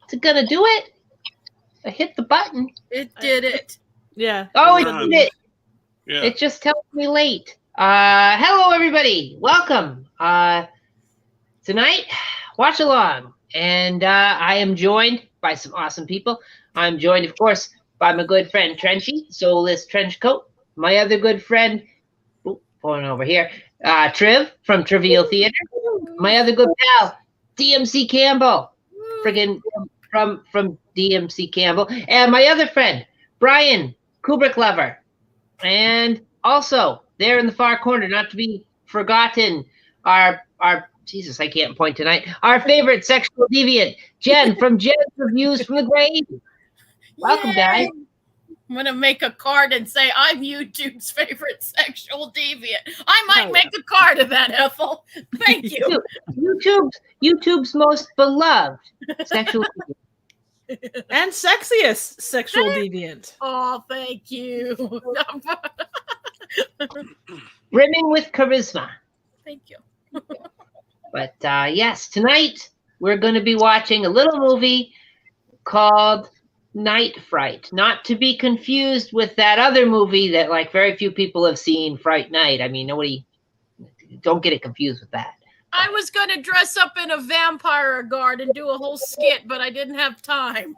Is it gonna do it? I hit the button. It did it. Yeah. Oh, it did it. Yeah. It just tells me late. Hello, everybody. Welcome. Tonight, watch along. And I am joined by some awesome people. I'm joined, of course, by my good friend Trenchy, Soulless Trenchcoat. My other good friend, pulling over here, Triv from Trivial Theater. My other good pal, DMC Campbell, friggin' from DMC Campbell. And my other friend, Brian, Kubrick lover. And also, there in the far corner, not to be forgotten, our Jesus, I can't point tonight. Our favorite sexual deviant, Jen from Jen's Reviews from the Grave. Welcome, guys. I'm going to make a card and say I'm YouTube's favorite sexual deviant. I might make a card of that, Ethel. Thank you. YouTube's most beloved sexual deviant. And sexiest sexual deviant. Oh, thank you. Brimming with charisma. Thank you. But yes, tonight we're going to be watching a little movie called Night Fright. Not to be confused with that other movie that like very few people have seen, Fright Night. I mean, don't get it confused with that. I was going to dress up in a vampire guard and do a whole skit, but I didn't have time.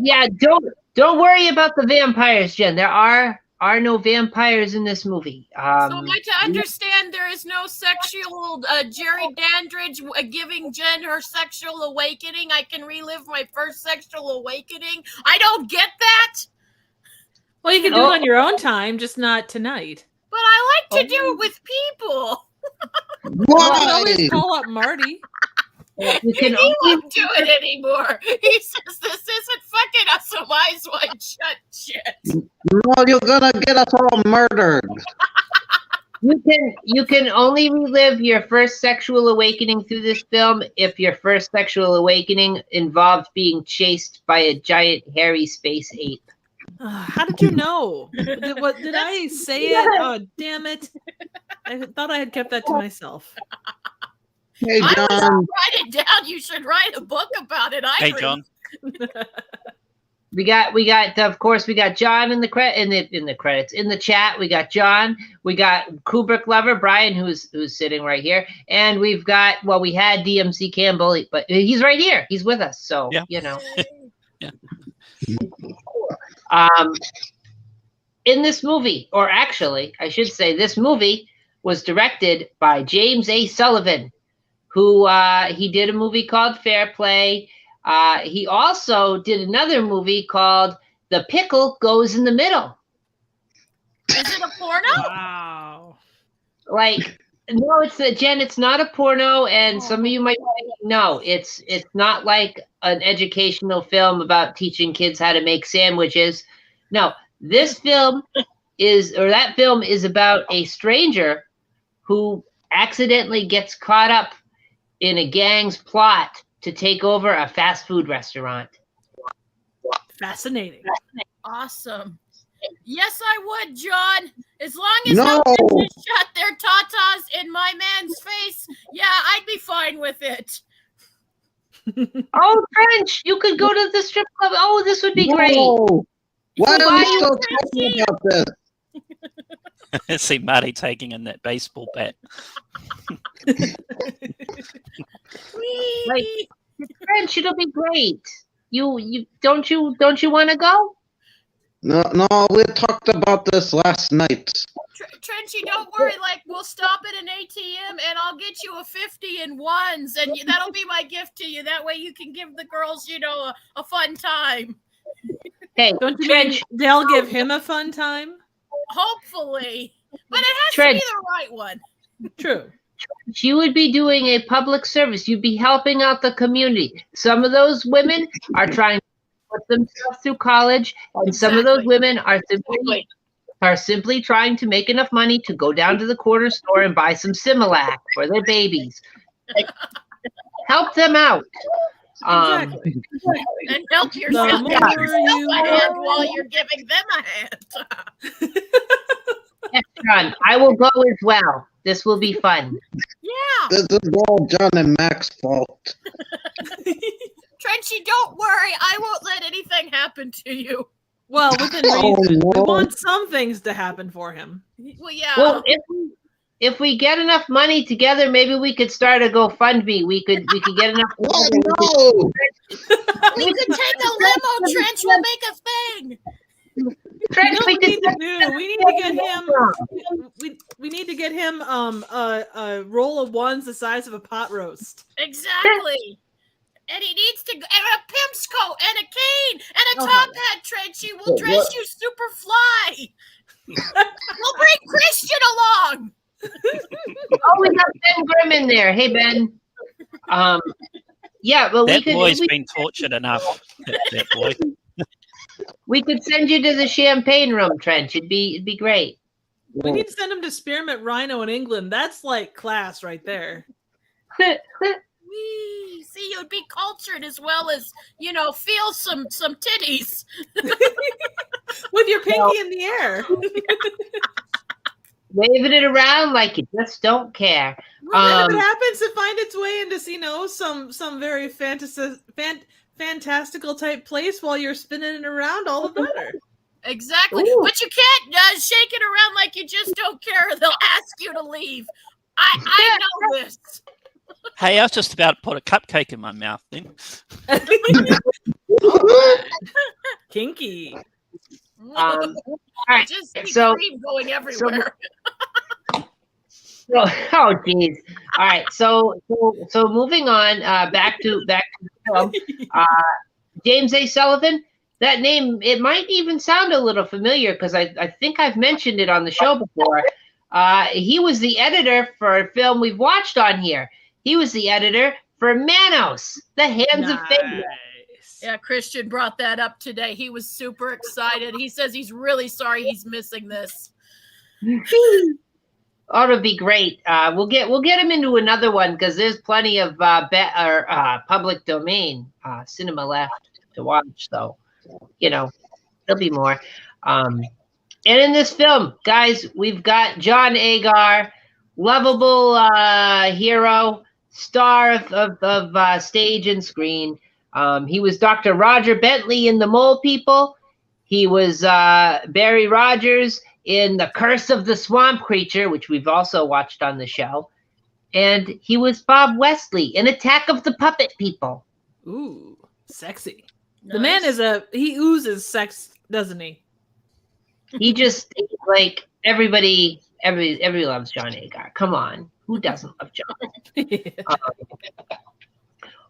Yeah, don't worry about the vampires, Jen. There are no vampires in this movie. So am I to understand there is no sexual Jerry Dandridge giving Jen her sexual awakening? I can relive my first sexual awakening? I don't get that. Well, you can do it on your own time, just not tonight. But I like to do it with people. Well, you can always call up Marty. He won't do it anymore. He says this isn't fucking us some eyes wide shut shit. No, you're gonna get us all murdered. You can only relive your first sexual awakening through this film if your first sexual awakening involved being chased by a giant hairy space ape. How did you know? Did I say it? Oh, damn it. I thought I had kept that to myself. Hey, John. Write it down. You should write a book about it. Hey, John. We got of course we got John in the credits in the chat. We got John. We got Kubrick lover Brian who's sitting right here, and we had DMC Campbell, but he's right here. He's with us, so you know. Yeah. In this movie, or actually, I should say, this movie was directed by James A. Sullivan, who he did a movie called Fair Play. He also did another movie called The Pickle Goes in the Middle. Is it a porno? Wow. Like, no, Jen, it's not a porno, and some of you might know it's not like an educational film about teaching kids how to make sandwiches. No, that film is about a stranger who accidentally gets caught up in a gang's plot to take over a fast food restaurant. Fascinating. Awesome. Yes, I would, John. As long as no bitches shut their tatas in my man's face, yeah, I'd be fine with it. Oh, French, you could go to the strip club. Oh, this would be great. Why are we still talking about this? See Marty taking in that baseball bat. Like, French, it'll be great. You don't you want to go? No, we talked about this last night. Trenchy, don't worry. Like, we'll stop at an ATM and I'll get you a 50 in ones, and that'll be my gift to you. That way you can give the girls, a fun time. Hey, don't you mean they'll give him a fun time? Hopefully, but it has to be the right one. True. You would be doing a public service. You'd be helping out the community. Some of those women are trying to put themselves through college, and some of those women are simply trying to make enough money to go down to the corner store and buy some Similac for their babies. Help them out. Exactly. And help yourself give yourself a hand while you're giving them a hand. Yes, John, I will go as well. This will be fun. Yeah. This is all John and Mac's fault. Trenchy, don't worry. I won't let anything happen to you. Well, within Oh, reason. We no. want some things to happen for him. Well, yeah. Well, if we get enough money together, maybe we could start a GoFundMe. We could get enough. Oh, no. we could take a limo, Trench. We'll make a thing. Trench, You know we what we need could to do? We need to get him. We need to get him a roll of ones the size of a pot roast. Exactly. And he needs to, and a pimp's coat, and a cane, and a Oh, top hat, Trenchy. We'll dress you super fly. We'll bring Christian along. Oh, we got Ben Grimm in there. Hey, Ben. Yeah, but That boy's been tortured enough. That boy. we could send you to the champagne room, Trench. It'd be great. We need to send him to Spearmint Rhino in England. That's like class right there. Wee. See, you'd be cultured as well as, feel some titties. With your pinky in the air. Waving it around like you just don't care. And if it happens to find its way into, some very fantastical type place while you're spinning it around, all the better. Exactly. Ooh. But you can't shake it around like you just don't care. They'll ask you to leave. I know this. Hey, I was just about to put a cupcake in my mouth then. Kinky. All right. Just see So- cream going everywhere. Oh, geez. All right. So moving on. Back to the film. James A. Sullivan. That name, it might even sound a little familiar because I think I've mentioned it on the show before. He was the editor for a film we've watched on here. He was the editor for Manos, The Hands of Fate. Nice. Yeah, Christian brought that up today. He was super excited. He says he's really sorry he's missing this. Ought to be great. We'll get him into another one because there's plenty of public domain cinema left to watch. So, there'll be more. And in this film, guys, we've got John Agar, lovable hero, star of stage and screen. He was Dr. Roger Bentley in The Mole People. He was Barry Rogers in The Curse of the Swamp Creature, which we've also watched on the show. And he was Bob Wesley in Attack of the Puppet People. Ooh, sexy. The man he oozes sex, doesn't he? He just, like, everybody loves John Agar. Come on. Who doesn't love John?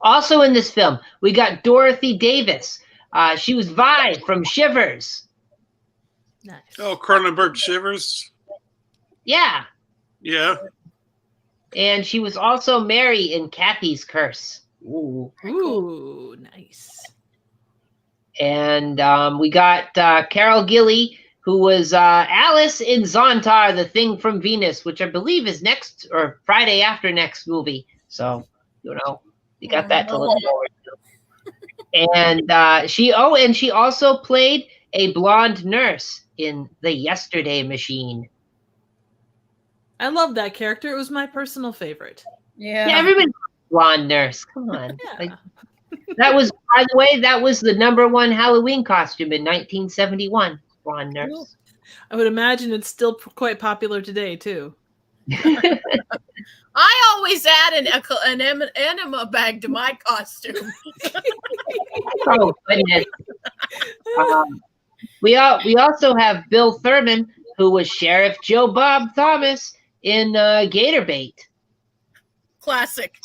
Also in this film, we got Dorothy Davis. She was Vi from Shivers. Nice. Oh, Cronenberg Shivers. Yeah. Yeah. And she was also Mary in Kathy's Curse. Ooh. Ooh, nice. And we got Carol Gilly, who was Alice in Zontar, The Thing from Venus, which I believe is next or Friday after next movie. So, you got that to look forward to. And she also played a blonde nurse in The Yesterday Machine. I love that character. It was my personal favorite. Yeah. Yeah, everybody loves blonde nurse. Come on. Yeah. Like, that was, by the way, that was the #1 Halloween costume in 1971. Blonde nurse. I would imagine it's still quite popular today, too. I always add an enema bag to my costume. Oh, goodness. We also have Bill Thurman, who was Sheriff Joe Bob Thomas in Gator Bait. Classic.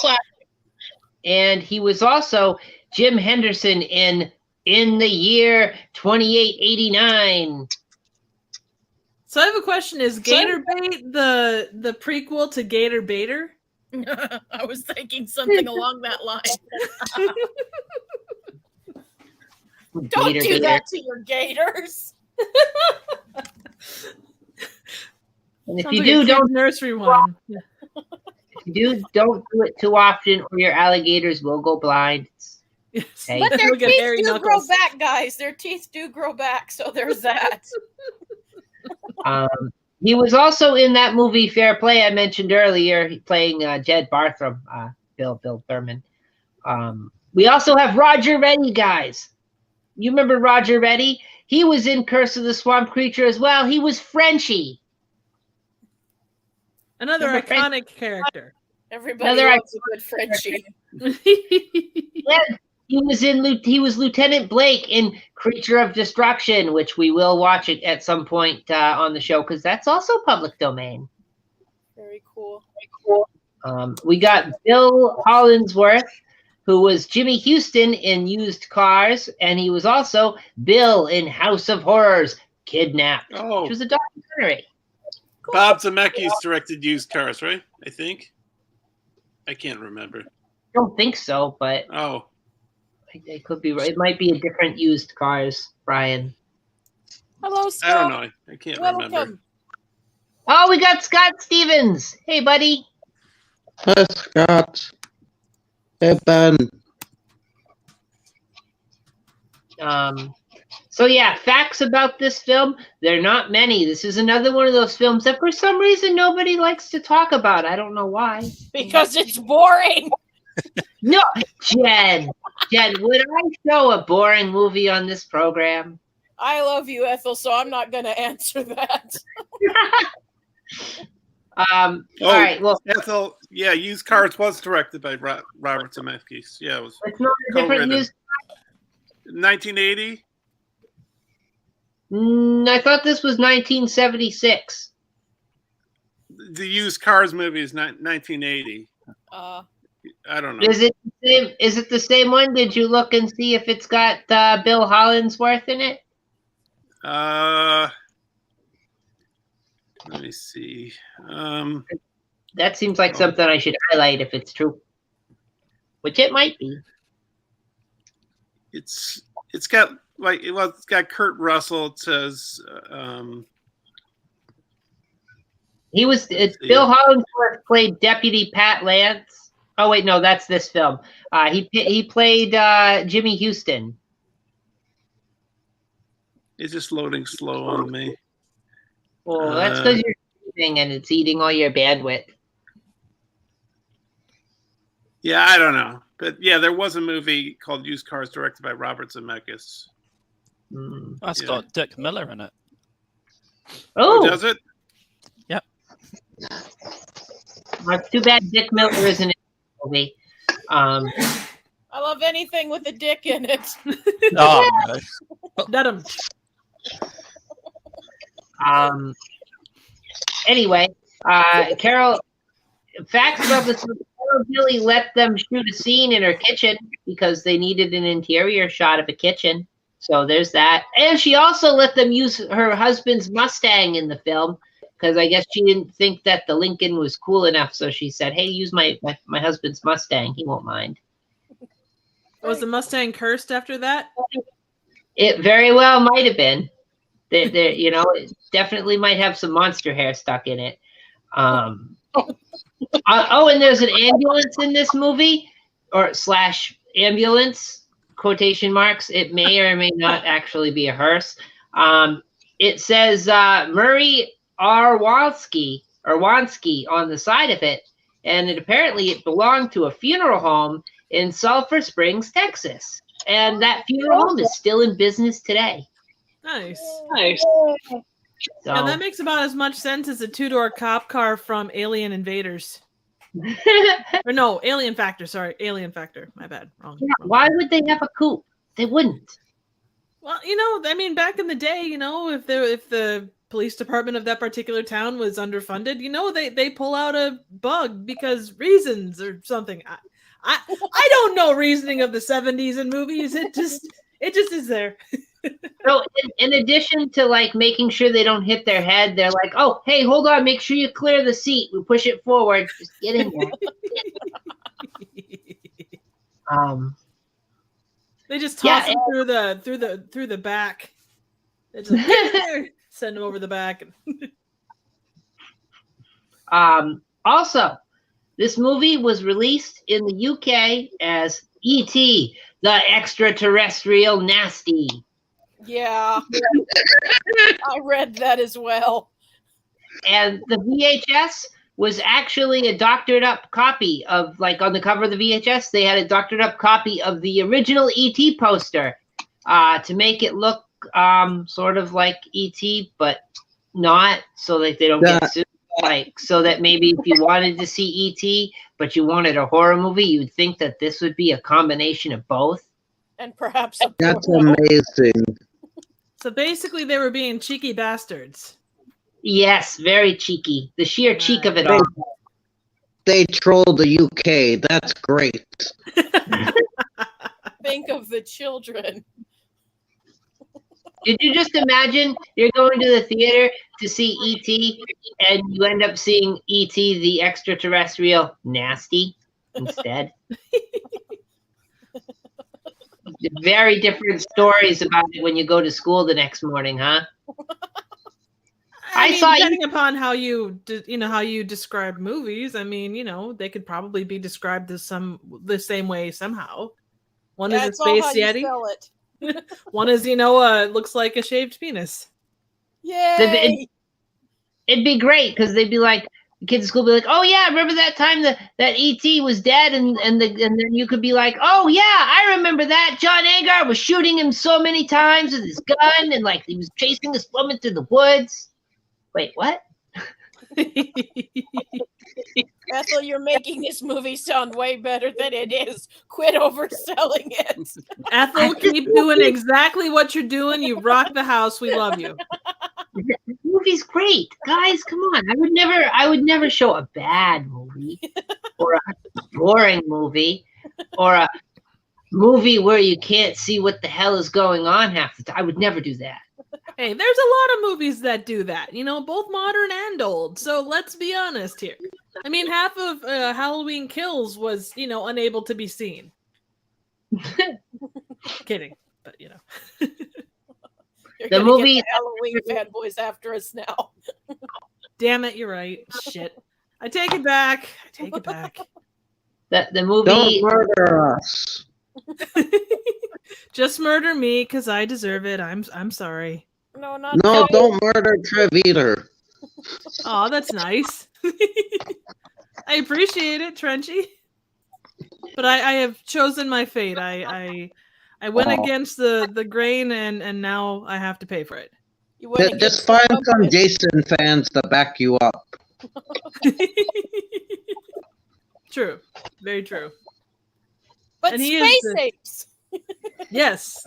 And he was also Jim Henderson in the Year 2889. So I have a question. Is Gator Bait the prequel to Gator Baiter? I was thinking something along that line. Don't do that to your gators. And if Sounds you like do, a don't kid's nursery one. Yeah. don't do it too often, or your alligators will go blind. Yes. Hey. But their Look at teeth hairy do knuckles. grow back, guys. Their teeth do grow back, so there's that. He was also in that movie Fair Play I mentioned earlier, playing Jed Barthram, Bill Thurman. We also have Roger Reddy, guys. You remember Roger Reddy? He was in Curse of the Swamp Creature as well. He was Frenchie. Another Remember iconic character. Everybody Another loves a good Frenchie. Yeah, he was Lieutenant Blake in Creature of Destruction, which we will watch it at some point on the show because that's also public domain. Very cool. We got Bill Hollingsworth, who was Jimmy Houston in Used Cars, and he was also Bill in House of Horrors, Kidnapped, Oh, which was a documentary. Bob Zemeckis directed Used Cars, right? I think. I can't remember. I don't think so, but Oh, it could be right. It might be a different Used Cars, Brian. Hello, I Scott. don't know. I can't remember. Welcome. Oh, we got Scott Stevens. Hey, buddy. Hi, Scott. Hey, Ben. So yeah, facts about this film, they're not many. This is another one of those films that for some reason nobody likes to talk about. I don't know why. Because it's boring. No, Jen, would I show a boring movie on this program? I love you, Ethel, so I'm not going to answer that. All right, well, Ethel, yeah, Used Cars was directed by Robert Zemeckis. Yeah, it was it's not a different co-written. used. 1980. I thought this was 1976. The Used Cars movie is 1980. I don't know. Is it the same? Is it the same one? Did you look and see if it's got Bill Hollingsworth in it? Let me see. That seems like something I should highlight if it's true, which it might be. It's got it's got Kurt Russell. It says He was Bill Hollingsworth played Deputy Pat Lance. Oh wait, no, that's this film. He played Jimmy Houston. it's just loading slow on me. Well, that's because you're eating and it's eating all your bandwidth. Yeah, I don't know, but yeah, there was a movie called Used Cars directed by Robert Zemeckis. That's got Dick Miller in it. Oh, Does it? Yep. It's too bad Dick Miller isn't in the movie. I love anything with a dick in it. Oh, no. Let him. Anyway, Carol, facts about this movie. Carol Gilly let them shoot a scene in her kitchen because they needed an interior shot of a kitchen. So there's that. And she also let them use her husband's Mustang in the film because I guess she didn't think that the Lincoln was cool enough. So she said, hey, use my husband's Mustang. He won't mind. Was the Mustang cursed after that? It very well might have been. It definitely might have some monster hair stuck in it. And there's an ambulance in this movie, or / ambulance, quotation marks. It may or may not actually be a hearse. It says Murray Arwansky on the side of it, and it belonged to a funeral home in Sulphur Springs, Texas. And that funeral home is still in business today. Nice. So, Yeah, that makes about as much sense as a two-door cop car from Alien Invaders. Or no, Alien Factor. Sorry, Alien Factor. My bad. Wrong. Why would they have a coupe? They wouldn't. Well, I mean, back in the day, if the police department of that particular town was underfunded, they pull out a bug because reasons or something. I don't know reasoning of the 70s in movies. It just is there. So in addition to like making sure they don't hit their head, they're like, oh, hey, hold on, make sure you clear the seat. We push it forward. Just get in there. They just toss them through the back. They just send them over the back. Also, this movie was released in the UK as E.T., the extraterrestrial nasty. Yeah. I read that as well. And the VHS was actually a doctored up copy of, like, on the cover of the VHS, they had a doctored up copy of the original E.T. poster to make it look sort of like E.T., but not, so that they don't get sued. Like, so that maybe if you wanted to see E.T., but you wanted a horror movie, you'd think that this would be a combination of both. And perhaps That's amazing. So basically, they were being cheeky bastards. Yes, very cheeky. The sheer cheek of it all. They trolled the UK. That's great. think of the children. Did you just imagine you're going to the theater to see E.T. and you end up seeing E.T. the extraterrestrial nasty instead? Very different stories about it when you go to school the next morning, huh? I mean, depending upon how you describe movies, I mean, they could probably be described as the same way somehow. One is a space yeti. One is, looks like a shaved penis. Yay! It'd be great because they'd be like, the kids at school would be like, "Oh yeah, remember that time that E.T. was dead?" And then you could be like, "Oh yeah, I remember that. John Agar was shooting him so many times with his gun, and like he was chasing this woman through the woods." Wait, what? Ethel, you're making this movie sound way better than it is. Quit overselling it. Ethel, keep doing exactly what you're doing. You rock the house. We love you. The movie's great, guys. Come on, I would never show a bad movie, or a boring movie, or a movie where you can't see what the hell is going on half the time. I would never do that. Hey, there's a lot of movies that do that, both modern and old. So let's be honest here. I mean, half of Halloween Kills was, unable to be seen. Kidding, but You're the movie get the Halloween fanboys after us now. Damn it, you're right. Shit. I take it back. The movie. Don't murder us. Just murder me because I deserve it. I'm sorry. No, don't murder Trev either. Oh, that's nice. I appreciate it, Trenchy. But I have chosen my fate. I went against the grain, and now I have to pay for it. Just find some Jason fans to back you up. True. Very true. But and space apes. Yes.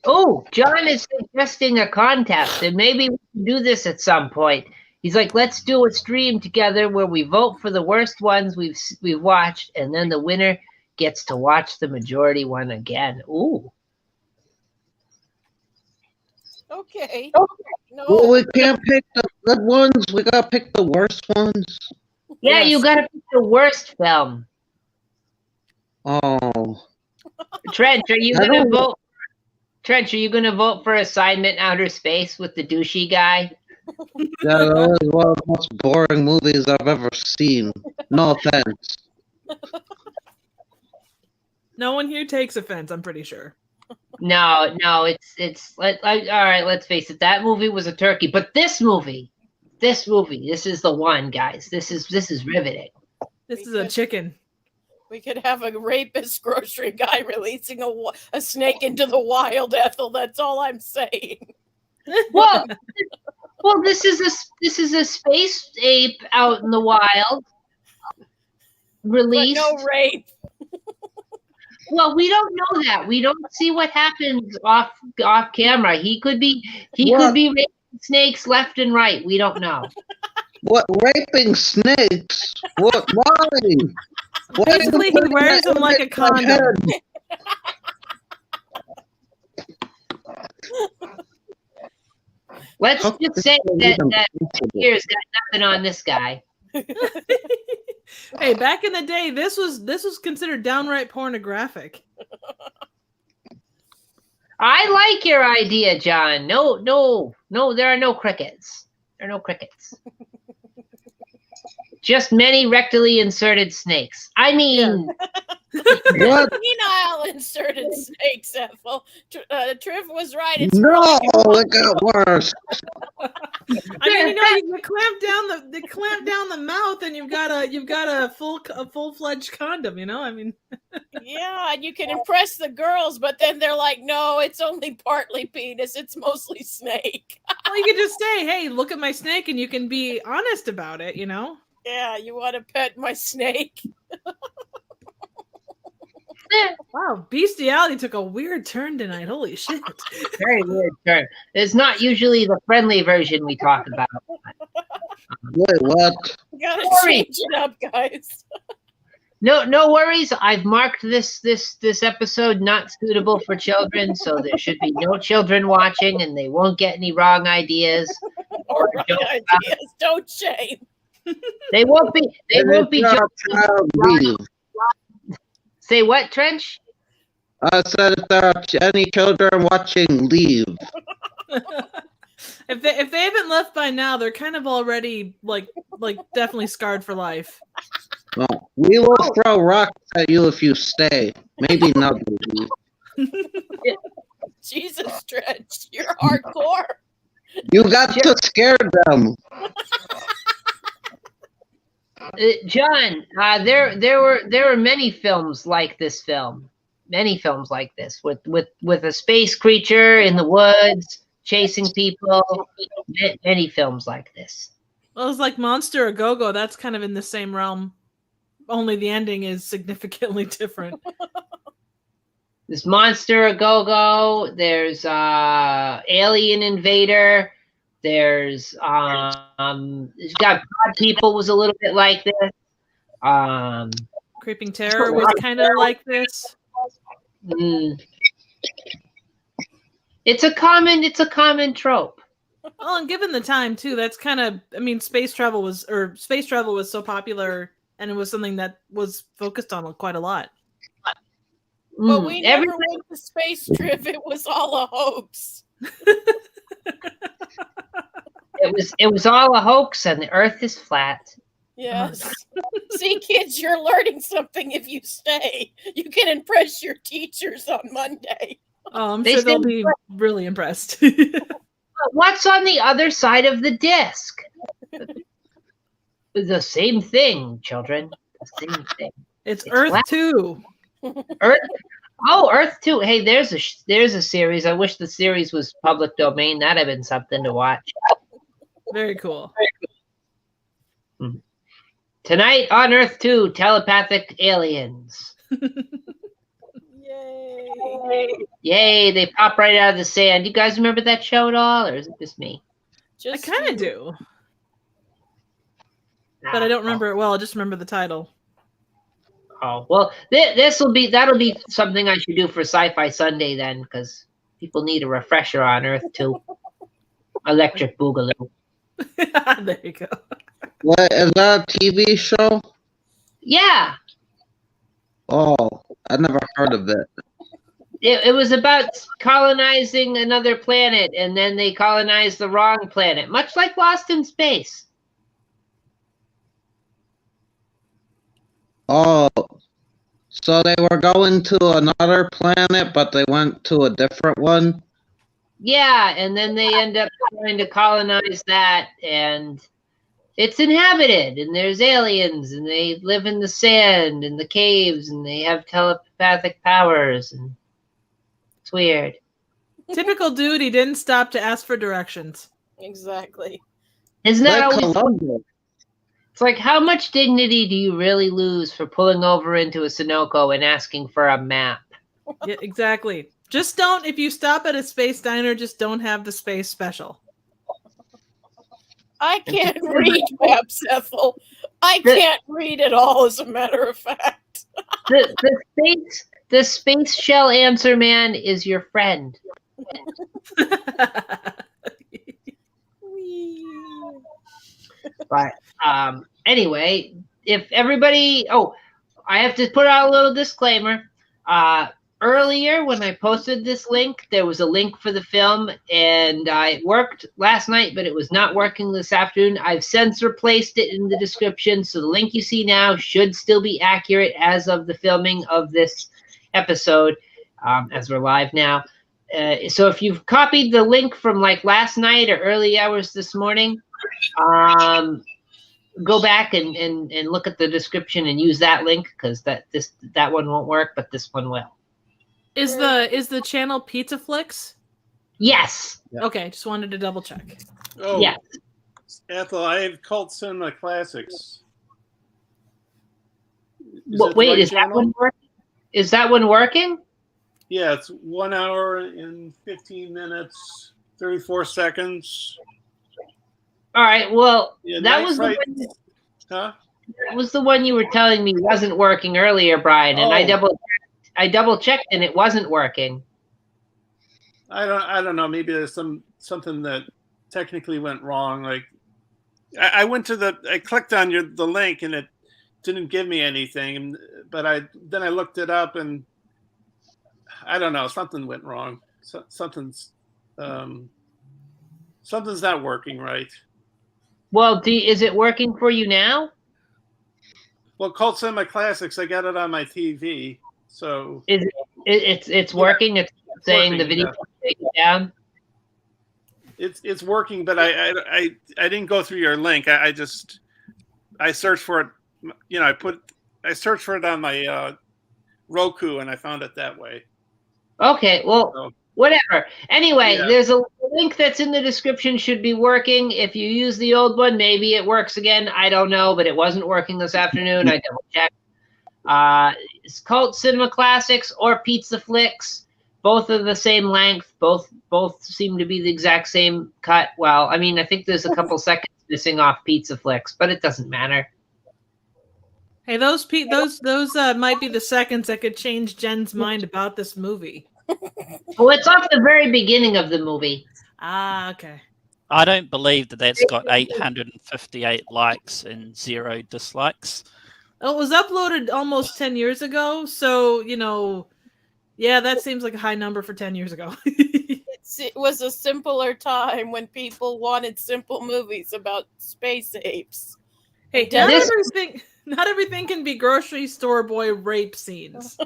Oh, John is suggesting a contest, and maybe we can do this at some point. He's like, let's do a stream together where we vote for the worst ones we've watched, and then the winner gets to watch the majority one again. Ooh. Okay. No. Well, we can't pick the good ones. We gotta pick the worst ones. Yeah, Yes. you gotta pick the worst film. Oh. Trench, are you gonna vote? Trench, are you gonna vote for Assignment Outer Space with the douchey guy? That was one of the most boring movies I've ever seen. No offense. No one here takes offense, I'm pretty sure. No, it's all right, let's face it. That movie was a turkey, but this movie, this is the one, guys. This is riveting. This is a chicken. We could have a rapist grocery guy releasing a snake into the wild, Ethel. That's all I'm saying. Well, this is a space ape out in the wild. Released. But no rape. Well, we don't know that. We don't see what happens off camera. He could be raping snakes left and right. We don't know. What, raping snakes? What? Why? Basically, he wears them like a condom. Let's just say that here's got nothing on this guy. Hey, back in the day, this was considered downright pornographic. I like your idea, John. No, there are no crickets. There are no crickets. Just many rectally inserted snakes. I mean, What? Penile inserted snakes, Ethel. Triv was right. It's No, it got worse. I mean, you clamp down the mouth, and you've got a full-fledged condom. I mean, yeah, and you can impress the girls, but then they're like, no, it's only partly penis. It's mostly snake. Well, you can just say, hey, look at my snake, and you can be honest about it. Yeah, you want to pet my snake? Wow, bestiality took a weird turn tonight. Holy shit. Very weird turn. It's not usually the friendly version we talk about. Wait, what? You gotta change it up, guys. No worries. I've marked this episode not suitable for children, so there should be no children watching, and they won't get any wrong ideas. Or wrong ideas. Don't shame. They won't be. They won't be. Leave. Say what, Trench? I said if there are any children watching, leave. If they haven't left by now, they're kind of already like definitely scarred for life. Well, we will throw rocks at you if you stay. Maybe not. Jesus, Trench, you're hardcore. You got to scare them. John, there were many films like this film. Many films like this with a space creature in the woods chasing people. Many films like this. Well, it's like Monster or Go-Go. That's kind of in the same realm. Only the ending is significantly different. There's Monster a Go-Go. There's Alien Invader. There's it's got God People was a little bit like this. Creeping Terror was kind of like this. It's a common trope. Well, and given the time too, that's kind of. I mean, space travel was so popular, and it was something that was focused on quite a lot. But we never went to space trip. It was all a hoax. It was all a hoax, and the Earth is flat. Yes. See, kids, you're learning something if you stay. You can impress your teachers on Monday. Oh, I'm sure they'll be really impressed. What's on the other side of the disc? The same thing, children. The same thing. It's Earth flat. 2. Earth 2. Hey, there's a series. I wish the series was public domain. That'd have been something to watch. Very cool. Tonight on Earth 2, telepathic aliens. Yay. Yay, they pop right out of the sand. You guys remember that show at all, or is it just me? I kind of do. But I don't remember it well. I just remember the title. Oh, well, that'll be something I should do for Sci-Fi Sunday then, because people need a refresher on Earth 2. Electric Boogaloo. There you go. What, is that a TV show? Yeah. Oh, I never heard of it. It was about colonizing another planet, and then they colonized the wrong planet, much like Lost in Space. Oh, so they were going to another planet, but they went to a different one? Yeah, and then they end up trying to colonize that, and it's inhabited, and there's aliens, and they live in the sand and the caves, and they have telepathic powers, and it's weird. Typical dude, he didn't stop to ask for directions. Exactly. Isn't that always... It's like, how much dignity do you really lose for pulling over into a Sunoco and asking for a map? Yeah, exactly. Just don't, if you stop at a space diner, just don't have the space special. I can't read maps, Ethel. I can't read at all, as a matter of fact. The space shell answer man is your friend. But anyway, if everybody, I have to put out a little disclaimer. Earlier, when I posted this link, there was a link for the film, and it worked last night, but it was not working this afternoon. I've since replaced it in the description, so the link you see now should still be accurate as of the filming of this episode, as we're live now. So if you've copied the link from like last night or early hours this morning, go back and look at the description and use that link, because that one won't work, but this one will. Is the channel Pizza Flicks? Yes. Yep. Okay, just wanted to double check. Oh, Yes. Ethel, I have Cult Cinema Classics. Wait, is that one working? Is that one working? Yeah, it's 1 hour and 15 minutes, 34 seconds. All right. Well, Yeah, that was Fright. the one. Huh? That was the one you were telling me wasn't working earlier, Brian, and I double checked and it wasn't working. I don't know. Maybe there's something that technically went wrong. Like I went to I clicked on the link and it didn't give me anything. But then I looked it up and I don't know. Something went wrong. Something's not working right. Well, is it working for you now? Well, Cult Cinema Classics, I got it on my TV, so It's working. It's saying the video taken down. It's working, but I didn't go through your link. I searched for it. You know, I searched for it on my Roku, and I found it that way. Okay, well, So, whatever. Anyway, Yeah. there's a link that's in the description, should be working. If you use the old one, maybe it works again. I don't know, but it wasn't working this afternoon. I double checked. It's Cult Cinema Classics or Pizza Flicks. Both are the same length. Both seem to be the exact same cut. Well, I mean, I think there's a couple seconds missing off Pizza Flicks, but it doesn't matter. Hey, those might be the seconds that could change Jen's mind about this movie. Well, it's off the very beginning of the movie. Ah, okay. I don't believe that's got 858 likes and 0 dislikes. It was uploaded almost 10 years ago, so, yeah, that seems like a high number for 10 years ago. It was a simpler time when people wanted simple movies about space apes. Hey, not everything can be grocery store boy rape scenes.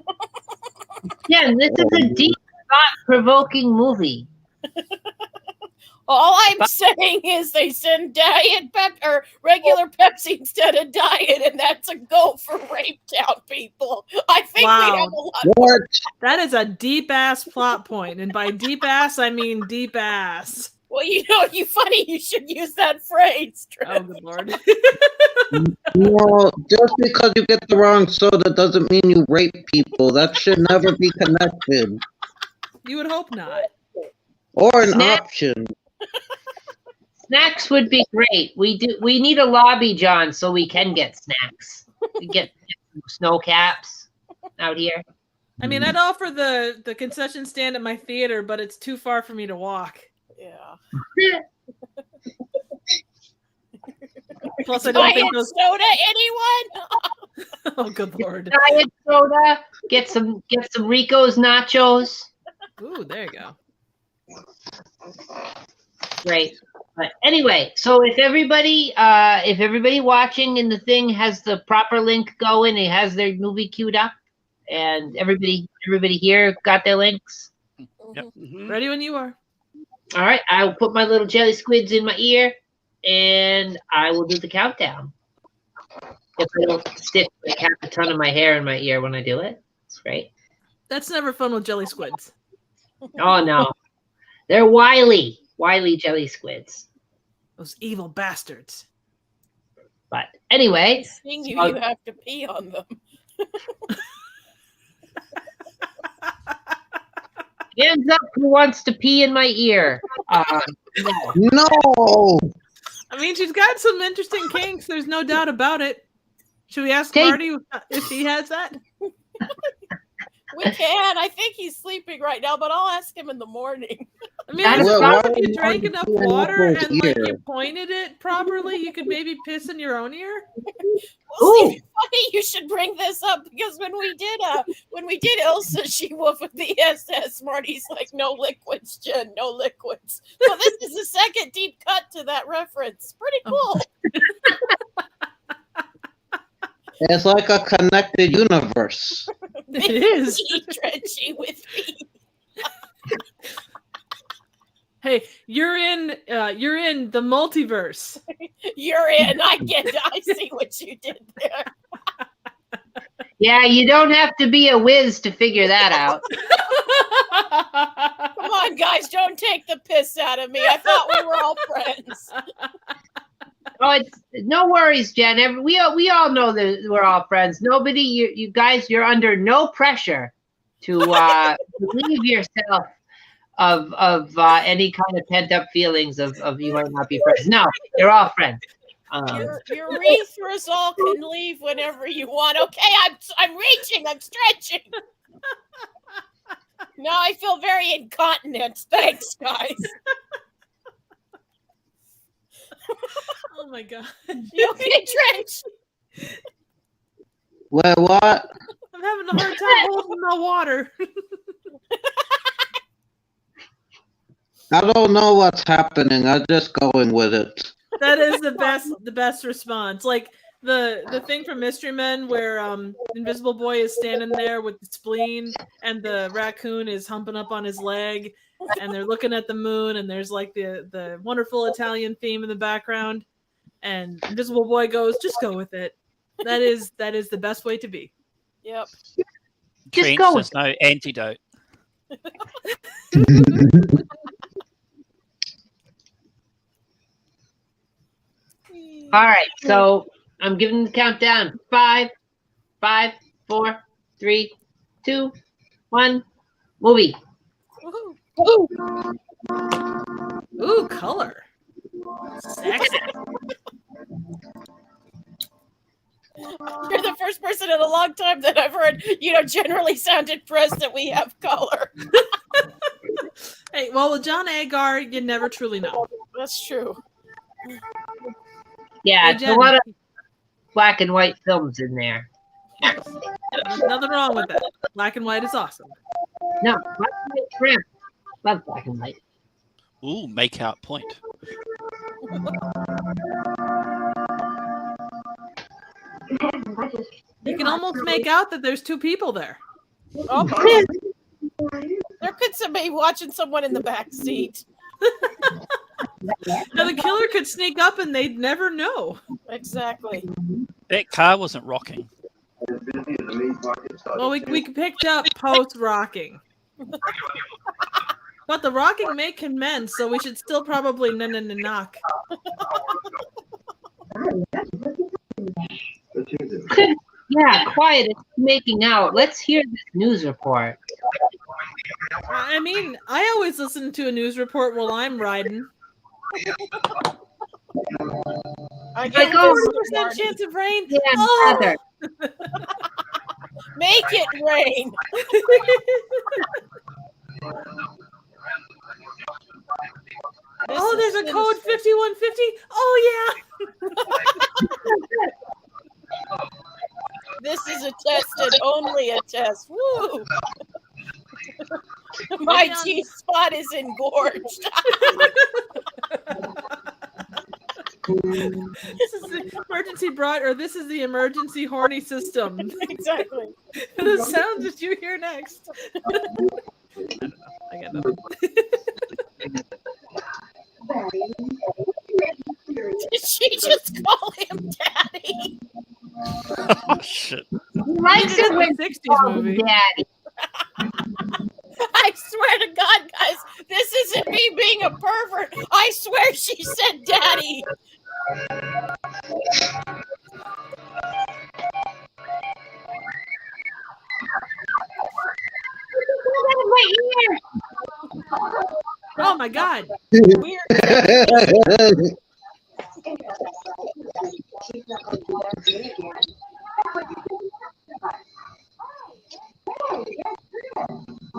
Yeah, and this is a deep, thought-provoking movie. All I'm saying is they send diet or regular Pepsi instead of diet, and that's a go for Rape Town people. I think we have a lot. What? That is a deep ass plot point, and by deep ass I mean deep ass. Well, you funny. You should use that phrase. Oh, good lord. No, just because you get the wrong soda doesn't mean you rape people. That should never be connected. You would hope not. Or an option. Snacks would be great. We need a lobby, John, so we can get snacks. We get some snow caps out here. I mean, I'd offer the concession stand at my theater, but it's too far for me to walk. Yeah. Plus, I don't think those. Soda, anyone? Oh, good lord! Diet soda. Get some Rico's nachos. Ooh, there you go. Great. But anyway, so if everybody watching in the thing has the proper link going, it has their movie queued up, and everybody here got their links. Yep. mhm. Ready when you are. All right, I will put my little jelly squids in my ear, and I will do the countdown. If I don't stick like half a ton of my hair in my ear when I do it, it's great. That's never fun with jelly squids. Oh no, they're wily jelly squids. Those evil bastards. But anyway, Seeing you have to pee on them. hands up who wants to pee in my ear. No. No! I mean, she's got some interesting kinks. There's no doubt about it. Should we ask Hey. Marty if he has that? We can. I think he's sleeping right now, but I'll ask him in the morning. I mean, That I is suppose fine. if you drank enough Yeah, water that's and like ear. you pointed it properly, you could maybe piss in your own ear. Well, see, Ooh. funny you should bring this up because when we did Elsa She-Wolf with the SS, Marty's like, no liquids, Jen, no liquids. So this is the second deep cut to that reference. Pretty cool. It's like a connected universe. It is. Trenchy with me. Hey, you're in the multiverse. You're in. I see what you did there. Yeah, you don't have to be a whiz to figure that out. Come on, guys, don't take the piss out of me. I thought we were all friends. Oh, it's no worries, Jen. We all know that we're all friends. Nobody, you guys, you're under no pressure to relieve yourself of any kind of pent up feelings of you might not be friends. No, you're all friends. Your urethrazole can leave whenever you want. Okay, I'm reaching. I'm stretching. Now I feel very incontinent. Thanks, guys. Oh my god. You okay, Trench? Wait, what? I'm having a hard time holding my water. I don't know what's happening. I'm just going with it. That is the best response. Like the thing from Mystery Men where Invisible Boy is standing there with the spleen and the raccoon is humping up on his leg and they're looking at the moon and there's like the wonderful Italian theme in the background and Invisible Boy goes, just go with it. That is the best way to be. Yep. Just Trench, go. there's no antidote. All right, so I'm giving the countdown. 5, 4, 3, 2, 1. Movie. Ooh, color. Sexy. You're the first person in a long time that I've heard, generally sound impressed that we have color. Hey, well, with John Agar, you never truly know. That's true. Yeah, Hey, it's a Jen. lot of black and white films in there. There's nothing wrong with that. Black and white is awesome. No, black and white shrimp. Love black and white. Ooh, make out point. You can almost make out that there's two people there. Oh, there could be watching someone in the back seat. Now the killer could sneak up and they'd never know. Exactly. That car wasn't rocking. Well, we picked up post rocking. But the rocking may commence, so we should still probably knock. Yeah, quiet. It's making out. Let's hear this news report. I mean, I always listen to a news report while I'm riding. I Like, get oh, 40% chance of rain. Yeah, Oh! Heather. Make it rain. Oh, there's a code 5150. Oh yeah. This is a test and only a test. Woo! My G spot is engorged. This is the emergency this is the emergency horny system. Exactly. The sounds that you hear next. I got nothing. Did she just call him Daddy? Oh shit. He likes it when 60s movie. Daddy. I swear to God, guys, this isn't me being a pervert. I swear she said Daddy. Oh my god. Weird. Do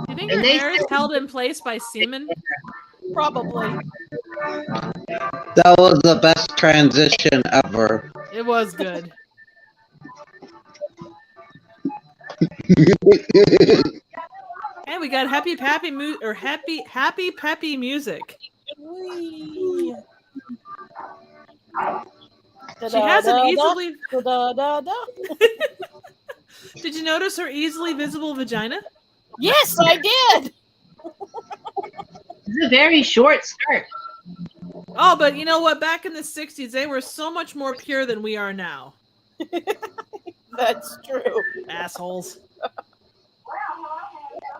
you think her hair is held in place by semen? Probably. That was the best transition ever. It was good. Hey, we got happy peppy music. Whee. She has an easily. Da-da-da-da. Did you notice her easily visible vagina? Yes, I did. It's a very short skirt. Oh, but you know what? Back in the 60s, they were so much more pure than we are now. That's true. Assholes.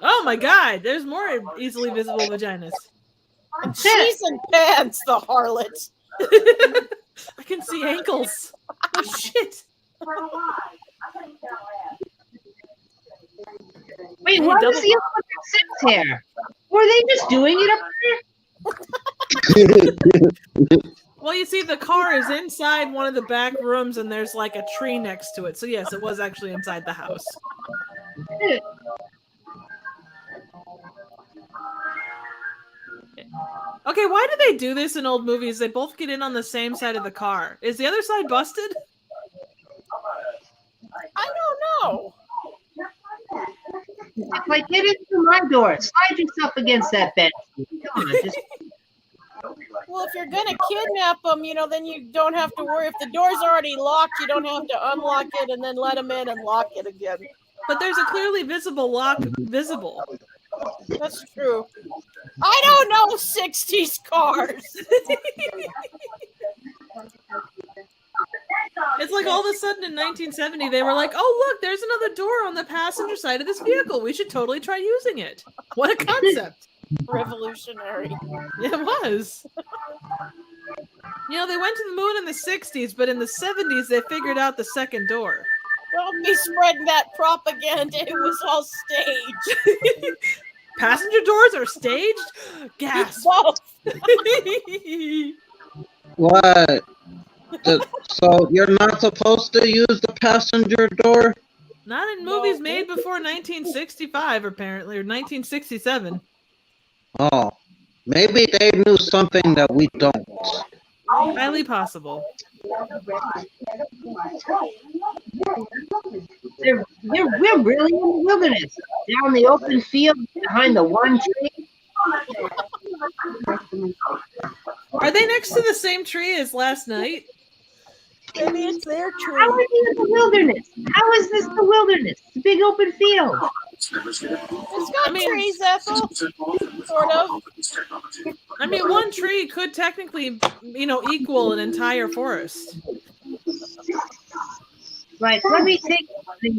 Oh my god, there's more easily visible vaginas. And she's in pants, the harlot. I can see ankles. Oh shit. Wait, why does he look at Sim's hair? Were they just doing it up there? Well, you see, the car is inside one of the back rooms, and there's like a tree next to it. So yes, it was actually inside the house. Okay, why do they do this in old movies? They both get in on the same side of the car. Is the other side busted? I don't know. It's like, get in through my door. Slide yourself against that bench. Come on, just... Well, if you're gonna kidnap them, then you don't have to worry. If the door's already locked, you don't have to unlock it and then let them in and lock it again. But there's a clearly visible lock visible. That's true. I don't know 60s cars. It's like all of a sudden in 1970 they were like, oh look, there's another door on the passenger side of this vehicle. We should totally try using it. What a concept. Revolutionary. It was. They went to the moon in the 60s, but in the 70s they figured out the second door. Don't be spreading that propaganda. It was all staged. Passenger doors are staged? Gasp. What? So you're not supposed to use the passenger door? Not in movies made before 1965, apparently, or 1967. Oh, maybe they knew something that we don't. Highly possible. We're really in the wilderness, down the open field behind the one tree. Are they next to the same tree as last night? Maybe it's their tree. How are you in the wilderness? How is this the wilderness? It's a big open field. It's got trees, Ethel. Sort of. I mean, one tree could technically, equal an entire forest. Right, let me take the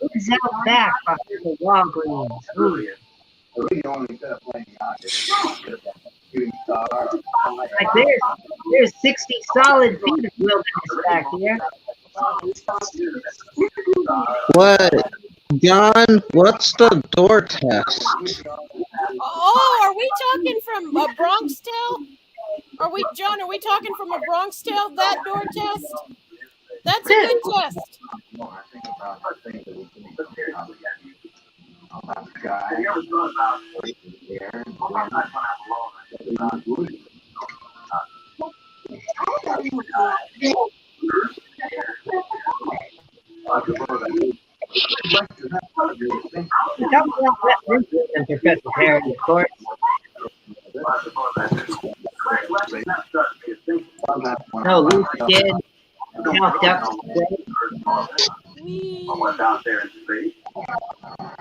woods out back off the Walgreens. Ooh. Like there's 60 solid feet of wilderness back here. What? John, what's the door test? Oh, are we talking from a Bronx Tale? Are we talking from a Bronx Tale, that door test? That's a good test. And Professor Harry, of course. No loose kid. Chalked up. What's out there in space?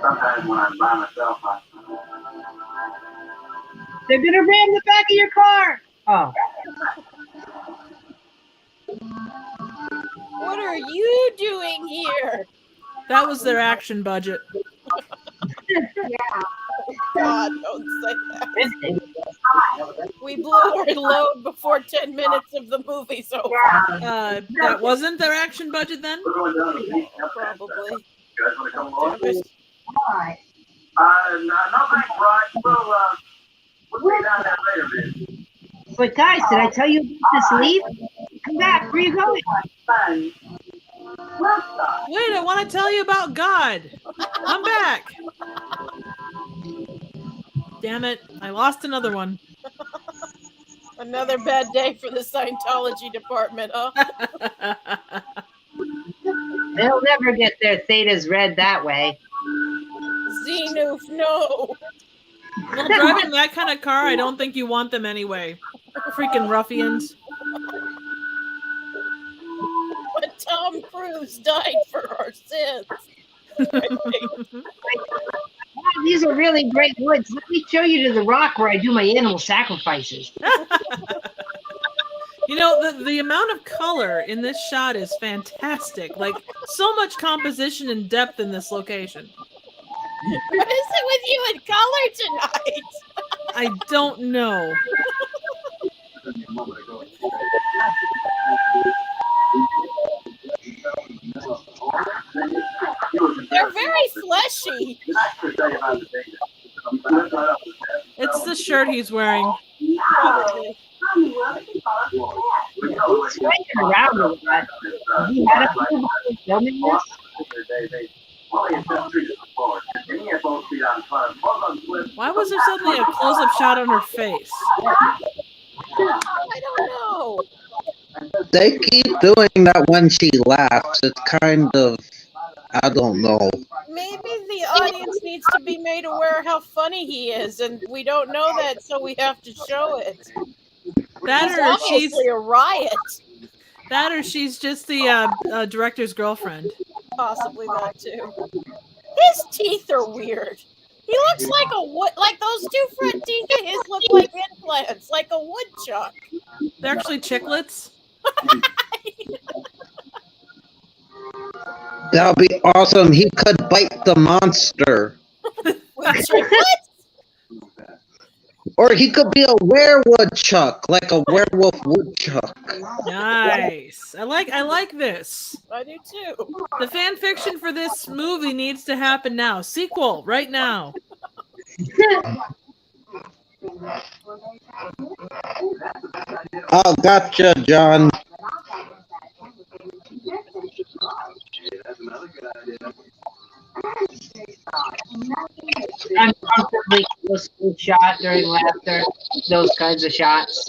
Sometimes when I'm by myself, They're gonna ram the back of your car. Oh. What are you doing here? That was their action budget. God, don't say that. We blew our load before 10 minutes of the movie's over. That wasn't their action budget then? Probably. you guys want to come along? Damn it. No thanks, Fright. We'll see down there later, man. But guys, did I tell you about this leaf? Come back. Where you going? Wait, I want to tell you about God. Come back. Damn it. I lost another one. Another bad day for the Scientology department, huh? They'll never get their thetas read that way. Xenoof, no. Well, driving that kind of car, I don't think you want them anyway. Freaking ruffians. But Tom Cruise died for our sins. Come on, these are really great woods. Let me show you to the rock where I do my animal sacrifices. You know, the amount of color in this shot is fantastic. Like, so much composition and depth in this location. What is it with you in color tonight? I don't know. They're very fleshy. It's the shirt he's wearing. Probably. He's striking around a lot. He had a few people filming this. Why was there suddenly a close-up shot on her face? I don't know. They keep doing that when she laughs. It's kind of, I don't know. Maybe the audience needs to be made aware how funny he is, and we don't know that, so we have to show it. That He's or she's obviously a riot. that or she's just the director's girlfriend. Possibly that too. His teeth are weird. He looks like a wood, like those two front teeth of his look like implants, like a woodchuck. They're actually chiclets. That would be awesome. He could bite the monster. With triplets? Or he could be a werewolf-chuck, like a werewolf woodchuck. Nice. I like this. I do too. The fan fiction for this movie needs to happen now. Sequel right now. Oh, gotcha, John. Uncomfortably close to shot during laughter. Those kinds of shots.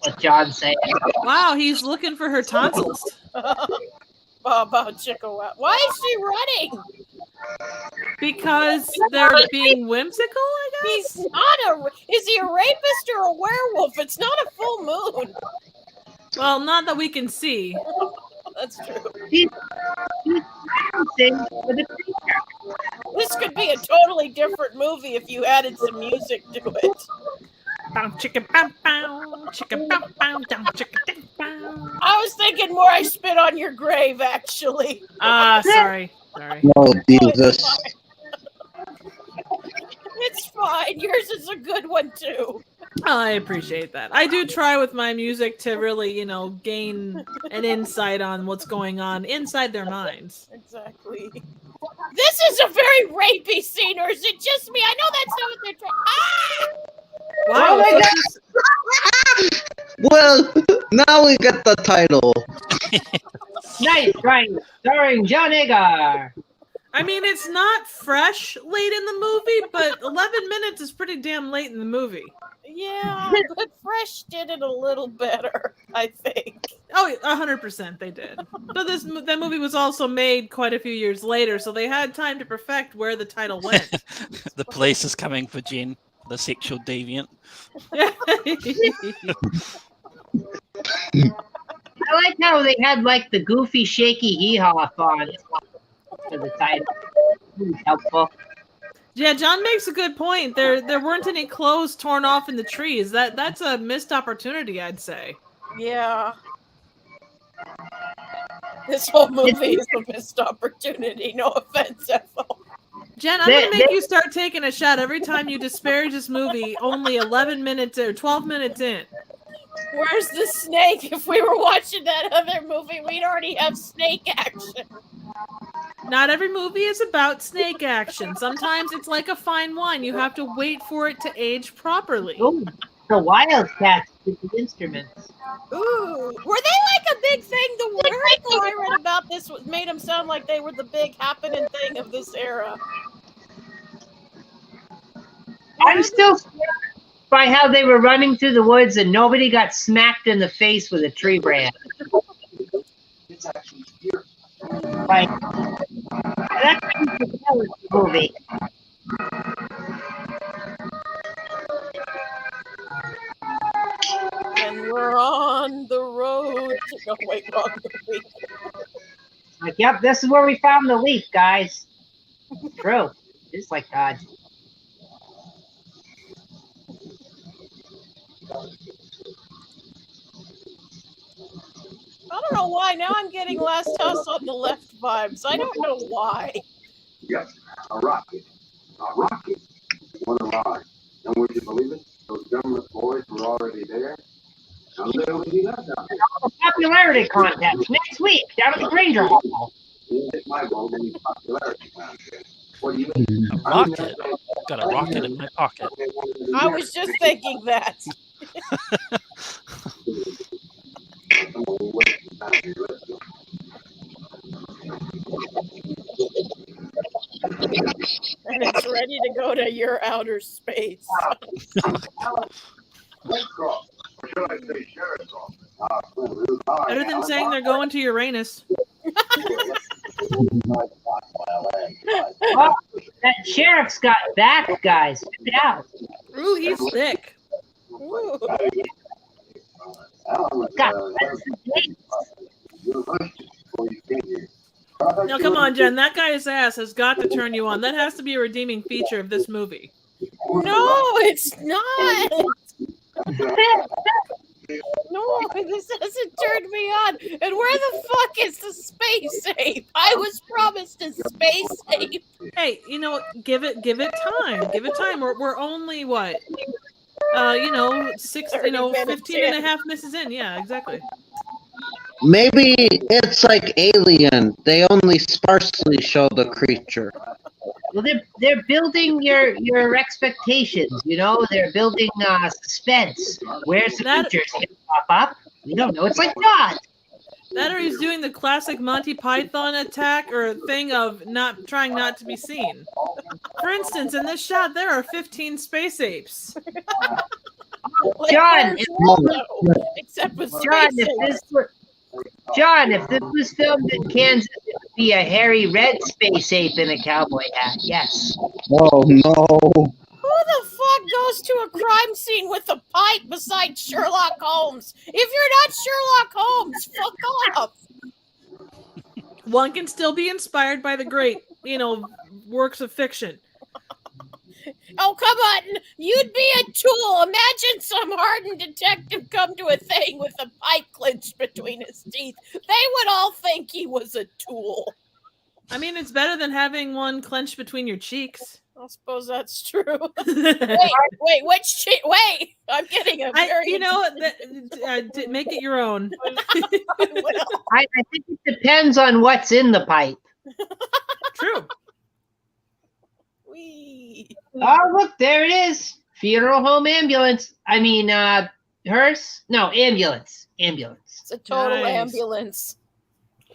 What John's saying. Wow, he's looking for her tonsils. Baba Chickawa. Why is she running? Because they're being whimsical, I guess? He's not a. Is he a rapist or a werewolf? It's not a full moon. Well, not that we can see. That's true. He's dancing with a creature. This could be a totally different movie if you added some music to it. Bow, chicka, bow, bow, chicka, bow, bow, down, chicka, ding, bow. I was thinking more I spit on your grave, actually. Sorry. Oh, Jesus. It's fine. Yours is a good one, too. I appreciate that. I do try with my music to really, gain an insight on what's going on inside their minds. Exactly. This is a very rapey scene, or is it just me? I know that's not what they're trying. Ah! Wow. Oh my Well, now we get the title. Nice, right? Starring John Agar. I mean, it's not fresh late in the movie, but 11 minutes is pretty damn late in the movie. Yeah, but Fresh did it a little better, I think. Oh, 100% they did. But that movie was also made quite a few years later, so they had time to perfect where the title went. The police is coming for Jen, the sexual deviant. I like how they had like the goofy, shaky hee-haw font for the title. Really helpful. Yeah, John makes a good point. There weren't any clothes torn off in the trees. That's a missed opportunity, I'd say. Yeah. This whole movie is a missed opportunity. No offense, Ethel. Jen, I'm going to make you start taking a shot every time you disparage this movie only 11 minutes or 12 minutes in. Where's the snake? If we were watching that other movie, we'd already have snake action. Not every movie is about snake action. Sometimes it's like a fine wine. You have to wait for it to age properly. Ooh, the Wildcats with the instruments. Ooh, were they like a big thing? The article I read about this made them sound like they were the big happening thing of this era. I'm still scared by how they were running through the woods and nobody got smacked in the face with a tree branch. Like, that's what you can tell in the movie. And we're on the road. No, wait, wrong movie. Like, yep, this is where we found the leaf, guys. True. It's like God. I don't know why. Now I'm getting Last House on the Left vibes. I don't know why. Yes, a rocket. A rocket. One of ours. And would you believe it? Those government boys were already there. And little did he left out there. Popularity contest next week down at the Granger Hall. It's my vote in the popularity contest. What do you mean? A rocket. Got a rocket in my pocket. I was just thinking that. And it's ready to go to your outer space. Better than saying they're going to Uranus. Oh, that sheriff's got back, guys. Check it out. Ooh, he's thick. Ooh. Got Now, come on, Jen. That guy's ass has got to turn you on. That has to be a redeeming feature of this movie. No, it's not. No, this hasn't turned me on. And where the fuck is the space ape? I was promised a space ape. Hey, give it time. Give it time. We're only what? 15 and a half misses in. Yeah, exactly. Maybe it's like Alien. They only sparsely show the creature. Well, they're building your expectations. They're building suspense. Where's the creatures going to pop up? We don't know. It's like God. That or he's doing the classic Monty Python attack or thing of trying not to be seen. For instance, in this shot, there are 15 space apes. John, except with John, if this was filmed in Kansas, it would be a hairy red space ape in a cowboy hat. Yes. Oh no! Who the fuck goes to a crime scene with a pipe beside Sherlock Holmes? If you're not Sherlock Holmes, fuck off. One can still be inspired by the great, works of fiction. Oh, come on. You'd be a tool. Imagine some hardened detective come to a thing with a pipe clenched between his teeth. They would all think he was a tool. I mean, it's better than having one clenched between your cheeks. I suppose that's true. wait, which cheek? Wait, I'm getting a very... make it your own. I think it depends on what's in the pipe. True. Oh, look, there it is. Funeral home ambulance. I mean, hearse? No, ambulance. Ambulance. It's a total ambulance.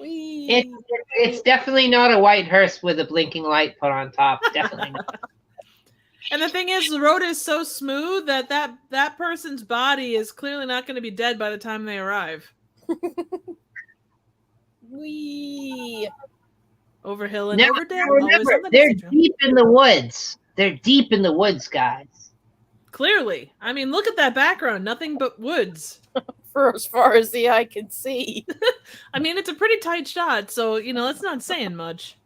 It's definitely not a white hearse with a blinking light put on top. Definitely not. And the thing is, the road is so smooth that person's body is clearly not going to be dead by the time they arrive. Over hill and over dale. Remember, they're deep in the woods. They're deep in the woods, guys. Clearly. I mean, look at that background. Nothing but woods. For as far as the eye can see. I mean, it's a pretty tight shot, so, it's not saying much.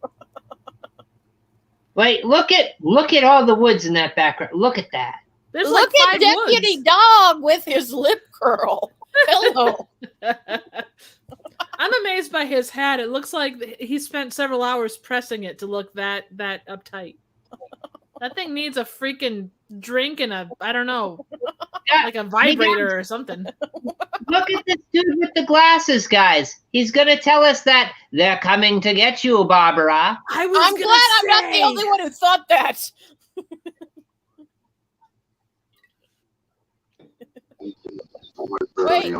Wait, look at all the woods in that background. Look at that. There's look at Deputy Dog with his lip curl. Hello. I'm amazed by his hat. It looks like he spent several hours pressing it to look that uptight. That thing needs a freaking drink and I don't know, like a vibrator or something. Look at this dude with the glasses, guys. He's going to tell us that they're coming to get you, Barbara. I'm glad I'm not the only one who thought that. Wait,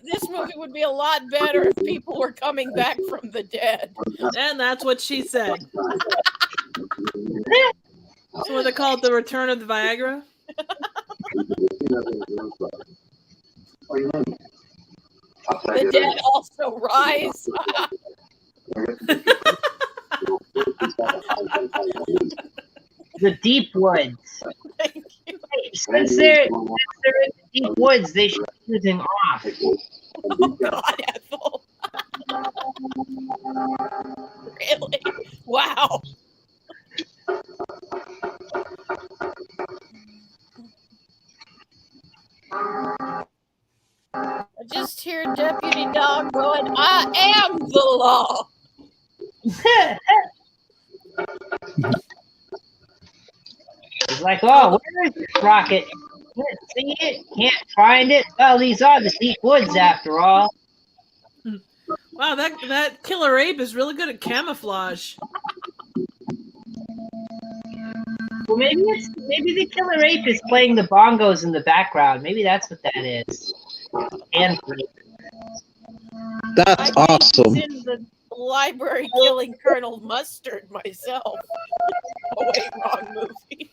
this movie would be a lot better if people were coming back from the dead. And that's what she said. So what they call it, the return of the Viagra? The dead also rise. The deep woods. Thank you. Since they're in the deep woods, they should be using off. Oh God, Ethel. Really? Wow. your deputy dog going, I am the law. He's like, oh, where is this rocket? Can't see it, can't find it. Well, these are the deep woods after all. Wow, that killer ape is really good at camouflage. Well, maybe the killer ape is playing the bongos in the background. Maybe that's what that is. And That's awesome. I was in the library killing Colonel Mustard myself. Oh wait, wrong movie.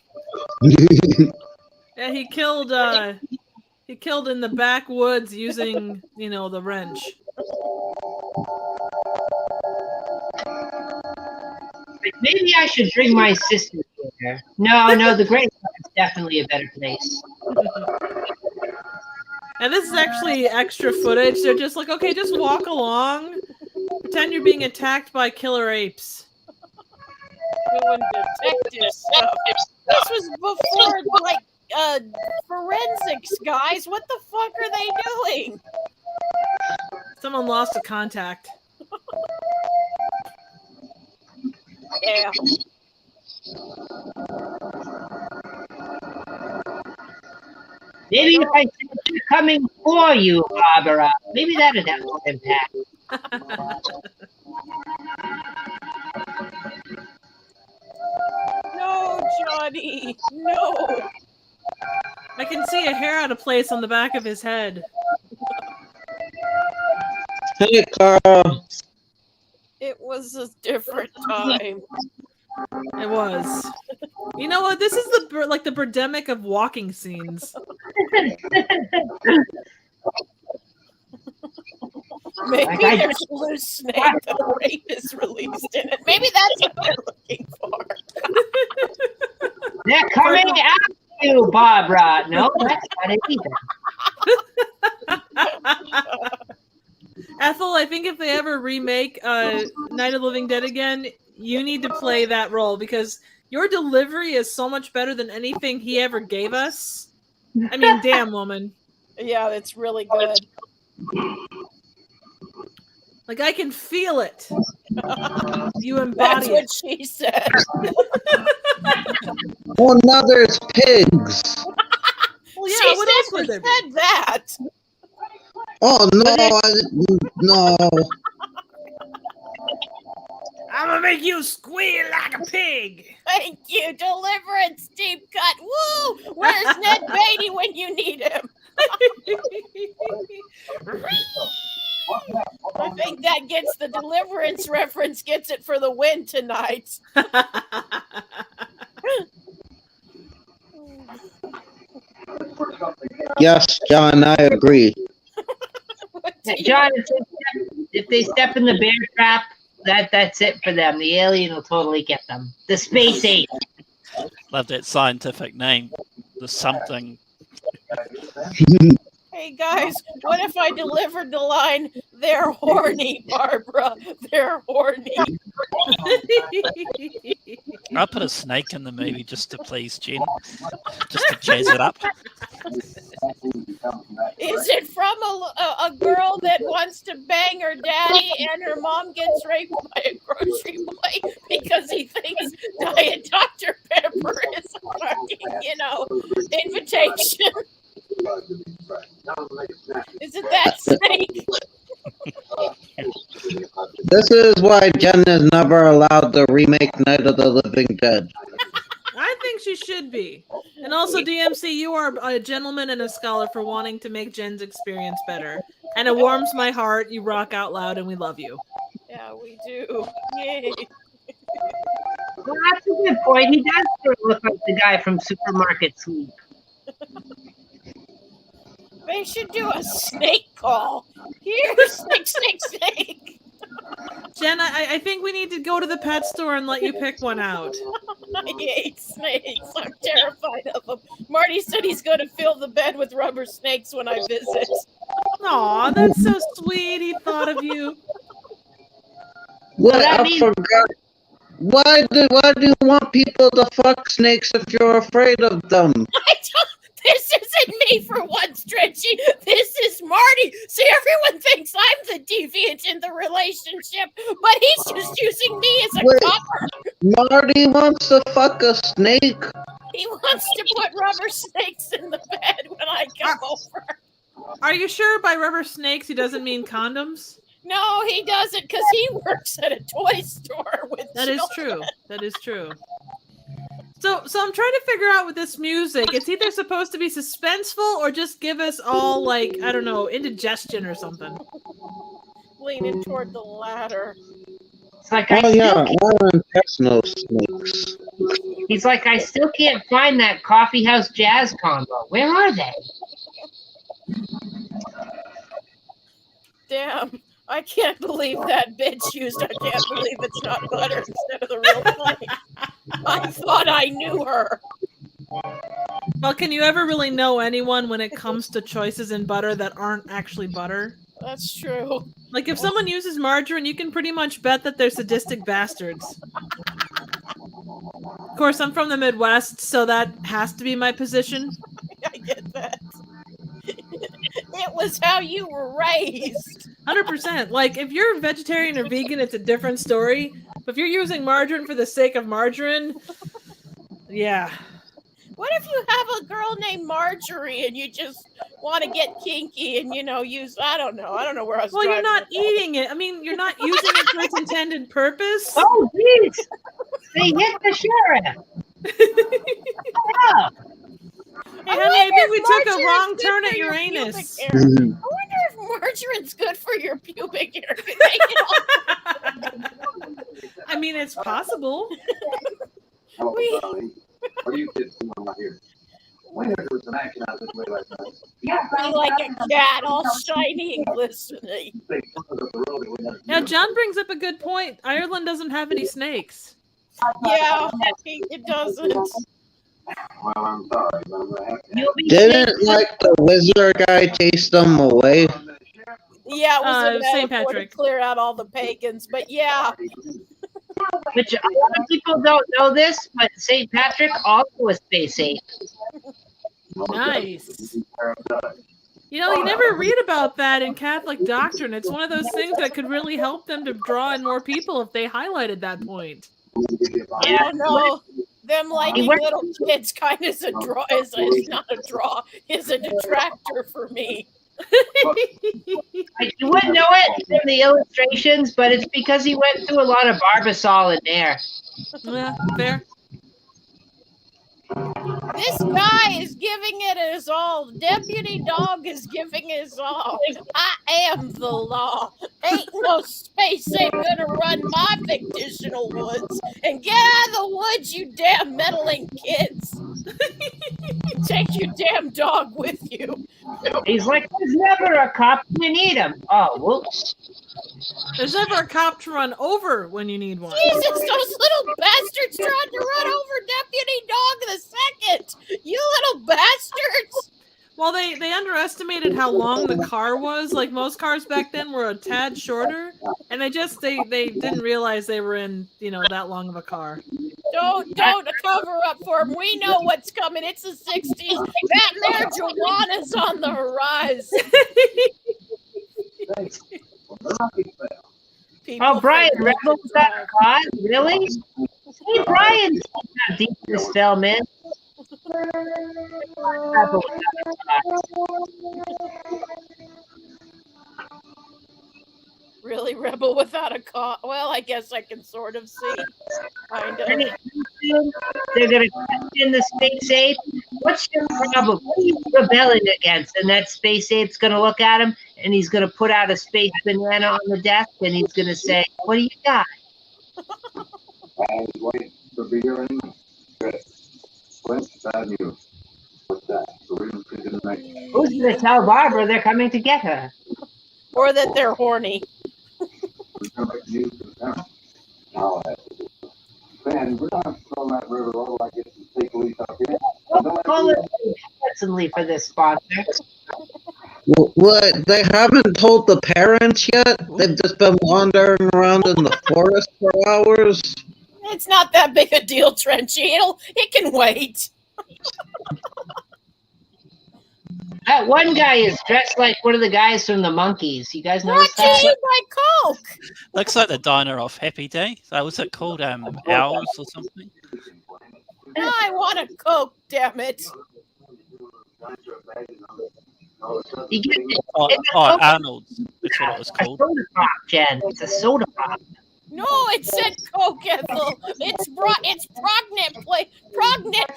Yeah, he killed in the backwoods using, the wrench. Maybe I should bring my sister here. No, the graveyard is definitely a better place. And this is actually extra footage. They're just like, okay, just walk along. Pretend you're being attacked by killer apes. Doing detective stuff. This was before, forensics, guys. What the fuck are they doing? Someone lost a contact. Yeah. Maybe if I said they're coming for you, Barbara, maybe that'd have an impact. No, Johnny. No. I can see a hair out of place on the back of his head. Hey, Carl. It was a different time. It was. You know what? This is the Birdemic of walking scenes. Maybe there's a loose snake that a rape is released in it. Maybe that's what they're looking for. They're coming after you, Barbara. No, that's not it either. Ethel, I think if they ever remake Night of the Living Dead again, you need to play that role because your delivery is so much better than anything he ever gave us. I mean, damn, woman. Yeah, that's really good. Like, I can feel it. You embody That's what she said. Oh, now there's pigs. Well, yeah, she what else would there be? said that. Oh, no, no. I'm gonna make you squeal like a pig. Thank you. Deliverance deep cut. Woo! Where's Ned Beatty when you need him? I think that gets the Deliverance reference, gets it for the win tonight. Yes, John, I agree. John, if they step in the bear trap, that's it for them. The alien will totally get them. The space ape. Love that scientific name. The something. Hey guys, what if I delivered the line, they're horny, Barbara, they're horny. I put a snake in the movie just to please Jen. Just to jazz it up. Is it from a girl that wants to bang her daddy and her mom gets raped by a grocery boy because he thinks Diet Dr. Pepper is a fucking, invitation? Is it that snake? This is why Jen is never allowed to remake Night of the Living Dead. I think she should be. And also, DMC, you are a gentleman and a scholar for wanting to make Jen's experience better. And it warms my heart. You rock out loud, and we love you. Yeah, we do. Yay. Well, that's a good point. He does sort of look like the guy from Supermarket Sweep. They should do a snake call. Here, snake. Jen, I think we need to go to the pet store and let you pick one out. I hate snakes. I'm terrified of them. Marty said he's going to fill the bed with rubber snakes when I visit. Aw, that's so sweet. He thought of you. What? I forgot. Why do you want people to fuck snakes if you're afraid of them? I don't This isn't me for once, Trenchy. This is Marty. See, everyone thinks I'm the deviant in the relationship, but he's just using me as a Wait. cover. Marty wants to fuck a snake. He wants to put rubber snakes in the bed when I come over. Are you sure by rubber snakes he doesn't mean condoms? No, he doesn't, because he works at a toy store with That is true. That is true. So I'm trying to figure out with this music, it's either supposed to be suspenseful or just give us all, like, I don't know, indigestion or something. Leaning toward the latter. It's like Oh yeah, intestinal snakes. He's like, I still can't find that coffee house jazz combo. Where are they? Damn, I can't believe that bitch used. I can't believe it's not butter instead of the real thing. I thought I knew her. Well, can you ever really know anyone when it comes to choices in butter that aren't actually butter? That's true. Like, if someone uses margarine, you can pretty much bet that they're sadistic bastards. Of course, I'm from the Midwest, so that has to be my position. I get that. It was how you were raised. 100%. Like, if you're vegetarian or vegan, it's a different story. But if you're using margarine for the sake of margarine, yeah. What if you have a girl named Marjorie and you just want to get kinky and, use, I don't know where I was Well, you're not with that. eating it. I mean, you're not using it for its intended purpose. Oh, jeez. They hit the sheriff. Oh. Hey, honey, I think we took a wrong turn at Uranus. I wonder if margarine's good for your pubic hair. I mean, it's possible. Hello, darling. Are you kids doing right here? When there was an action out this way last night. Be like a cat, all shiny and glistening. Now, John brings up a good point. Ireland doesn't have any snakes. Yeah, it doesn't. Well, I'm sorry, but I'm gonna have to. Didn't like the wizard guy chase them away? Yeah, it was a St. metaphor to Patrick. clear out all the pagans, but yeah. Which a lot of people don't know this, but St. Patrick also was space ape. Nice. You know, you never read about that in Catholic doctrine. It's one of those things that could really help them to draw in more people if they highlighted that point. I don't know. Them liking little kids kind of is a draw. Is not a draw. Is a detractor for me. You wouldn't know it from the illustrations, but it's because he went through a lot of Barbasol in there. Yeah, fair. This guy is giving it his all. Deputy Dog is giving his all. I am the law. Ain't no space ape gonna run my fictional woods. And get out of the woods, you damn meddling kids. Take your damn dog with you. He's like, there's never a cop when you need him. Oh, whoops. There's never a cop to run over when you need one. Jesus, those little bastards tried to run over Deputy Dog the second. You little bastards. Well, they underestimated how long the car was. Like, most cars back then were a tad shorter, and they didn't realize they were in, that long of a car. Don't cover up for him. We know what's coming. It's the 60s. That marijuana's on the rise. Oh, Brian, Rebel without a cause? Really? Hey, Brian's not deep in this film, man. Rebel without a cause. Really, Rebel without a cause? Well, I guess I can sort of see. Kind of. They're going to question the space ape. What's your problem? What are you rebelling against? And that space ape's going to look at him, and he's going to put out a space banana on the desk, and he's going to say, what do you got? I was waiting for beer anyway. Good. What's bad news? What's that? The reason she didn't make it. Who's going to tell Barbara they're coming to get her? Or that they're horny. We're going to make news to the town. I'll have to do it. Man, we're not throwing that river low like it's a state police up here. Don't call it handsomely for this sponsor. What? They haven't told the parents yet? They've just been wandering around in the forest for hours? It's not that big a deal, Trenchy. It can wait. That one guy is dressed like one of the guys from the Monkeys. You guys notice Brought to that? you by Coke. Looks like the diner off Happy Day. So was it called Owls or something? Now I want a Coke, damn it. You get it's Arnold's. That's what it was a called. soda pop, Jen. It's a soda pop. No, it said Coke, Ethel. It's prognant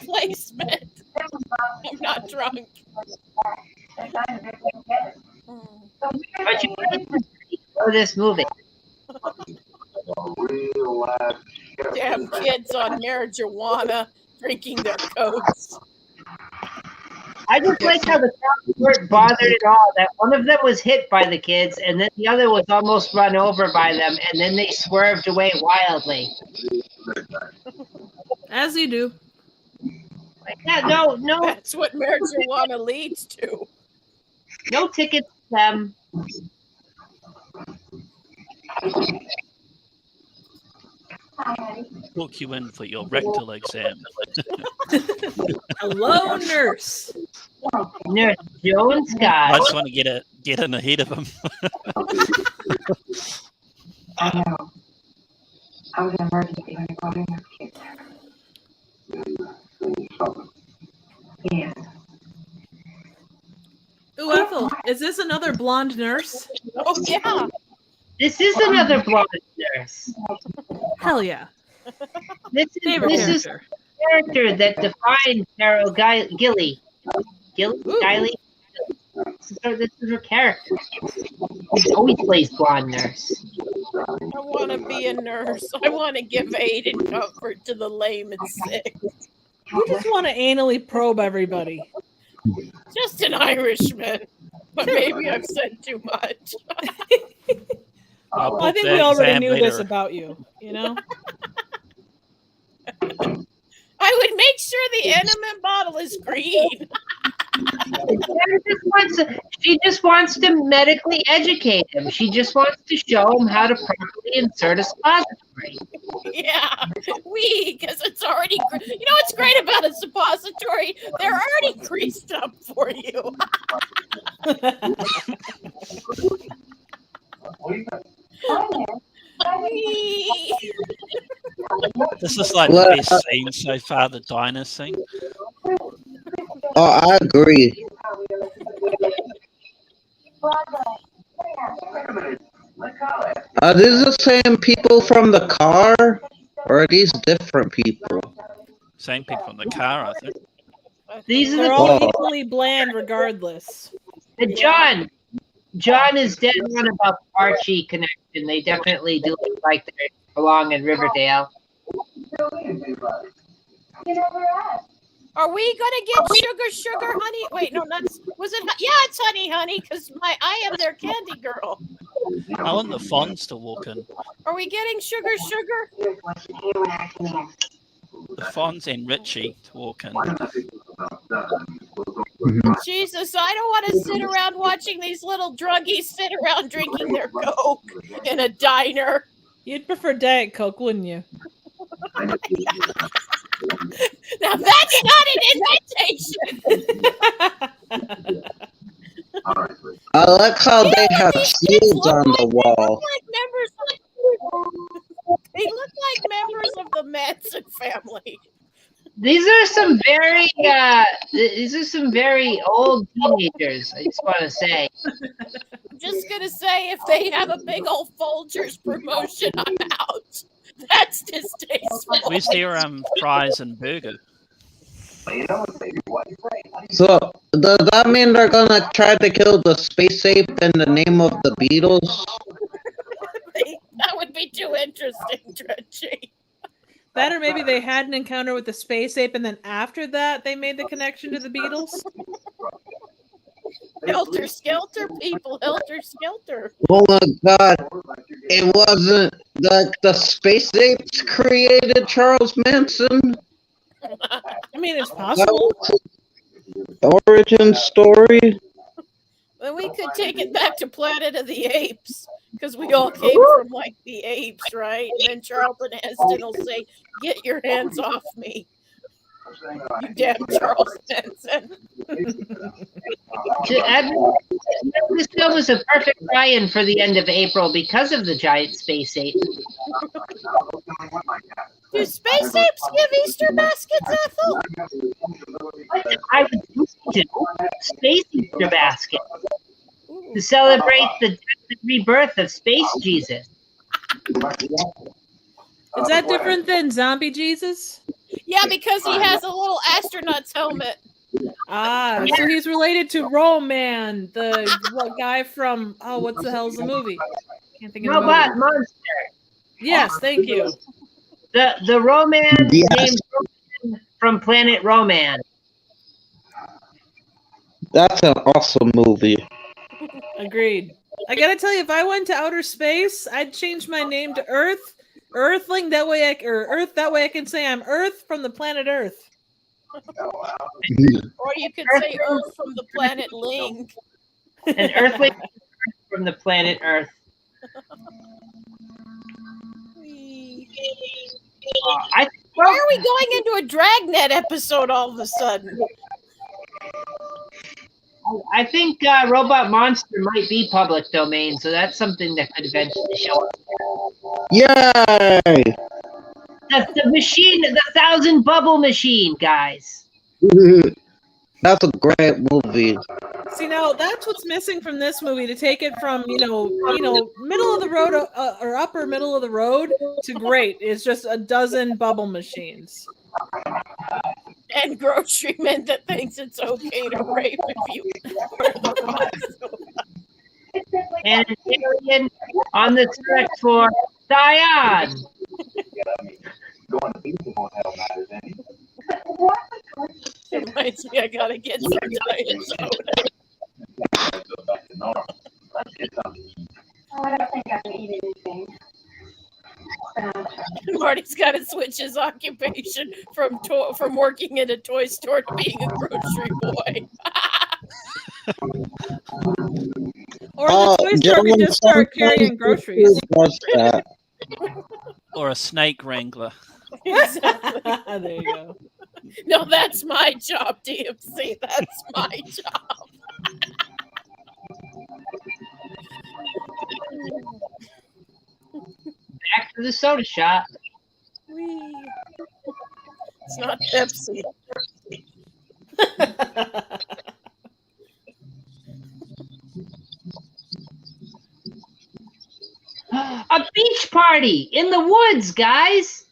placement. I'm not drunk. But you for this movie. Damn kids on marijuana drinking their Cokes. I just like how the cops weren't bothered at all. That one of them was hit by the kids, and then the other was almost run over by them, and then they swerved away wildly. As you do. Like, yeah, no, That's what marijuana leads to. no tickets to them. Book you in for your rectal exam. Hello, nurse. Nurse Jones I guy. just want to get in ahead of him. I know. I was in emergency when you called in your kid. Yeah. Ooh, Ethel, is this another blonde nurse? Oh, yeah. This is another blonde nurse. Hell yeah. This Favorite is character. the character that defined Carol Gilly. Gilly? This is her character. She always plays blonde nurse. I want to be a nurse. I want to give aid and comfort to the lame and sick. You just want to anally probe everybody. Just an Irishman. But maybe I've said too much. Well, I think we already knew this about you, you know? I would make sure the enema bottle is green. She just wants to medically educate him. She just wants to show him how to properly insert a suppository. Yeah, because it's already, you know what's great about a suppository? They're already greased up for you. Wee. This is like the best scene so far, the diner scene. Oh, I agree. Are these the same people from the car? Or are these different people? Same people in the car, I think. These are They're the all Oh. equally bland regardless. John is dead on about the Archie connection. They definitely do look like they belong in Riverdale. Are we gonna get sugar, honey? Wait, no, was it? Yeah, it's honey, because I am their candy girl. I want the Fonz to walk in. Are we getting sugar? The Fonz and Richie to walk in. Jesus, I don't want to sit around watching these little druggies sit around drinking their Coke in a diner. You'd prefer Diet Coke, wouldn't you? Now that's not an invitation. I like how they have shields on the wall. They look like members of the Manson family. These are some very old teenagers. I just want to say. I'm just gonna say, if they have a big old Folgers promotion, I'm out. That's distasteful. Where's their fries and burger? So, does that mean they're gonna try to kill the space ape in the name of the Beatles? That would be too interesting, Dredgy. That or maybe they had an encounter with the space ape and then after that they made the connection to the Beatles? Helter Skelter, people, Helter Skelter. Oh my god. It wasn't like the space apes created Charles Manson? I mean, it's That possible. was his origin story? Then we could take it back to Planet of the Apes, because we all came from like the apes, right? And then Charlton Heston will say, "Get your hands off me." You damn Charles Manson. This film is a perfect tie-in for the end of April because of the giant space ape. Do space apes give Easter baskets, Ethel? I was used to Space Easter basket to celebrate the death and rebirth of Space Jesus. Is that different than Zombie Jesus? Yeah, because he has a little astronaut's helmet. Ah, so he's related to Roman, the guy from what's the hell's the movie? Can't think of the movie. Robot Monster. Yes, thank you. The Roman Yes. named Roman from Planet Roman. That's an awesome movie. Agreed. I gotta tell you, if I went to outer space, I'd change my name to Earth, Earthling. That way, Earth. That way, I can say I'm Earth from the planet Earth. Or you could say Earth from the planet Ling. An Earthling from the planet Earth. Why are we going into a Dragnet episode all of a sudden? I think Robot Monster might be public domain, so that's something that could eventually show up. Yay! The machine, the 1,000 bubble machine, guys. That's a great movie. See, now that's what's missing from this movie. To take it from middle of the road or upper middle of the road to great is just a dozen bubble machines. And grocery men that thinks it's okay to rape if you wear the And an alien on the search for Diane. It reminds me I gotta get some diet soda. I don't think I can eat anything. Marty's got to switch his occupation from working in a toy store to being a grocery boy. Or the toy store could just start carrying groceries. Or a snake wrangler. Exactly. There you go. No, that's my job, DMC. That's my job. Back to the soda shop. It's not Pepsi. A beach party in the woods, guys.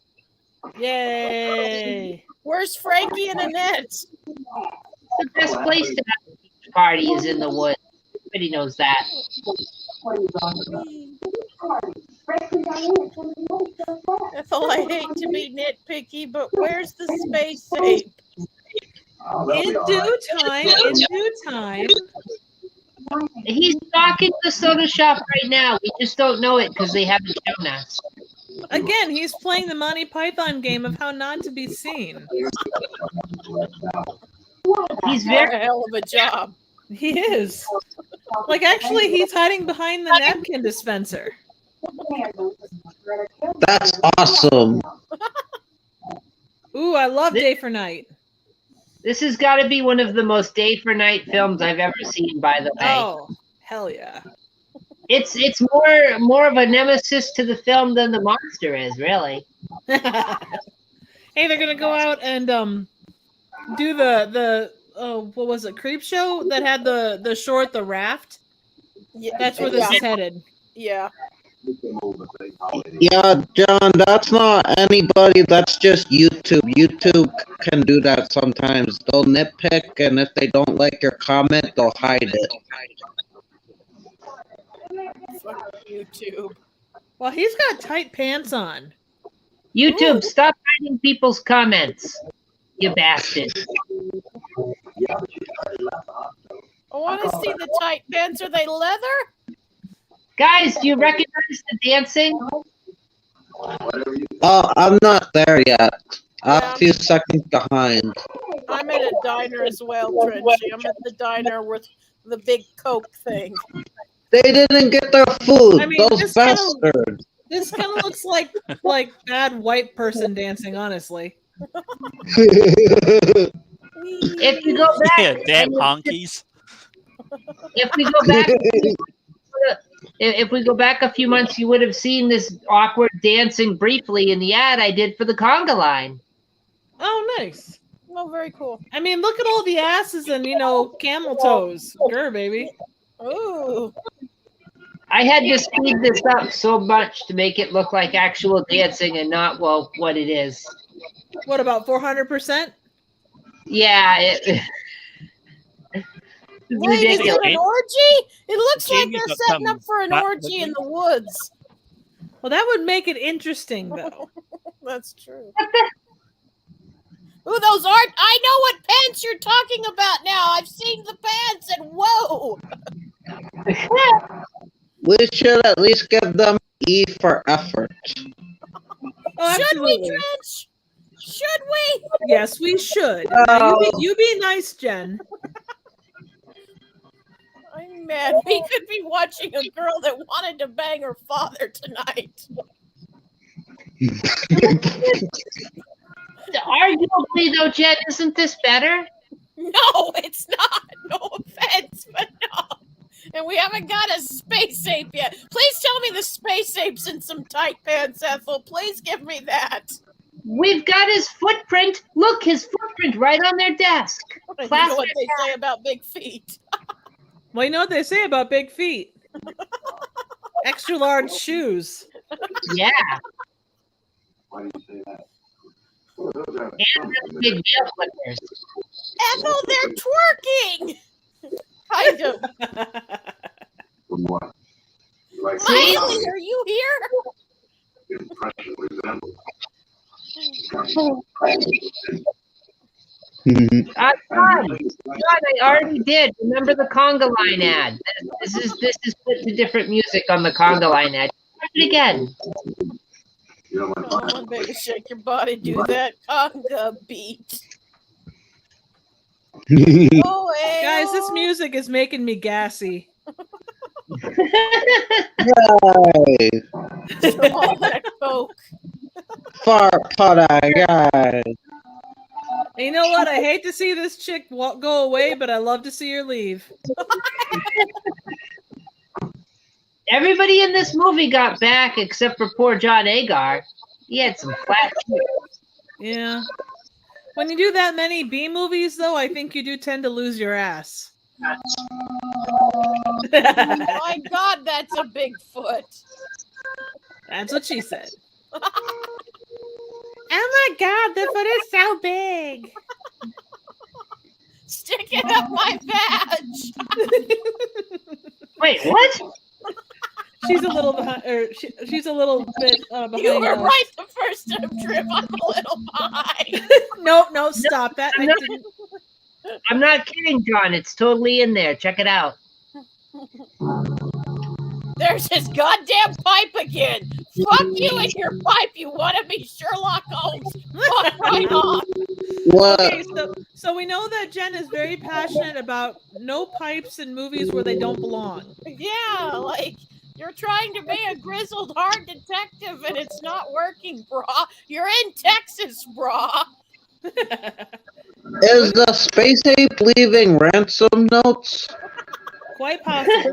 Yay! Where's Frankie and Annette? The best place to have a beach party is in the woods. Everybody knows that. Ethel, I hate to be nitpicky, but where's the space ape? In due time. He's stocking the soda shop right now. We just don't know it because they haven't shown us. Again, he's playing the Monty Python game of how not to be seen. He's Very very hell of a job. He is. Like, actually, he's hiding behind the napkin dispenser. That's awesome. Ooh, I love Day for Night. This has got to be one of the most day for night films I've ever seen, by the way. Oh, hell yeah. It's more of a nemesis to the film than the monster is, really. Hey, they're gonna go out and do the what was it, Creep Show that had the short, the raft. Yeah, That's where this is headed. Yeah. Yeah, John, that's not anybody. That's just YouTube. YouTube can do that sometimes. They'll nitpick, and if they don't like your comment, they'll hide it. Fuck YouTube. Well, he's got tight pants on. YouTube, Ooh. stop hiding people's comments, you bastard. I want to see the tight pants. Are they leather? Guys, do you recognize the dancing? Oh, I'm not there yet. I'm Yeah. a few seconds behind. I'm at a diner as well, Trenchy. I'm at the diner with the big Coke thing. They didn't get their food. I mean, Those this kinda- bastards. This kind of looks like bad white person dancing, honestly. If you go back, Yeah, damn honkies. if we go back, if we go back a few months, you would have seen this awkward dancing briefly in the ad I did for the conga line. Oh, nice. Oh, very cool. I mean, look at all the asses and camel toes. Grr, baby. Ooh. I had to speed this up so much to make it look like actual dancing and not what it is. What about 400%? Yeah, Wait, is it an orgy? It looks like Jamie's they're got setting some up for an butt orgy in licking. the woods. Well, that would make it interesting, though. That's true. Ooh, those aren't. I know what pants you're talking about now. I've seen the pants, and whoa. We should at least give them E for effort. Oh, Should we, absolutely. Trench? Should we? Yes, we should. Oh. Now, you be nice, Jen. I'm mad. We could be watching a girl that wanted to bang her father tonight. Arguably, though, Jen, isn't this better? No, it's not. No offense, but no. And we haven't got a space ape yet. Please tell me the space ape's in some tight pants, Ethel. Please give me that. We've got his footprint. Look, his footprint right on their desk. You know what they say about big feet. Well, you know what they say about big feet. Extra large shoes. Yeah. Why do you say that? Well, those are And the big nail clippers. Ethel, they're twerking. Kind of. from what? Like Miley, are you here? impression resembles. John, I already did. Remember the conga line ad? This is put to different music on the conga line ad. Try it again. You know, Come on, baby, shake your body, do that conga beat. Oh, Guys, this music is making me gassy. Yay! all that coke. Fart pot guys. And you know what? I hate to see this chick go away, but I love to see her leave. Everybody in this movie got back except for poor John Agar. He had some flat cheeks. Yeah. When you do that many B movies, though, I think you do tend to lose your ass. My God, that's a big foot. That's what she said. Oh my God, the foot is so big. Stick it up my badge. Wait, what? She's a little behind, or she's a little bit behind. You were us. right the first time, Trip. I'm a little behind. No, stop that. I didn't. I'm not kidding, John. It's totally in there. Check it out. There's his goddamn pipe again. Fuck you and your pipe. You want to be Sherlock Holmes? Fuck right on. What? Okay, so we know that Jen is very passionate about no pipes in movies where they don't belong. Yeah, like you're trying to be a grizzled hard detective and it's not working, brah. You're in Texas, brah. Is the space ape leaving ransom notes? Quite possibly.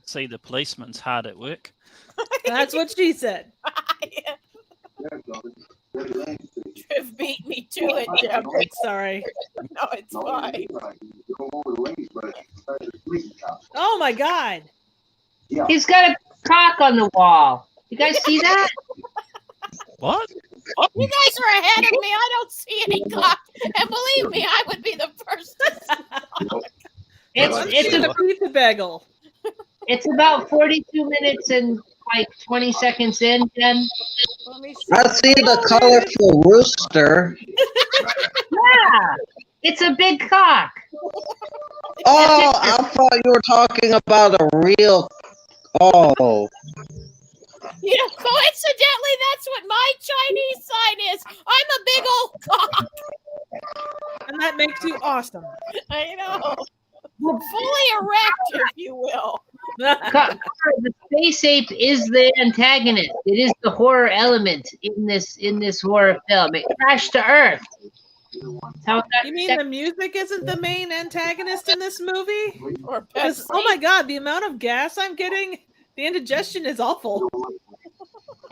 See, the policeman's hard at work. That's what she said. Triv beat me to it, Jeb. Sorry. No, it's fine. Oh my God. He's got a cock on the wall. You guys see that? What? You guys are ahead of me. I don't see any cock. And believe me, I would be the first to It's a pizza bagel. It's about 42 minutes and like 20 seconds in, Jen. Let me see. I see the colorful rooster. Yeah, it's a big cock. Oh, I thought you were talking about a real. Oh. You know, coincidentally, that's what my Chinese sign is. I'm a big old cock. And that makes you awesome. I know. Fully erect, if you will. The space ape is the antagonist. It is the horror element in this horror film. It crashed to Earth. You mean the music isn't the main antagonist in this movie? Or Because, oh my god, the amount of gas I'm getting, the indigestion is awful.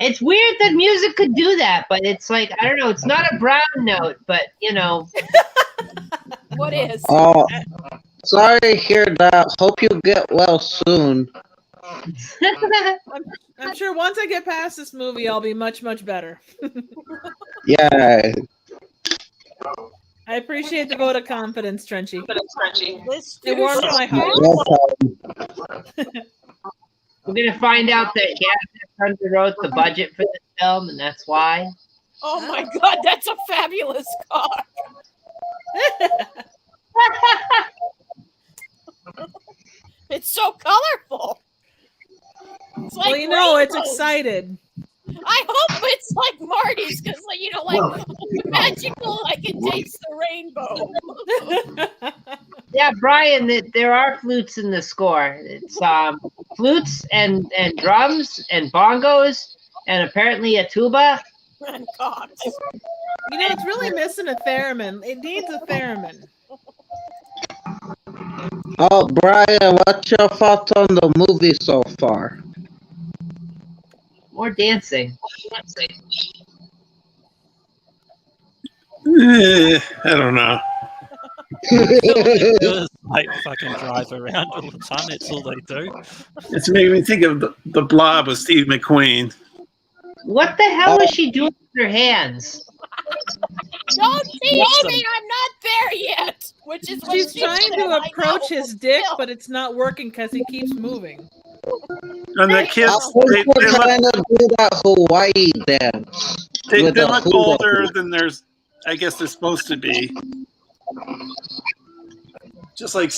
It's weird that music could do that, but it's like, I don't know, it's not a brown note, but you know. What is? Oh, sorry to hear that. Hope you get well soon. I'm sure once I get past this movie, I'll be much, much better. Yeah. I appreciate the vote of confidence, Trenchy. It warms my heart. No problem. We're going to find out that Gavin underwrote the budget for this film, and that's why. Oh my god, that's a fabulous car. It's so colorful. It's like Well, you know, it's rainbows. excited. I hope it's like Marty's, because like magical, like it takes the rainbow. Yeah, Brian, there are flutes in the score. It's flutes and drums and bongos and apparently a tuba. And God. You know, it's really missing a theremin. It needs a theremin. Oh, Brian, what's your thoughts on the movie so far? More dancing. I don't know. They just like fucking drive around all the time. That's all they do. It's making me think of the Blob with Steve McQueen. What the hell is she doing with her hands? Don't tease me, I'm not there yet. Which is what She's she trying said, to I approach know. his dick, Still. but it's not working because he keeps moving. And the kids, I think we're trying to do that Hawaii dance. they with a look hula older hoop. than I guess they're supposed to be. Just like,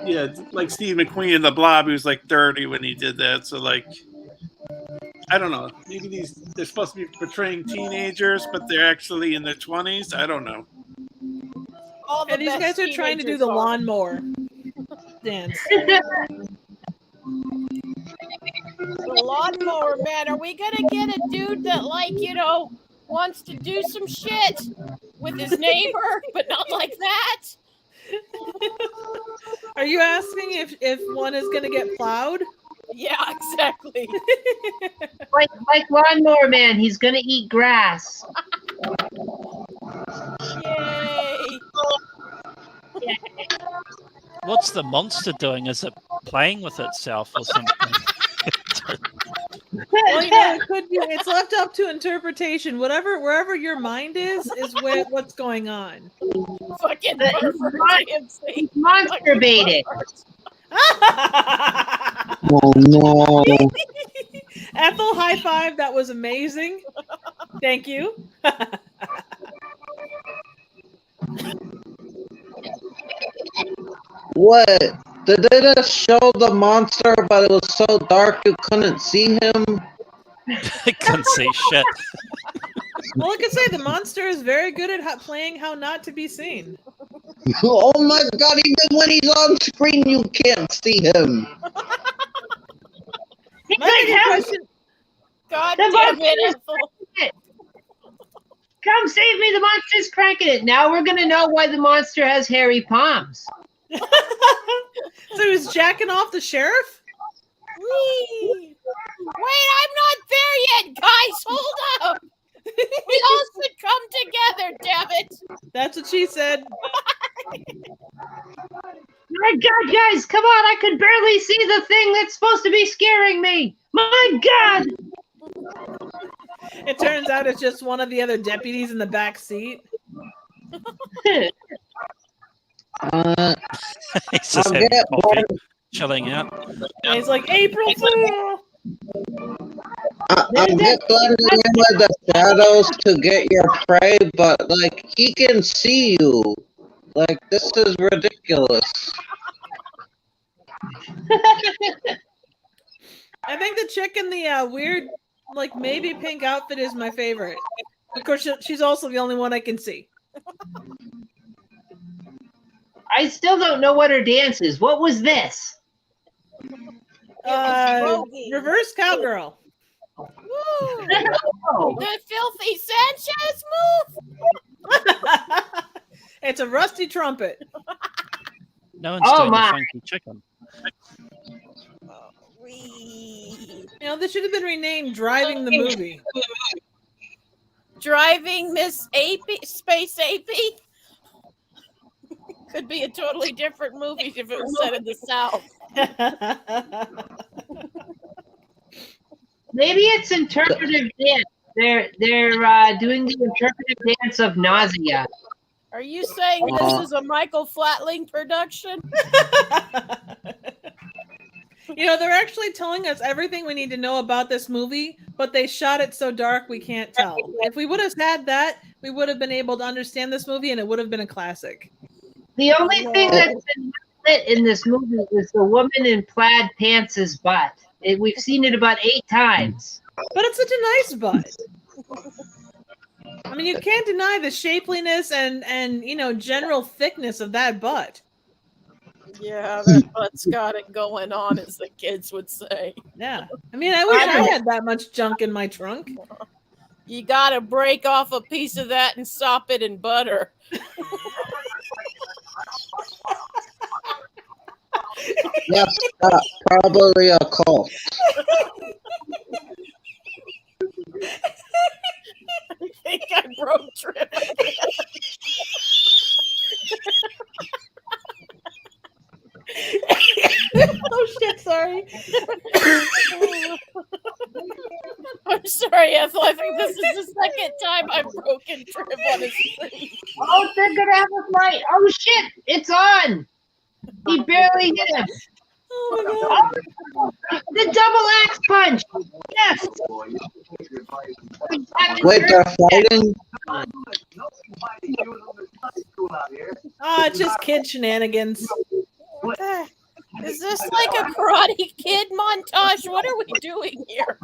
yeah, like Steve McQueen in The Blob, he was like 30 when he did that. So like, I don't know. Maybe they're supposed to be portraying teenagers, but they're actually in their 20s. I don't know. All the And these best guys are trying to do teenagers the are. lawnmower dance. The lawnmower man. Are we gonna get a dude that wants to do some shit with his neighbor, but not like that? Are you asking if one is going to get plowed? Yeah, exactly. Like Lawnmower Man, he's gonna eat grass. Yay! What's the monster doing? Is it playing with itself or something? Well, you know, it could be. It's left up to interpretation. Wherever your mind is what's going on. Fucking He's pervert. He's monster baited. Oh no. Ethel, high five. That was amazing. Thank you. What? Did they just show the monster, but it was so dark you couldn't see him? I couldn't see shit. Well, I could say the monster is very good at playing how not to be seen. Oh my god, even when he's on screen, you can't see him. He's My like, biggest "Help, question- God The damn it, monster's Ethel. come save me, the monster's cranking it." Now we're gonna know why the monster has hairy palms. So he was jacking off the sheriff? Whee! Wait, I'm not there yet, guys. Hold up. We all should come together, damn it. That's what she said. My God, guys, come on! I could barely see the thing that's supposed to be scaring me. My God! It turns out it's just one of the other deputies in the back seat. He's just I'll having get coffee, chilling out. And he's like, April Fool! I'll get blended in with the shadows to get your prey, but like he can see you. Like this is ridiculous. I think the chick in the weird, like maybe pink outfit is my favorite. Of course, she's also the only one I can see. I still don't know what her dance is. What was this? Bogey. Reverse cowgirl. Woo. Oh, The filthy Sanchez move. It's a rusty trumpet. No one's Oh, doing my. the funky chicken. Wee. You know, this should have been renamed Driving the Movie. Driving Miss AP, Space AP. Could be a totally different movie if it was set in the South. maybe it's interpretive dance. They're doing the interpretive dance of nausea. Are you saying this is a Michael Flatling production? You know, they're actually telling us everything we need to know about this movie, but they shot it so dark we can't tell. If we would have had that, we would have been able to understand this movie and it would have been a classic. The only thing that's been lit in this movie is the woman in plaid pants' butt. We've seen it about 8 times. But it's such a nice butt. I mean, you can't deny the shapeliness and you know, general thickness of that butt. Yeah, that butt's got it going on, as the kids would say. Yeah. I mean, I wish I had that much junk in my trunk. You gotta break off a piece of that and sop it in butter. Yes, probably a cult. I think I broke Trip. Oh shit, sorry. I'm sorry, Ethel. I think this is the second time I've broken Trip on his stream. Oh, they're gonna have a fight. Oh shit, it's on. He barely hit him. Oh my god. The double axe punch. Yes. Wait, they're fighting? Oh, it's just kid shenanigans. Is this like a Karate Kid montage? What are we doing here?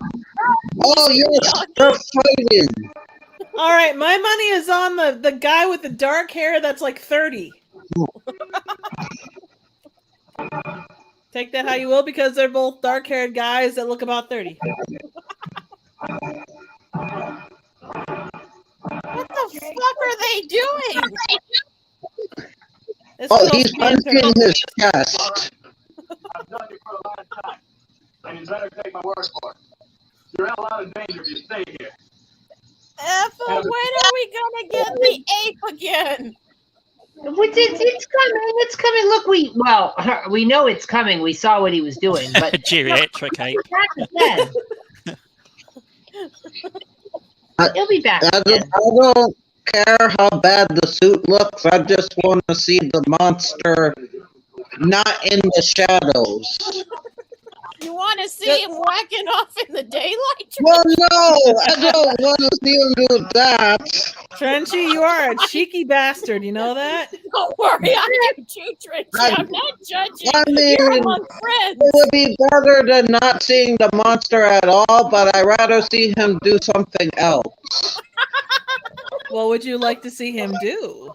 Oh, yes, they're fighting. All right, my money is on the guy with the dark hair that's like 30. Take that how you will, because they're both dark-haired guys that look about 30. What the fuck are they doing? This Oh, girl's he's being punching his chest. I've known you for a long time, and you better take my word for it. You're in a lot of danger if you stay here. Ethel, when are we gonna get the ape again? It's coming. It's coming. Look, we know it's coming. We saw what he was doing, but Geriatric ape. He'll be back. I don't care how bad the suit looks. I just want to see the monster not in the shadows. You want to see him whacking off in the daylight? Well, no, I don't want to see him do that. Trenchy, you are a cheeky bastard. You know that? Don't worry, I do too, Trenchy. I'm not judging. I mean, You're among friends. it would be better than not seeing the monster at all, but I'd rather see him do something else. What would you like to see him do?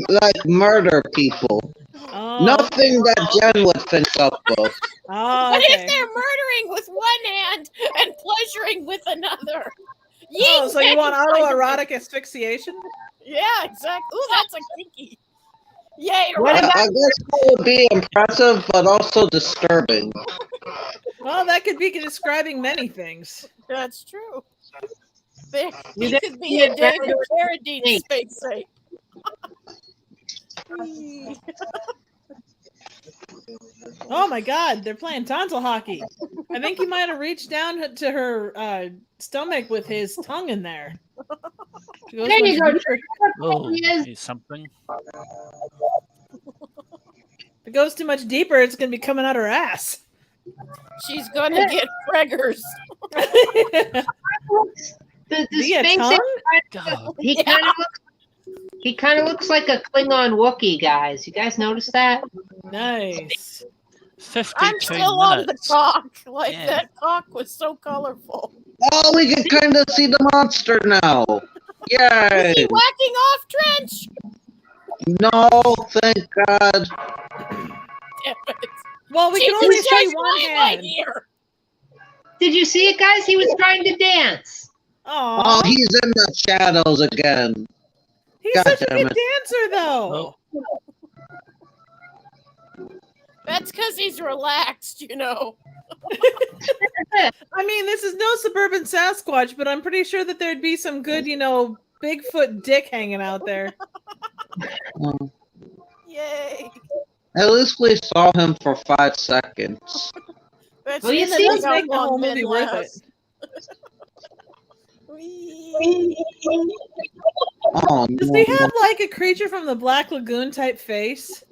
Like murder people. Oh, Nothing that Jen would think up of. oh But okay. if they're murdering with one hand and pleasuring with another. Oh, so you Ying, want that's autoerotic asphyxiation? Yeah, exactly. Ooh, that's a kinky. Yay, What right. about- I guess that would be impressive, but also disturbing. Well, that could be describing many things. That's true. There, You he didn't could be see a it, David Brandon? Carradine Hey. space ape. Oh my god, they're playing tonsil hockey. I think he might have reached down to her stomach with his tongue in there. She goes, There you go. Oh, Yes. here's something. If it goes too much deeper, it's going to be coming out her ass. She's gonna get preggers. The Via space tongue? God. he kind of looks like a Klingon Wookiee, guys. You guys notice that? Nice. 52 I'm still on the minutes. cock. Like Yeah. that cock was so colorful. Oh, we can kind of see the monster now. Is Yay! he whacking off, Trench? No, thank God. Damn it. Well, we can Jesus only see Christ, one why am I hand. here? Did you see it, guys? He was trying to dance. Oh, Aw, he's in the shadows again. he's God such a damn good dancer, though. That's because he's relaxed, you know. I mean, this is no suburban Sasquatch, but I'm pretty sure that there'd be some good, Bigfoot dick hanging out there. Oh, Yay. at least we saw him for 5 seconds. That's Well, you just see, how does make the long whole men movie worth it. last. Whee! Oh, Does no. he have like a creature from the Black Lagoon type face?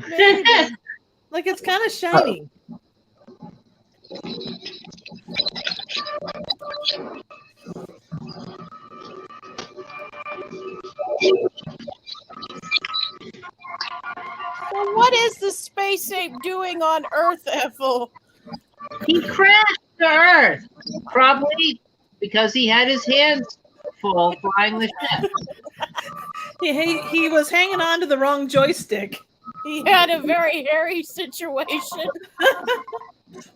Maybe. Like it's kind of shiny. Well, what is the space ape doing on Earth, Ethel? He crashed to Earth, probably because he had his hands full flying the ship. He was hanging on to the wrong joystick. He had a very hairy situation.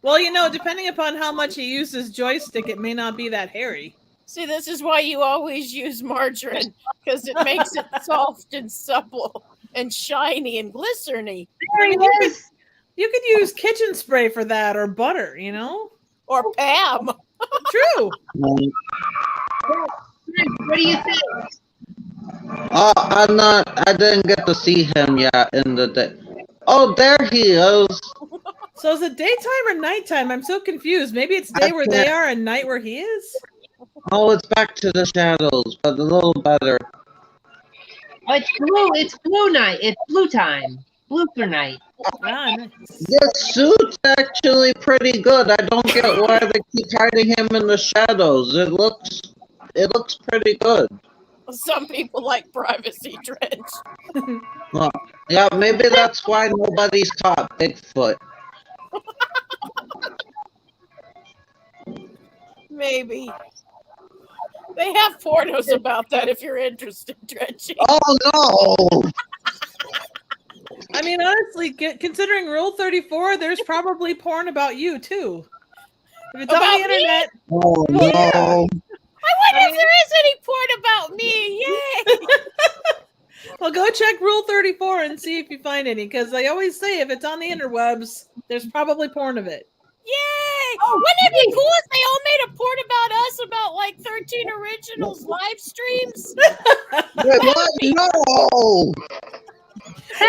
Well, depending upon how much he uses joystick, it may not be that hairy. See, this is why you always use margarine, because it makes it soft and supple and shiny and glistery. There he is. You could use kitchen spray for that, or butter, Or Pam. True. What do you think? Oh, I didn't get to see him yet in the day. Oh, there he is. So is it daytime or nighttime? I'm so confused. Maybe it's day where they are and night where he is? Oh, it's back to the shadows, but a little better. Oh, it's blue. It's blue night. It's blue time. Blue for night. Ah, nice. This suit's actually pretty good. I don't get why they keep hiding him in the shadows. It looks pretty good. Some people like privacy, Trench. Well, yeah, maybe that's why nobody's caught Bigfoot. Maybe. They have pornos about that if you're interested, Trenchy. Oh no! I mean, honestly, considering Rule 34, there's probably porn about you, too. If it's on About the me? internet, Oh Well, yeah. no! I wonder if there is any porn about me. Yay! well, go check Rule 34 and see if you find any, because I always say if it's on the interwebs, there's probably porn of it. Yay! Wouldn't it be cool if they all made a porn about us about like 13 Originals live streams? Wait, what? No! No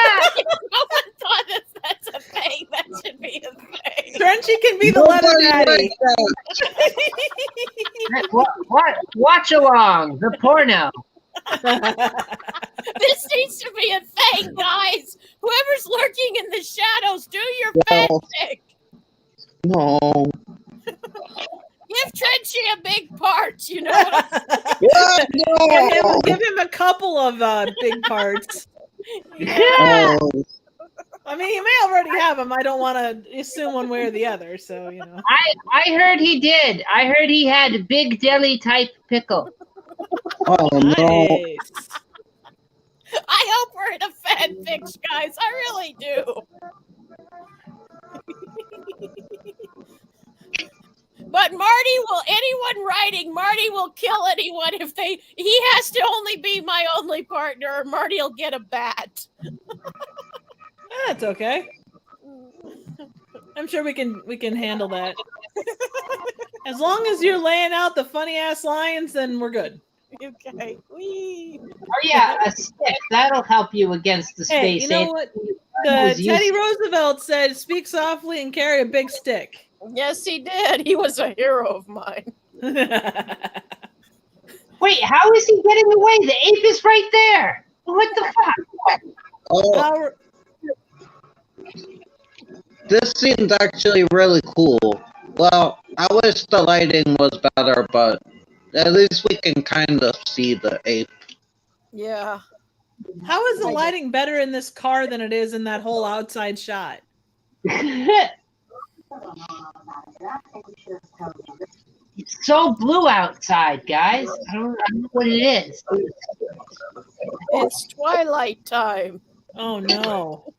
one thought that's a thing. That should be a thing. Trenchy can be the letter daddy. Watch along the porno. This needs to be a thing, guys. Whoever's lurking in the shadows, do your Well. fanfic. No. Give Trenchy a big part, you know what I'm What? No! Give him a couple of big parts. Yeah. Oh, I mean, you may already have them. I don't want to assume one way or the other, so, I heard he did. I heard he had a big deli type pickle. oh no! Nice. I hope we're in a fanfic, guys. I really do. But Marty will kill anyone if he has to only be my only partner, or Marty will get a bat. That's okay. I'm sure we can handle that. As long as you're laying out the funny ass lines, then we're good. Okay. Whee. Oh yeah, a stick. That'll help you against the Hey, space. you know ape. what? was Teddy used- Roosevelt said, "Speak softly and carry a big stick." Yes, he did. He was a hero of mine. Wait, how is he getting away? The ape is right there. What the fuck? Oh, How- this seems actually really cool. Well, I wish the lighting was better, but at least we can kind of see the ape. Yeah. How is the lighting better in this car than it is in that whole outside shot? It's so blue outside, guys. I don't know what it is. It's twilight time. Oh no.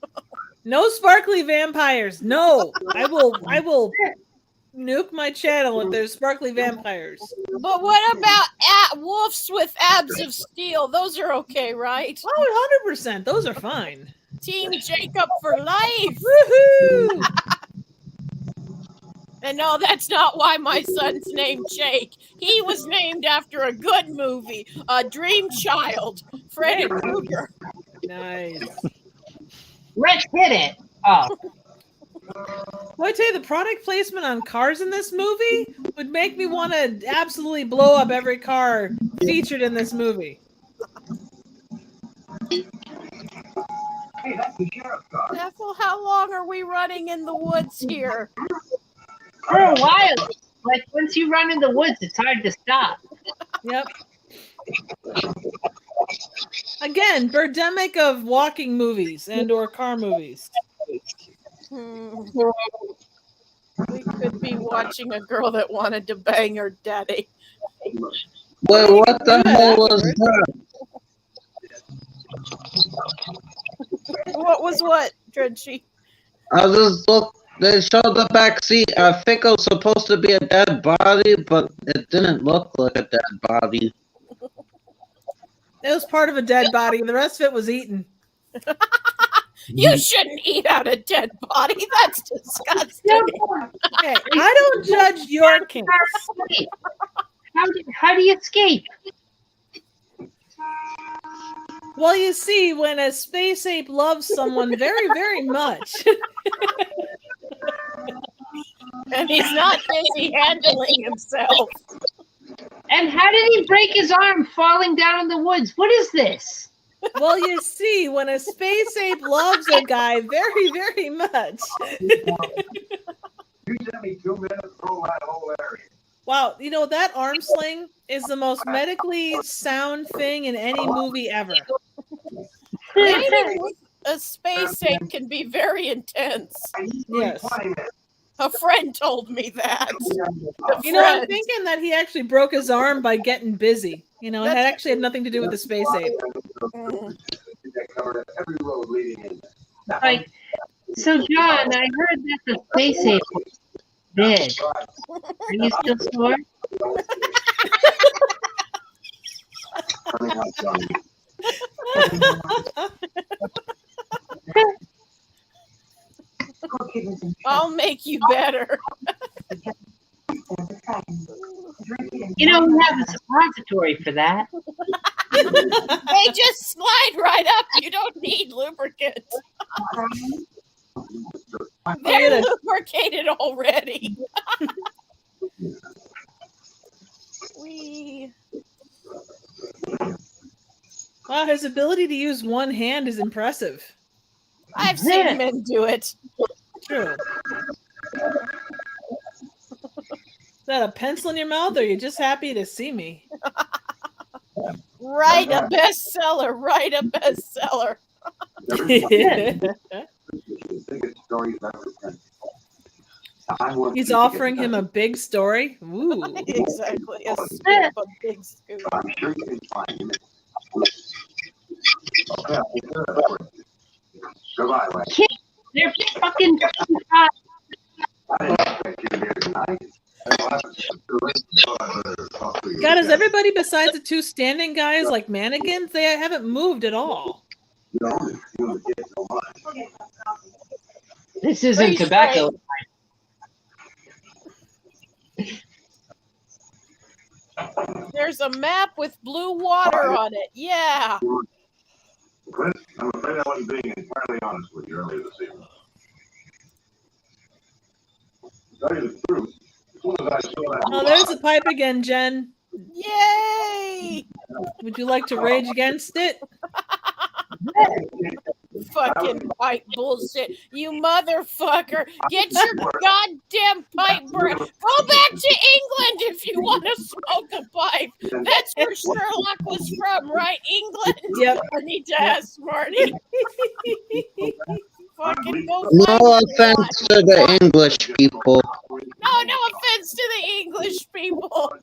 No sparkly vampires. No, I will nuke my channel if there's sparkly vampires. But what about wolves with abs of steel? Those are okay, right? Oh, 100%. Those are fine. Team Jacob for life. Woohoo! And no, that's not why my son's named Jake. He was named after a good movie, A Dream Child, Freddy Krueger. Nice. Rich hit it. Oh, Well, I tell you, the product placement on cars in this movie would make me want to absolutely blow up every car featured in this movie. Hey, that's the sheriff's car. Ethel, how long are we running in the woods here? for a while. Like once you run in the woods, it's hard to stop. Yep. Again, birdemic of walking movies and or car movies. We could be watching a girl that wanted to bang her daddy. Wait, what the hell was that? What was what, Dredgy? I just looked. They showed the back seat. I think it was supposed to be a dead body, but it didn't look like a dead body. It was part of a dead body. The rest of it was eaten. You shouldn't eat out a dead body. That's disgusting. Okay, I don't judge your kinks. How do you escape? Well, you see, when a space ape loves someone very, very much, And he's not busy handling himself. And how did he break his arm falling down in the woods? What is this? well, you see, when a space ape loves a guy very, very much. You sent me 2 minutes through that whole area. Wow, you know, that arm sling is the most medically sound thing in any movie ever. Dating with a space ape can be very intense. Yes. 20 minutes. A friend told me that. You know, I'm thinking that he actually broke his arm by getting busy. You know, it had actually had nothing to do with the space ape. They covered every road leading in. Like, so John, I heard that the space ape was big. Are you still sore? I'll make you better. You know, we have a suppository for that. They just slide right up. You don't need lubricant. They're lubricated already. Wow, his ability to use one hand is impressive. I've seen men do it. True. Is that a pencil in your mouth, or are you just happy to see me? Write a bestseller. Write a bestseller. He's offering him a big story. Ooh. Exactly. A scoop, a big scoop. I'm sure you can find him. Goodbye, Wes. They're fucking I didn't expect you to be here tonight. God, is everybody besides the two standing guys like mannequins? They haven't moved at all. This isn't Please, tobacco. There's a map with blue water on it. Yeah. Chris, I'm afraid I wasn't being entirely honest with you earlier this evening. To tell you the truth, as soon as I saw that. Oh, there's the pipe again, Jen. Yay! Would you like to rage against it? Fucking pipe bullshit. You motherfucker. Get your goddamn pipe burn. Go back to England if you want to smoke a pipe. That's where Sherlock was from, right? England? Yep. I need to ask Marty. Fucking go No find offense to the English people. No offense to the English people.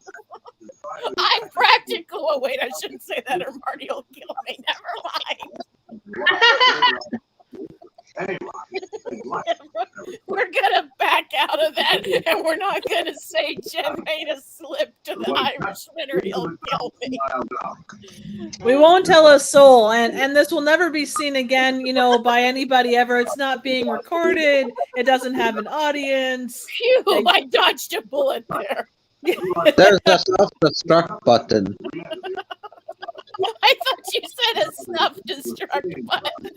I'm practical. Oh, wait, I shouldn't say that or Marty will kill me. Never mind. And we're not going to say Jen made a slip to the Irishman or he'll kill me. We won't tell a soul, and this will never be seen again, by anybody ever. It's not being recorded. It doesn't have an audience. Phew, I dodged a bullet there. There's a self-destruct button. I thought you said a snuff-destruct button.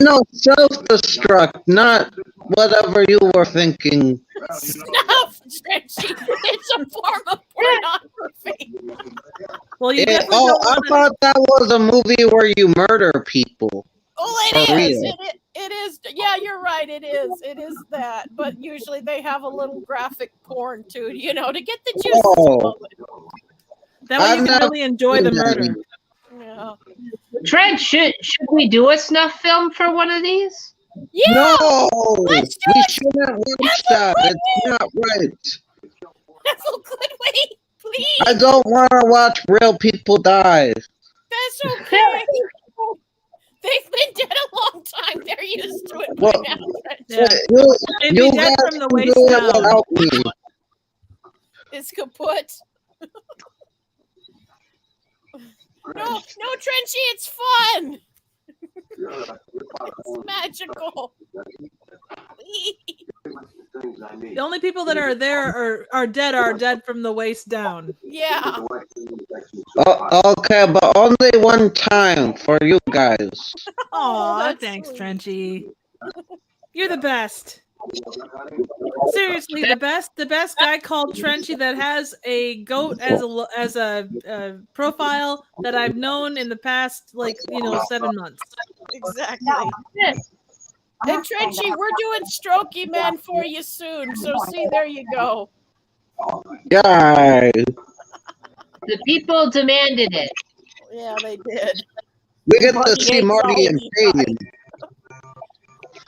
No, self-destruct, not whatever you were thinking. Snuff, Stretchy. It's a form of pornography. Well, you I definitely don't want thought that was a movie where you murder people. Oh, For it is. real. It is. Yeah, you're right. It is. It is that. But usually they have a little graphic porn too, to get the juices Oh. flowing. that way you I'm can not really enjoy the murder. Yeah. Trent, should we do a snuff film for one of these? Yeah. No! Let's do We it. shouldn't watch that. It's not right. Ethel, could we? Please. I don't want to watch real people die. That's okay. They've been dead a long time. They're used to it by Well, now. Trent. Yeah. They'd You be dead guys from the can waist do it down. without me. It's kaput. No, Trenchy, it's fun. It's magical. The only people that are there are dead from the waist down. Yeah. Okay, but only one time for you guys. Aw, that's thanks, sweet. Trenchy. You're the best. Seriously, the best guy called Trenchy that has a goat as a profile that I've known in the past 7 months. Exactly. And Trenchy, we're doing Strokey Man for you soon. So see, there you go. Yay! The people demanded it. Yeah, they did. We get to Marty see hates Marty all and these Katie.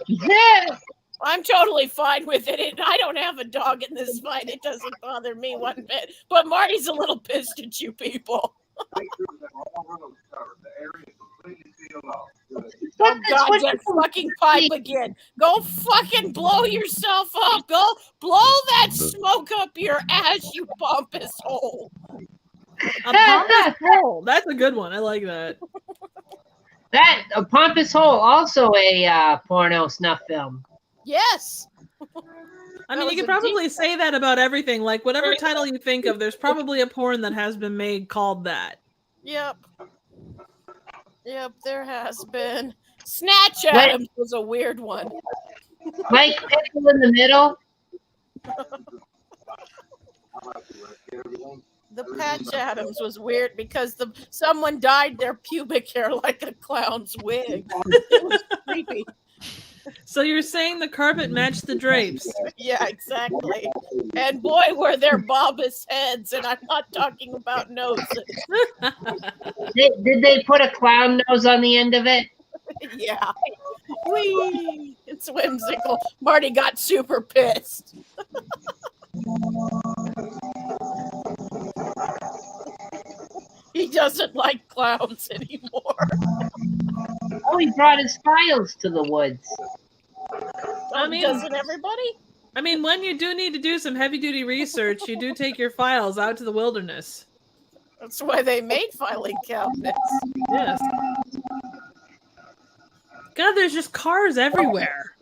Yeah. I'm totally fine with it. I don't have a dog in this fight. It doesn't bother me one bit. But Marty's a little pissed at you people. Oh God, that fucking pipe again. Go fucking blow yourself up. Go blow that smoke up your ass, you pompous hole. A pompous hole. That's a good one. I like that. That a pompous hole, also a porno snuff film. Yes. I mean, you could probably say that about everything. Like, whatever title you think of, there's probably a porn that has been made called that. Yep. Yep, there has been. Snatch Adams was a weird one. Like Pickle in the Middle. The Patch Adams was weird because someone dyed their pubic hair like a clown's wig. It was creepy. So you're saying the carpet matched the drapes? Yeah, exactly. And boy, were there bulbous heads, and I'm not talking about noses. Did they put a clown nose on the end of it? Yeah. Whee! It's whimsical. Marty got super pissed. He doesn't like clowns anymore. Oh, he brought his files to the woods. I mean, doesn't everybody? I mean, when you do need to do some heavy-duty research, you do take your files out to the wilderness. That's why they made filing cabinets. Yes. God, there's just cars everywhere.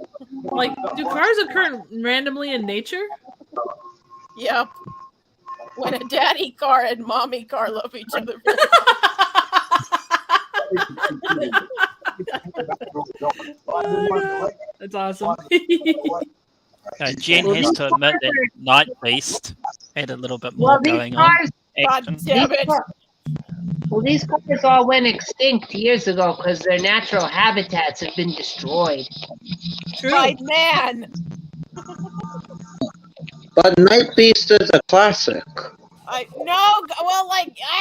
Like, do cars occur randomly in nature? Yep. When a daddy car and mommy car love each other. Oh, that's awesome. Jen has to admit that Night Beast had a little bit more going on. God damn it. Well, these cars all went extinct years ago because their natural habitats have been destroyed. True. Right, man. But Night Beast is a classic.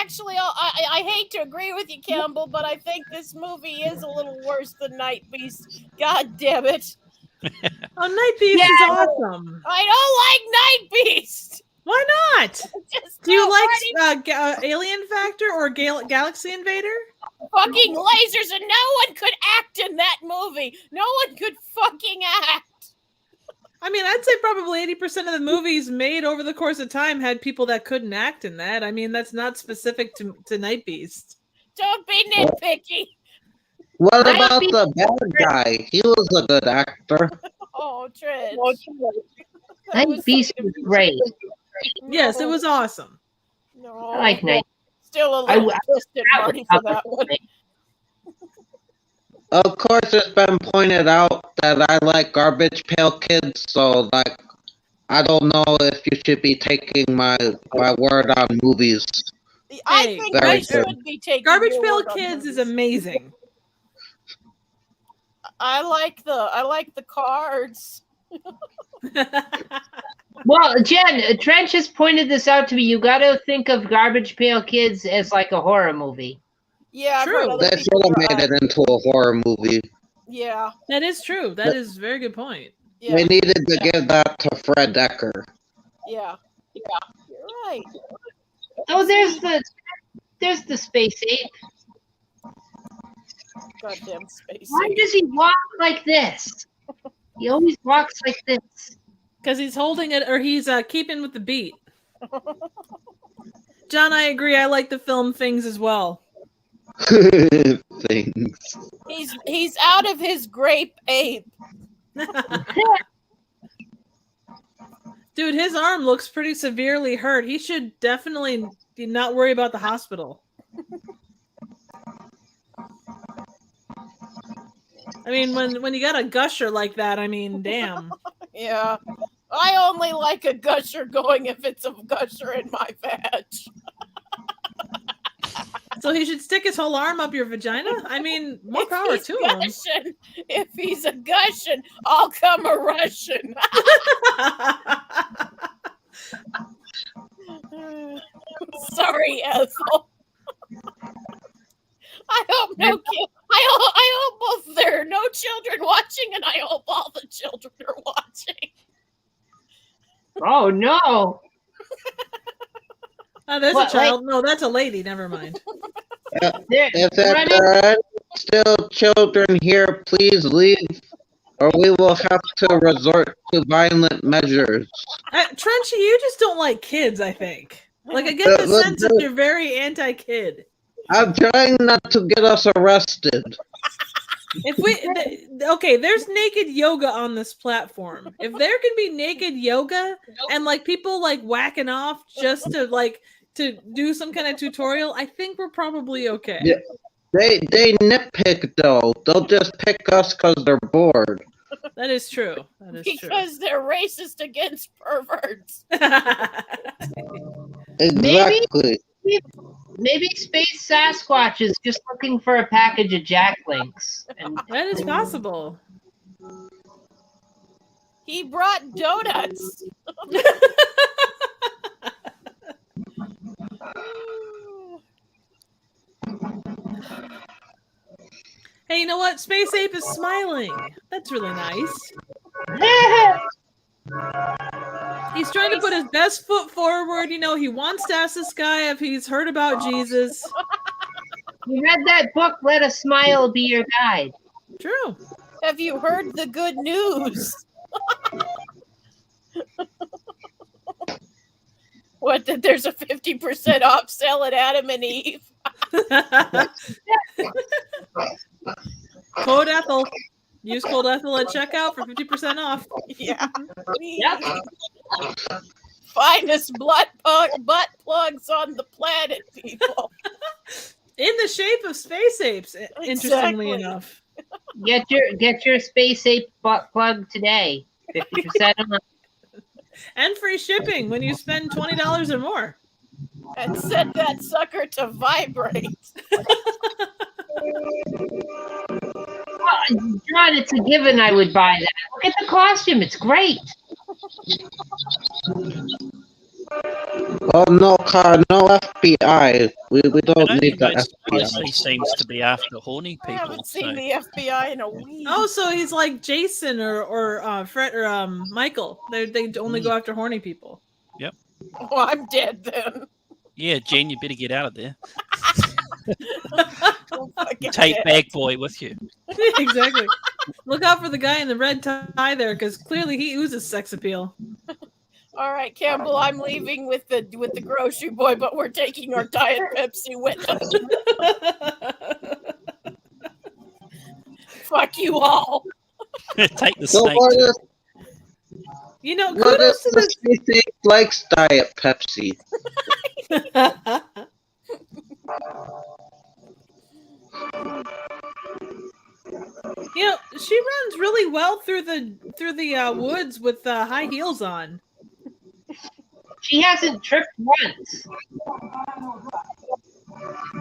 Actually, I hate to agree with you, Campbell, but I think this movie is a little worse than Night Beast. God damn it. Oh, Night Beast is awesome. I don't like Night Beast. Why not? Do you like Alien Factor or Galaxy Invader? Fucking lasers, and no one could act in that movie. No one could fucking act. I mean, I'd say probably 80% of the movies made over the course of time had people that couldn't act in that. I mean, that's not specific to Night Beast. Don't be nitpicky. What Night about Beast- the bad guy? He was a good actor. Oh, Trish. That Night was Beast something- was great. Yes, it was awesome. No, I like Night. Still a I- little twisted, Marty, for that one. Of course, it's been pointed out that I like Garbage Pail Kids, so like, I don't know if you should be taking my word on movies. I Hey, think very I good. should be taking Garbage your Pail word on Kids is movies. amazing. I like the cards. Well, Jen, Trench has pointed this out to me. You got to think of Garbage Pail Kids as like a horror movie. Yeah, I've True. heard other They people should have made it into a horror movie. Yeah, That is true. That is a very good point. yeah, They needed to give that to Fred Decker. yeah. You're right. Oh, there's the space ape. Goddamn space. Why does he walk like this? He always walks like this. Because he's holding it, or he's keeping with the beat. John, I agree. I like the film Things as well. Things. He's out of his grape ape. Dude, his arm looks pretty severely hurt. He should definitely not worry about the hospital. I mean, when you got a gusher like that, I mean, damn. Yeah. I only like a gusher going if it's a gusher in my vag. So he should stick his whole arm up your vagina? I mean, more If power he's to him. gushing, if he's a gushing, I'll come a Russian. Sorry, Ethel. I hope no kid. I hope both there are no children watching, and I hope all the children are watching. Oh no! Oh, there's What, a child. No, that's a lady. Never mind. There, If there running- are any still children here, please leave, or we will have to resort to violent measures. Trenchy, you just don't like kids, I think. Like, I get the Look, sense that you're very anti-kid. I'm trying not to get us arrested. If okay, there's naked yoga on this platform. If there can be naked yoga and like people like whacking off just to do some kind of tutorial, I think we're probably okay. Yeah. They nitpick though. They'll just pick us because they're bored. That is true. That is Because they're racist against perverts. true. Exactly. Maybe Space Sasquatch is just looking for a package of Jack Links. And That is possible. He brought donuts. Hey, you know what? Space Ape is smiling. That's really nice. He's trying to put his best foot forward. You know, he wants to ask this guy if he's heard about Jesus. you read that book, Let a Smile Be Your Guide. True. Have you heard the good news? What, that there's a 50% off sale at Adam and Eve? Code Ethel. Use code Ethel at checkout for 50% off. Yeah. Yep. Finest butt plugs on the planet, people. In the shape of space apes, interestingly Exactly. enough. Get your Space Ape butt plug today. 50% off. And free shipping when you spend $20 or more. And set that sucker to vibrate. John, it's a given I would buy that. Look at the costume. It's great. Oh no, car, no FBI. We don't I need the noticed FBI. mostly seems to be after horny I people. haven't seen So the FBI in a week. Oh, so he's like Jason or Fred or Michael. They only go after horny people. Oh, I'm dead then. yeah, Jen, you better get out of there. Oh my second Take chance. Bag Boy with you. Exactly. Look out for the guy in the red tie there, because clearly he oozes sex appeal. All right, Campbell, I'm leaving with the grocery boy, but we're taking our Diet Pepsi with us. Fuck you all. Take the So snake. what You know, if kudos to the this. species likes Diet Pepsi? You know, she runs really well through the woods with high heels on. She hasn't tripped once.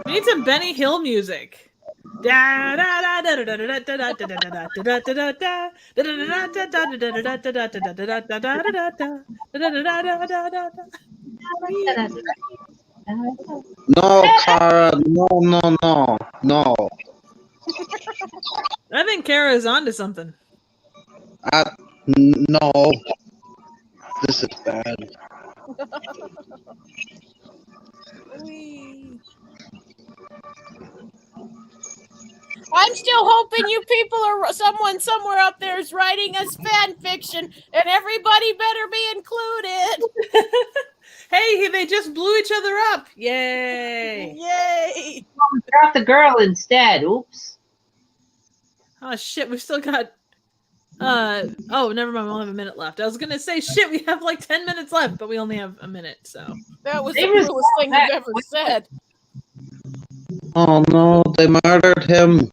We need some Benny Hill music. No, Kara, no. I think Kara is onto something. No. This is bad. I'm still hoping you people are someone somewhere up there is writing us fan fiction, and everybody better be included. Hey, they just blew each other up. Yay. Yay! Got the girl instead. Oops. Oh shit, we've still got oh, never mind, we only have a minute left. I was gonna say shit, we have like 10 minutes left, but we only have a minute, so That was the coolest thing you've ever said. Oh no, they murdered him.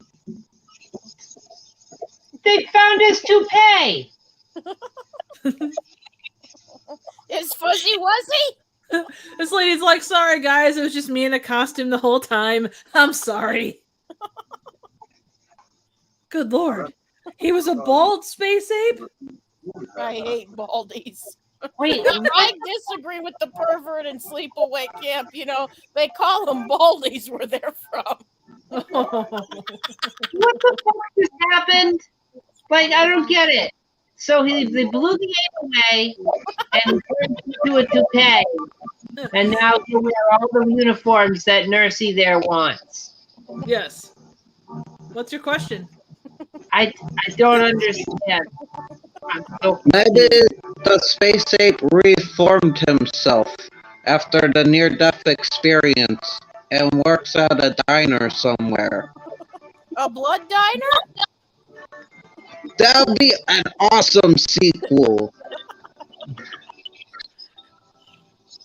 They found his toupee. Is Fuzzy Wuzzy? This lady's like, sorry guys, it was just me in a costume the whole time. I'm sorry. Good lord. He was a bald space ape? I hate baldies. Wait, I disagree with the pervert and sleepaway camp. You know, they call them baldies where they're from. what the fuck just happened? Like, I don't get it. So they blew the ape away and turned into a toupee. And now you wear all the uniforms that Nursey there wants. Yes. What's your question? I don't understand. Maybe the space ape reformed himself after the near-death experience and works at a diner somewhere. A blood diner? That would be an awesome sequel.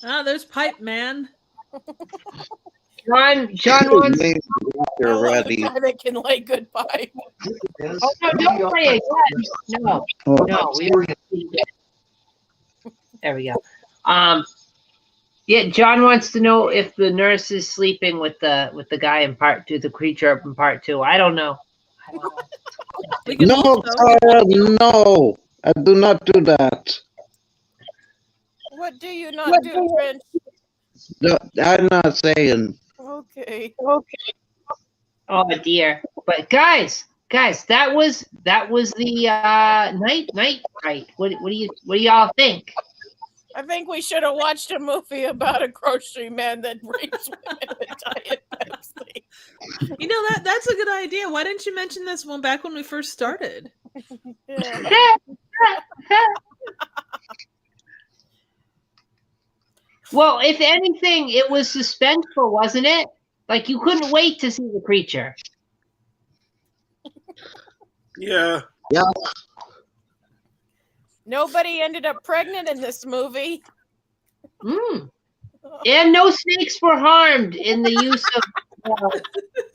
Ah, there's Pipe Man. John wants. You're ready. They can lay good pipe. Oh no! Don't play it yet. No, we don't. There we go. Yeah, John wants to know if the nurse is sleeping with the guy in part 2, the creature in part 2. I don't know. We can No, hope so. Kara, no. I do not do that. What do you not do, French? No, I'm not saying. Okay. Oh dear! But guys, that was the night fight. What do y'all think? I think we should have watched a movie about a grocery man that rapes women with Diet Pepsi. You know, that's a good idea. Why didn't you mention this one back when we first started? Yeah. Well, if anything, it was suspenseful, wasn't it? Like you couldn't wait to see the creature. Yeah. Yeah. Nobody ended up pregnant in this movie. And no snakes were harmed in the use of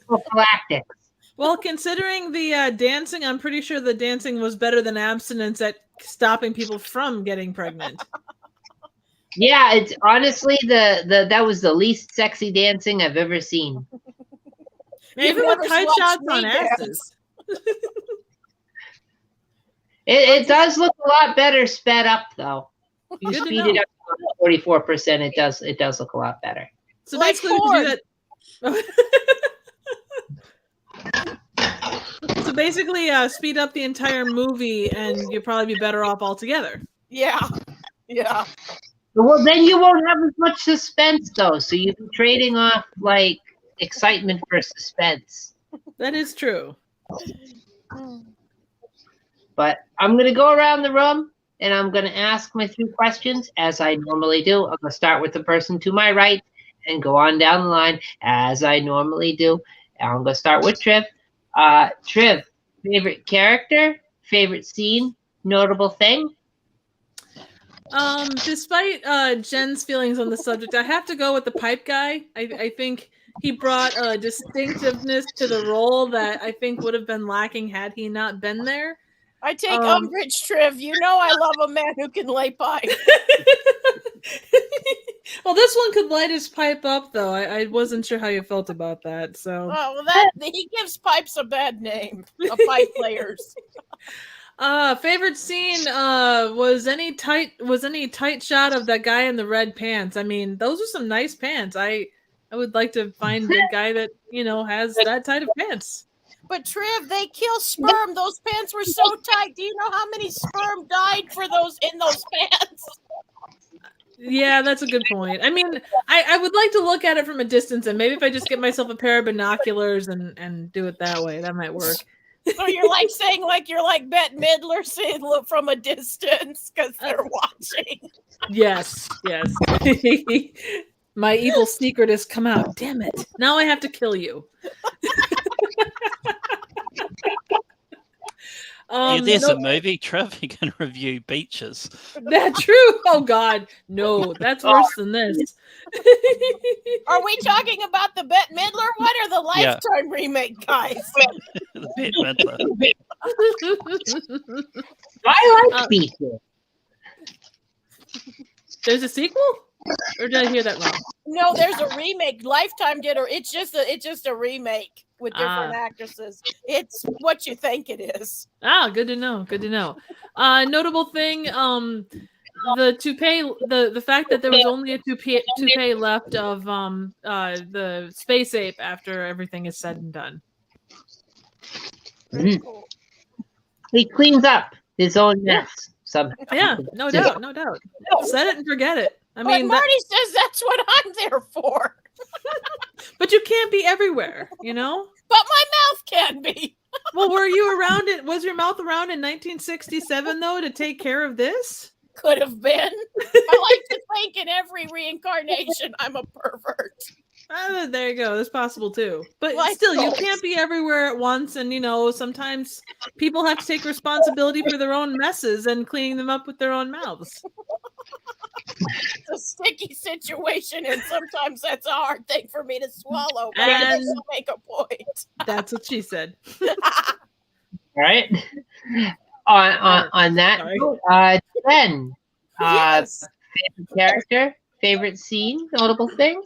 prophylactics. Well, considering the dancing, I'm pretty sure the dancing was better than abstinence at stopping people from getting pregnant. Yeah, it's honestly that was the least sexy dancing I've ever seen. Even never with tight watched shots me on dance. asses. It does look a lot better sped up though. You Good to speed know. it up to 44%. It does look a lot better. So Like basically, we can do that. So basically, speed up the entire movie, and you'll probably be better off altogether. Yeah. Well, then you won't have as much suspense though. So you'd be trading off like excitement for suspense. That is true. But I'm going to go around the room and I'm going to ask my 3 questions as I normally do. I'm going to start with the person to my right and go on down the line as I normally do. And I'm going to start with Triv. Triv, favorite character, favorite scene, notable thing? Despite Jen's feelings on the subject, I have to go with the pipe guy. I think he brought a distinctiveness to the role that I think would have been lacking had he not been there. I take umbrage, Triv. You know I love a man who can lay pipe. Well, this one could light his pipe up, though. I wasn't sure how you felt about that. So, well, he gives pipes a bad name. Pipe layers. Favorite scene was any tight shot of that guy in the red pants. I mean, those are some nice pants. I would like to find a guy that has that tight of pants. But Triv, they kill sperm. Those pants were so tight. Do you know how many sperm died in those pants? Yeah, that's a good point. I mean, I would like to look at it from a distance, and maybe if I just get myself a pair of binoculars and do it that way, that might work. So you're like saying you're like Bette Midler, saying look from a distance because they're watching. Yes. My evil secret has come out. Damn it. Now I have to kill you. There's a movie, Trev. You can review beaches. That's true. Oh God, no, that's worse than this. Are we talking about the Bette Midler one or the Lifetime remake, guys? The Bette Midler. I like beaches. There's a sequel, or did I hear that wrong? No, there's a remake. Lifetime did, or it's just a remake with different actresses. It's what you think it is. Good to know. Good to know. Notable thing, the toupee, the fact that there was only a toupee left of the space ape after everything is said and done. Cool. He cleans up his own mess. Yeah, no doubt. Set it and forget it. I mean, Marty says that's what I'm there for. But you can't be everywhere, But my mouth can be. Well, were you around it? Was your mouth around in 1967 though to take care of this? Could have been. I like to think in every reincarnation I'm a pervert. There you go. That's possible too. But still, you can't be everywhere at once. And, sometimes people have to take responsibility for their own messes and cleaning them up with their own mouths. It's a sticky situation, and sometimes that's a hard thing for me to swallow. But I just make a point. That's what she said. All right. On that note, Jen, yes. favorite character, favorite scene, notable thing?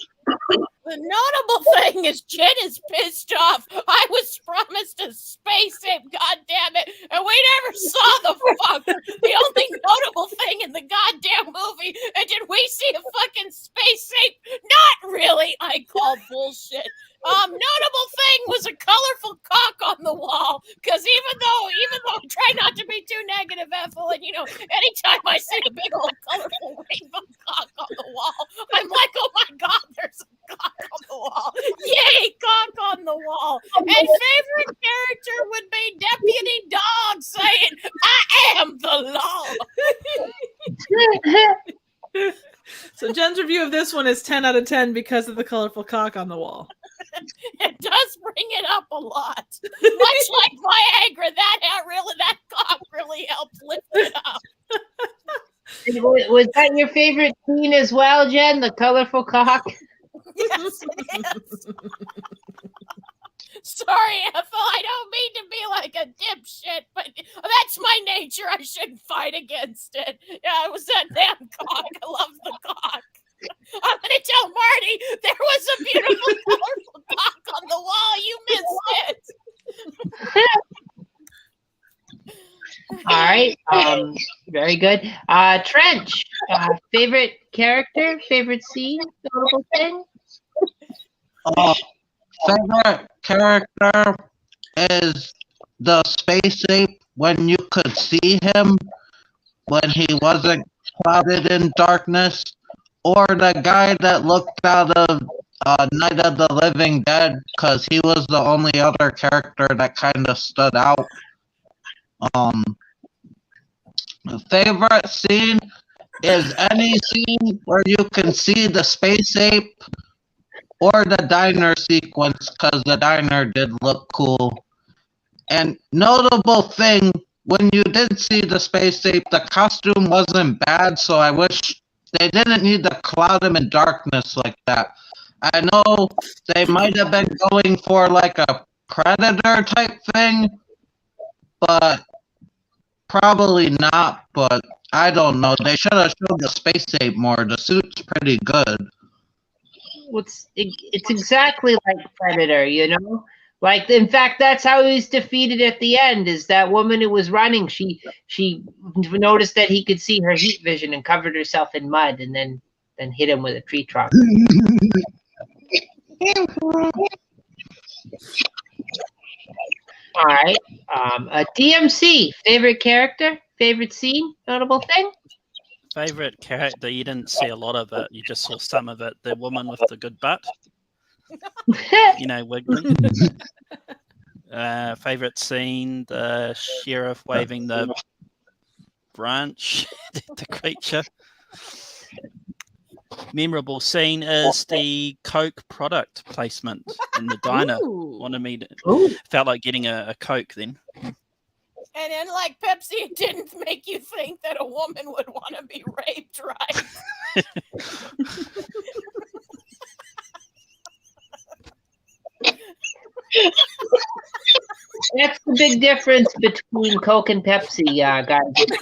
The notable thing is Jen is pissed off. I was promised a space ape, god damn it, and we never saw the fucker. The only notable thing in the goddamn movie, and did we see a fucking space ape? Not really, I call bullshit. Notable thing was a colorful cock on the wall, because even though I try not to be too negative, Ethel, and anytime I see a big old colorful rainbow cock on the wall, I'm like, oh my god, there's a cock on the wall. Yay, cock on the wall. And favorite character would be Deputy Dog saying, I am the law. So Jen's review of this one is 10 out of 10 because of the colorful cock on the wall. It does bring it up a lot. Much like Viagra, that cock really helped lift it up. Was that your favorite scene as well, Jen? The colorful cock? Yes, it is. Sorry, Ethel, I don't mean to be like a dipshit, but that's my nature. I shouldn't fight against it. Yeah, it was that damn cock. I love the cock. I'm going to tell Marty there was a beautiful colorful cock on the wall. You missed it. All right. Very good. Trench, favorite character, favorite scene, notable thing? Favorite character is the space ape when you could see him when he wasn't clouded in darkness, or the guy that looked out of Night of the Living Dead because he was the only other character that kind of stood out. Favorite scene is any scene where you can see the space ape or the diner sequence because the diner did look cool. And notable thing, when you did see the space ape, the costume wasn't bad, so I wish they didn't need to cloud him in darkness like that. I know they might have been going for like a Predator type thing, but probably not, but I don't know. They should have showed the space ape more. The suit's pretty good. It's exactly like Predator, you know? Like, in fact, that's how he was defeated at the end, is that woman who was running, she noticed that he could see her heat vision and covered herself in mud and then hit him with a tree trunk. All right. A DMC, favorite character, favorite scene, notable thing? Favorite character? You didn't see a lot of it. You just saw some of it. The woman with the good butt. You know, Wigman. Favorite scene? The sheriff waving the branch at the creature. Memorable scene is the Coke product placement in the diner. Wanted me to, felt like getting a Coke then. And then, like Pepsi, it didn't make you think that a woman would want to be raped, right? That's the big difference between Coke and Pepsi, guys.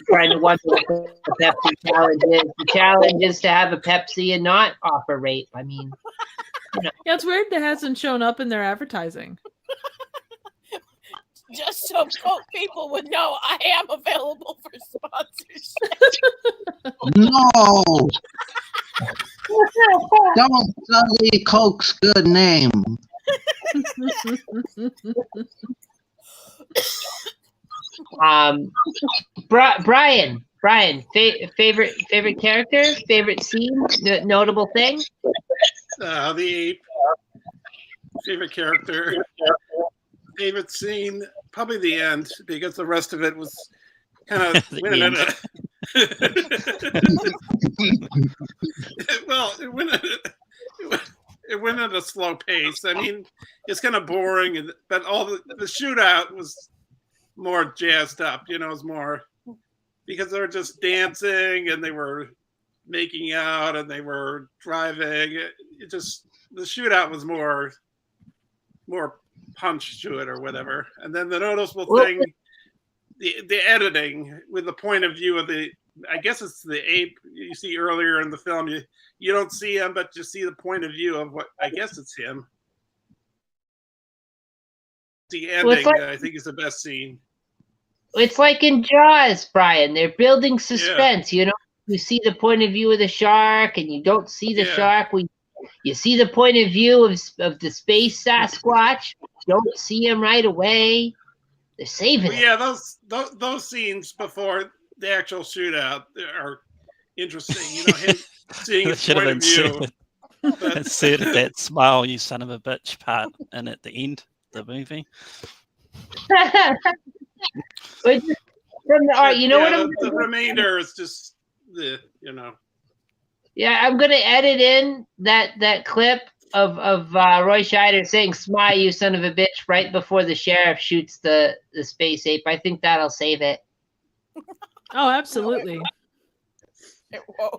Trying to wonder what the Pepsi challenge is. The challenge is to have a Pepsi and not offer rape. I mean, you know. Yeah, it's weird that hasn't shown up in their advertising. Just so Coke people would know I am available for sponsorship. No! Don't sully Coke's good name. Brian, favorite character, favorite scene, notable thing? The ape. Favorite character. Favorite scene, probably the end, because the rest of it was kind of winning it. Well, it went at a slow pace. I mean, it's kind of boring, but all the shootout was more jazzed up. You know, it was more because they were just dancing and they were making out and they were driving. It just the shootout was more punch to it or whatever. And then the noticeable thing, the editing with the point of view of the, I guess it's the ape you see earlier in the film. You don't see him, but you see the point of view of what I guess it's him. The ending, I think, is the best scene. It's like in Jaws, Brian. They're building suspense. Yeah. You know, you see the point of view of the shark, and you don't see the shark. You see the point of view of the space Sasquatch. You don't see him right away. They're saving it. Yeah, those scenes before the actual shootout are interesting. You know, him seeing his point of view. Instead of that smile, you son of a bitch part, and at the end of the movie. You know what? The remainder is just the, you know. Yeah, I'm gonna edit in that clip of Roy Scheider saying "Smile, you son of a bitch" right before the sheriff shoots the space ape. I think that'll save it. Oh, absolutely. It won't.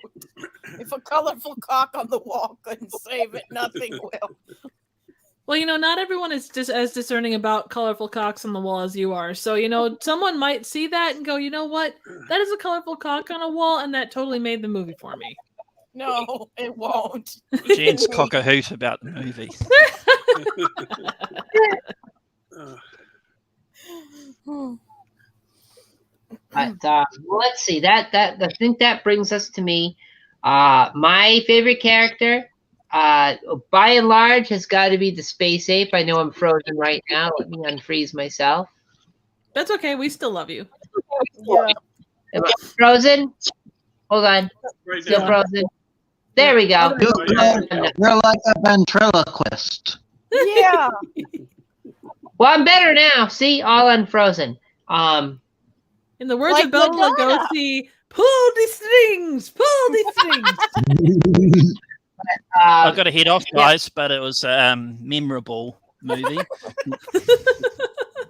If a colorful cock on the wall couldn't save it, nothing will. Well, you know, not everyone is just as discerning about colorful cocks on the wall as you are. So, you know, someone might see that and go, you know what? That is a colorful cock on a wall, and that totally made the movie for me. No, it won't. Jen's cock a hoot about the movie. But let's see. That I think that brings us to me. My favorite character, by and large, has got to be the space ape. I know I'm frozen right now. Let me unfreeze myself. That's okay. We still love you. Yeah. Am I frozen? Hold on. Right Still now. frozen. There we go. You're like a ventriloquist. Yeah. Well, I'm better now. See, all unfrozen. In the words Like of Bela Madonna. Lugosi, pull the strings, pull the strings. I've got to head off, guys, but it was a memorable movie.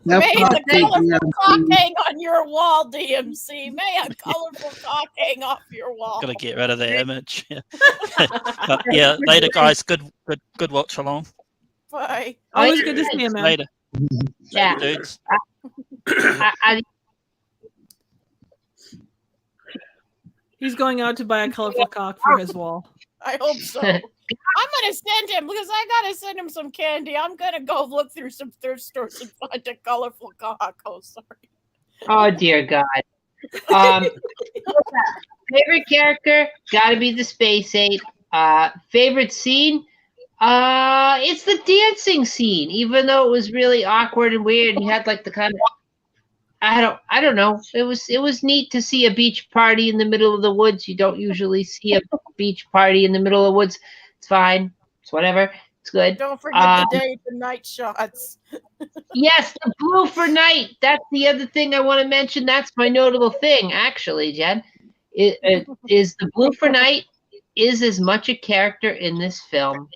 May the colorful cock hang on your wall, DMC. May a colorful cock hang off your wall. Got to get rid of that image. But yeah, later, guys. Good watch along. Bye. Always good to see you, man. Later. Yeah. Dudes. He's going out to buy a colorful cock for his wall. I hope so. I'm gonna send him because I gotta send him some candy. I'm gonna go look through some thrift stores and find a colorful cock. Oh, sorry. Oh dear God. Favorite character gotta be the space ape. Favorite scene, it's the dancing scene. Even though it was really awkward and weird, he had like the kind of I don't know. It was neat to see a beach party in the middle of the woods. You don't usually see a beach party in the middle of the woods. It's fine. It's whatever. It's good. Don't forget the day to night shots. Yes, the blue for night. That's the other thing I want to mention. That's my notable thing, actually, Jen. It is the blue for night is as much a character in this film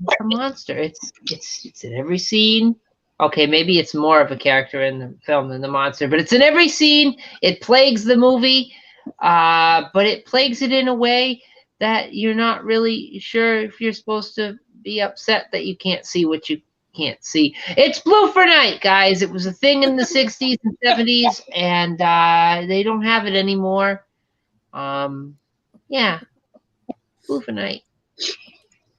as a monster. It's in every scene. Okay, maybe it's more of a character in the film than the monster, but it's in every scene. It plagues the movie, but it plagues it in a way that you're not really sure if you're supposed to be upset that you can't see what you can't see. It's blue for night, guys. It was a thing in the 60s and 70s, and they don't have it anymore. Yeah, blue for night.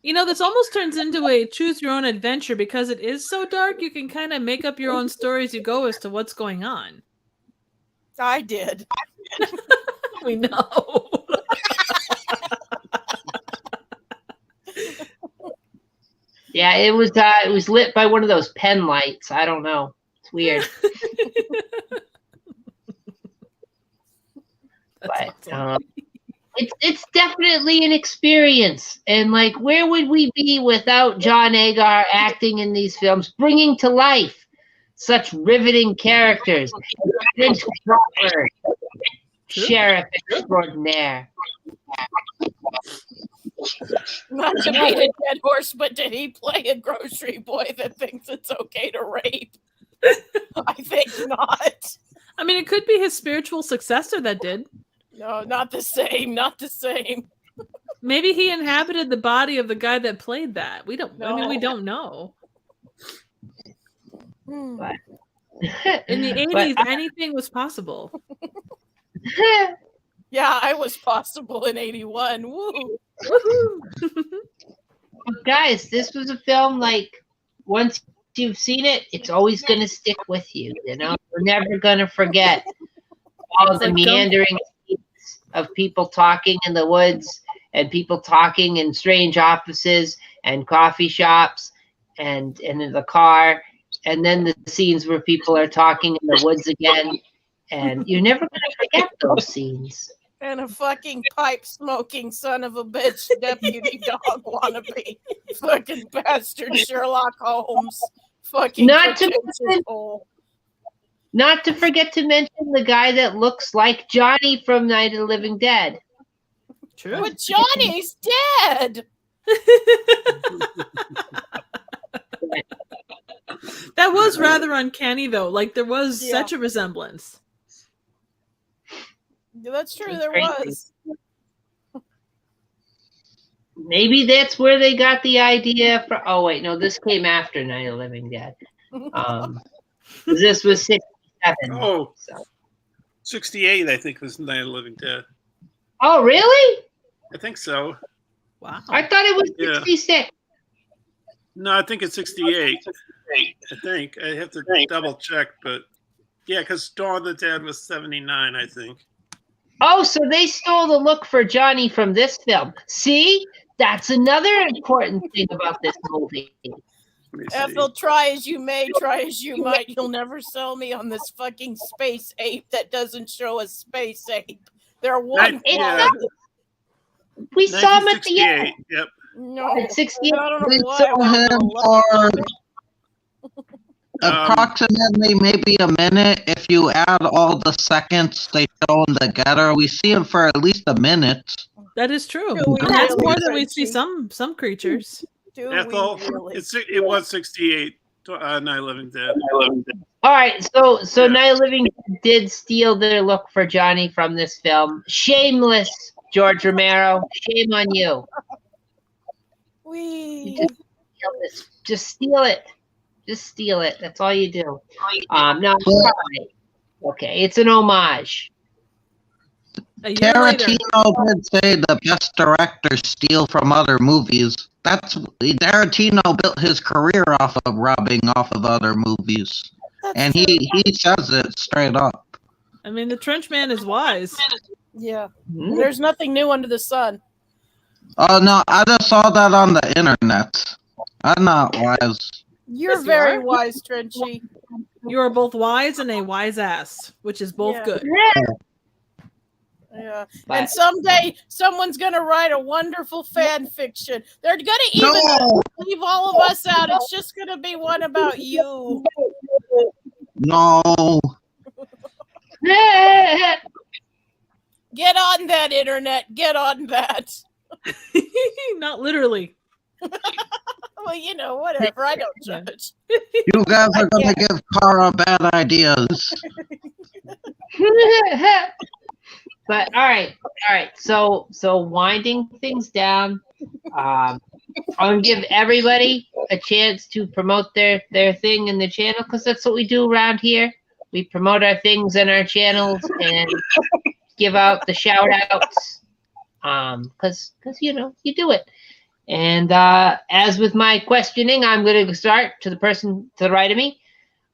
You know, this almost turns into a choose your own adventure because it is so dark. You can kind of make up your own story as you go as to what's going on. I did. We know. Yeah, it was lit by one of those pen lights. I don't know. It's weird. But it's definitely an experience. And like, where would we be without John Agar acting in these films, bringing to life such riveting characters? Prince Crawford, Sheriff Extraordinaire. Not to beat a dead horse, but did he play a grocery boy that thinks it's okay to rape? I think not. I mean, it could be his spiritual successor that did. No, not the same. Not the same. Maybe he inhabited the body of the guy that played that. We don't. I mean, we don't know. But, in the 80s, anything was possible. Yeah, I was possible in 81. Woo! Guys, this was a film like once you've seen it, it's always going to stick with you. You know, we're never going to forget all the meandering of people talking in the woods and people talking in strange offices and coffee shops and in the car, and then the scenes where people are talking in the woods again, and you're never going to forget those scenes. And a fucking pipe smoking son of a bitch deputy dog wannabe. Fucking bastard Sherlock Holmes. Fucking Not to forget to mention the guy that looks like Johnny from Night of the Living Dead. True. But Johnny's dead. That was rather uncanny, though. Like, there was such a resemblance. That's true, there was. Maybe that's where they got the idea for. Oh, wait, no, this came after Night of the Living Dead. This was 67. Oh, so. 68, I think, was Night of the Living Dead. Oh, really? I think so. Wow. I thought it was 66. No, I think it's 68. I think. I have to double check, but yeah, because Dawn of the Dead was 79, I think. Oh, so they stole the look for Johnny from this film. See? That's another important thing about this movie. Ethel, try as you may, try as you might, you'll never sell me on this fucking space ape that doesn't show a space ape. They're one. We saw him at the end. 1968. Yep. No, At 68. I don't know We why. saw him for Um, approximately maybe a minute. If you add all the seconds they show him together, we see him for at least a minute. That is true. Do we And that's really, more than we see Frenchie? some creatures. Do Ethel, we really? it was 68. Night of the Living Dead. All right, so Yeah. Night of the Living did steal their look for Johnny from this film. Shameless, George Romero. Shame on you. We. Just steal it. Just steal it. That's all you do. No, sorry. Okay, it's an homage. A year later. Tarantino did say the best directors steal from other movies. Tarantino built his career off of rubbing off of other movies. And he says it straight up. I mean, the Trench Man is wise. Yeah. There's nothing new under the sun. Oh no, I just saw that on the internet. I'm not wise. You're Yes, you very are. wise, Trenchy. You are both wise and a wise ass, which is both Yeah. good. Yeah. But- And someday someone's gonna write a wonderful fan fiction. They're gonna even No, leave all of us out. It's just gonna be one about you. no. Get on that internet. Get on that. Not literally. Well, you know, whatever. I don't Yeah. judge. You guys are gonna give Kara bad ideas. But all right. So winding things down. I'm gonna give everybody a chance to promote their thing in the channel because that's what we do around here. We promote our things in our channels and give out the shout outs. Because you know you do it. And as with my questioning, I'm going to start to the person to the right of me.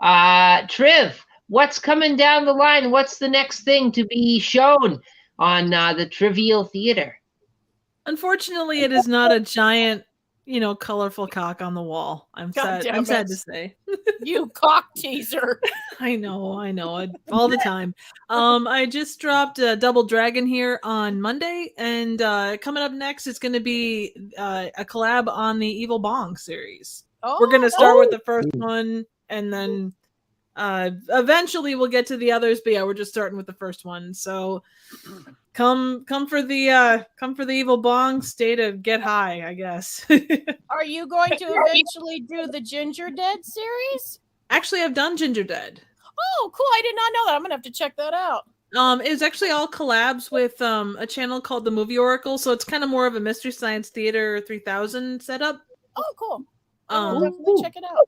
Triv, what's coming down the line? What's the next thing to be shown on the Trivial Theater? Unfortunately, it is not a giant, colorful cock on the wall. I'm God sad. damn I'm sad it. to say. You cock teaser. I know, all the time. I just dropped a Double Dragon here on Monday, and coming up next is going to be a collab on the Evil Bong series. Oh, We're going to start with the first one, and then eventually we'll get to the others. But yeah, we're just starting with the first one. So come for the Evil Bong. Stay to get high, I guess. Are you going to eventually do the Ginger Dead series? Actually, I've done Ginger Dead. Oh, cool. I did not know that. I'm going to have to check that out. It was actually all collabs with a channel called the Movie Oracle, so it's kind of more of a Mystery Science Theater 3000 setup. Oh, cool. I'll Um, definitely check it out.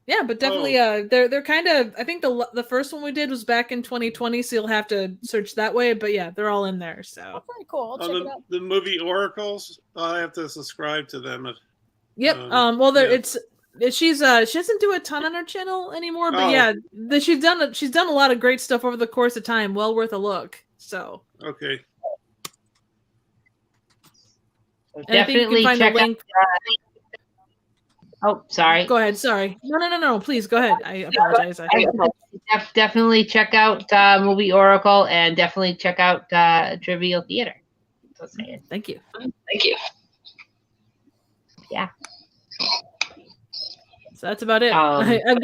yeah, but definitely, they're kind of. I think the first one we did was back in 2020, so you'll have to search that way. But yeah, they're all in there. So Oh, very cool. I'll check it out. The movie Oracles, I have to subscribe to them. yep. Well, she doesn't do a ton on her channel anymore, but Oh. yeah, she's done a lot of great stuff over the course of time. Well worth a look. So Okay. and I think you Definitely can find the check out. link. Oh, sorry. Go ahead. Sorry. No. Please go ahead. I apologize. Definitely check out Movie Oracle and definitely check out Trivial Theater. So say it. Thank you. Yeah. So that's about it.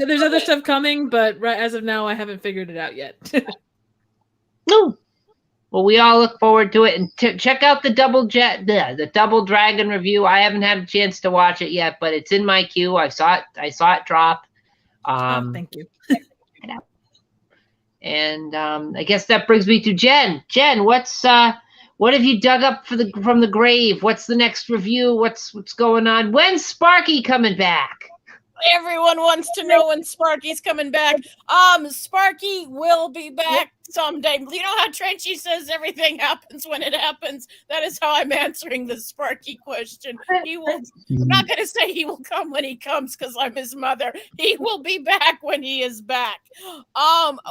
There's other stuff coming, but as of now, I haven't figured it out yet. No. Well, we all look forward to it, and check out the Double Dragon review. I haven't had a chance to watch it yet, but it's in my queue. I saw it drop. Thank you. And I guess that brings me to Jen. Jen, what have you dug up from the grave? What's the next review? What's going on? When's Sparky coming back? Everyone wants to know when Sparky's coming back. Sparky will be back someday. You know how Trenchy says everything happens when it happens? That is how I'm answering the Sparky question. He will. I'm not going to say he will come when he comes because I'm his mother. He will be back when he is back.